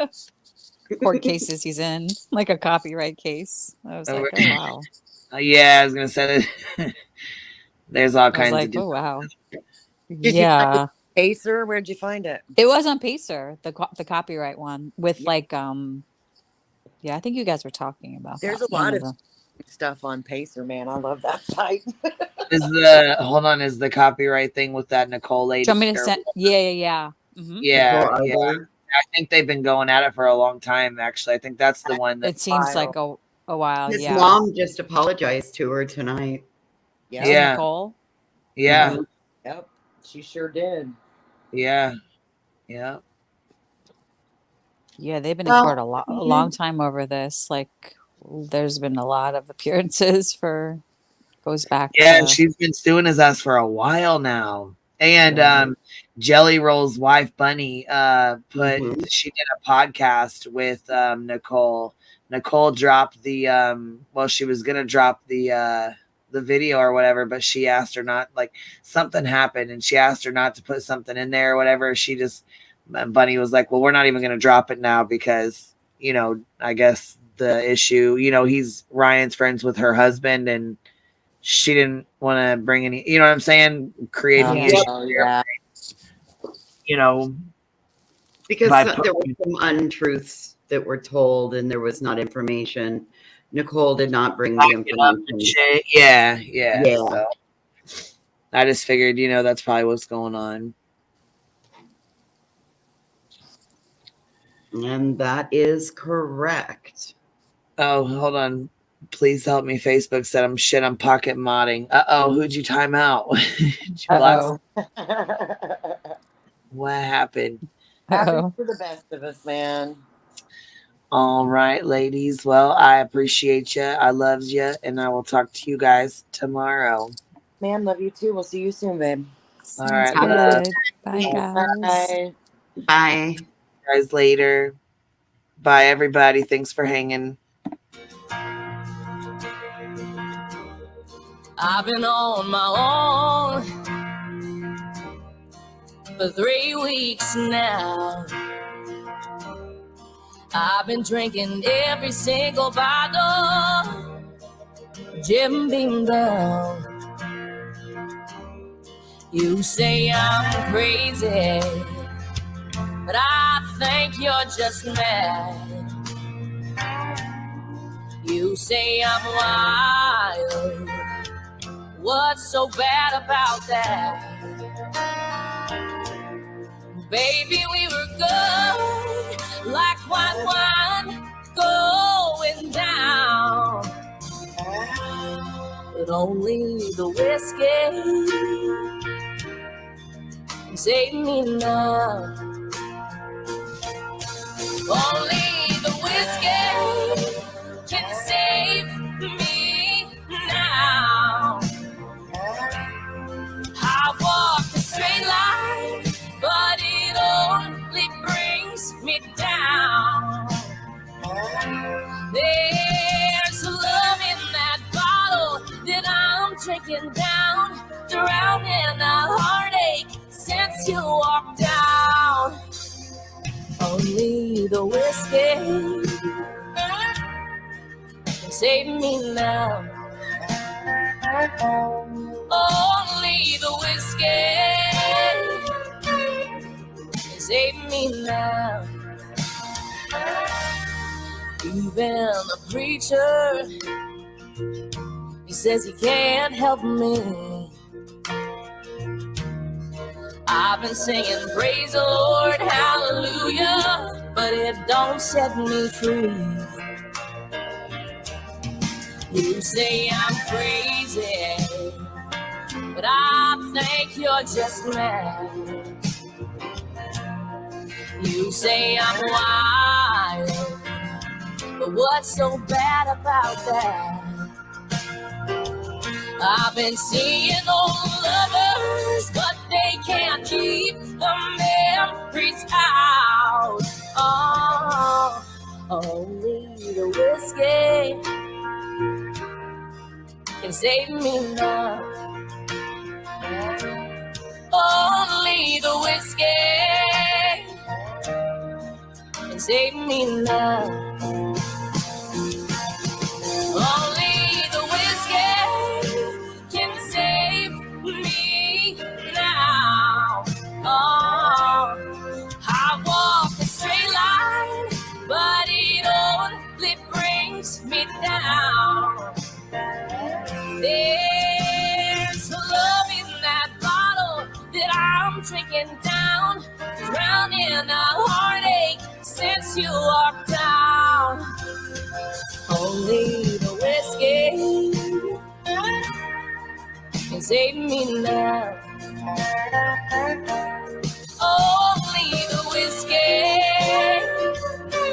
court cases he's in, like a copyright case. I was like, oh wow. Yeah, I was gonna say that. There's all kinds of. Oh wow. Did you find it Pacer? Where'd you find it? It was on Pacer, the copyright one with like I think you guys were talking about. There's a lot of stuff on Pacer, man. I love that site. Is the copyright thing with that Nicole lady? Do you want me to send? Yeah. Mm-hmm. Yeah. I think they've been going at it for a long time. Actually, I think that's the one that it seems like a while. His mom just apologized to her tonight. Yeah. Nicole. Yeah. Yep. She sure did. Yeah. Yeah. Yeah, they've been in Well, court a long time over this. Like, there's been a lot of appearances for goes back Yeah, to she's been suing his ass for a while now. And Jelly Roll's wife Bunny she did a podcast with Nicole. Nicole dropped the she was gonna drop the video or whatever, but she asked her not, like, something happened and she asked her not to put something in there or whatever. Bunny was like, well, we're not even gonna drop it now because, you know, I guess the issue, you know, Ryan's friends with her husband and she didn't want to bring any, you know what I'm saying? Create any issues. Yeah. You know, Because there were some untruths that were told and there was not information. Nicole did not bring the information. Yeah. Yeah. So I just figured, you know, that's probably what's going on. And that is correct. Oh, hold on. Please help me. Facebook said I'm pocket modding. Who'd you time out? Did you block? What happened? Happens for the best of us, man. All right, ladies. Well, I appreciate you. I love you. And I will talk to you guys tomorrow. Man, love you too. We'll see you soon, babe. All right. good. Bye, guys. Bye. Bye. Guys later. Bye, everybody. Thanks for hanging. I've been on my own for 3 weeks now. I've been drinking every single bottle, Jim Beam down. You say I'm crazy, but I think you're just mad. You say I'm wild. What's so bad about that? Baby, we were good, like white wine going down. But only the whiskey can save me now. Only the whiskey can save me now. I walk a straight line, but it only brings me down. There's love in that bottle that I'm drinking down, drowning a heartache since you walked down. Only the whiskey can save me now. Only the whiskey can save me now. Even the preacher, he says he can't help me. I've been singing praise the Lord, hallelujah, but it don't set me free. You say I'm crazy, but I think you're just mad. You say I'm wild, but what's so bad about that? I've been seeing old lovers, but they can't keep the memories out. Oh, only the whiskey can save me now. Only the whiskey can save me now. Only the whiskey can save me now. Oh, I walk a straight line, but it only brings me down. There's love in that bottle that I'm drinking down, drowning a heartache since you walked down. Only the whiskey can Save me now.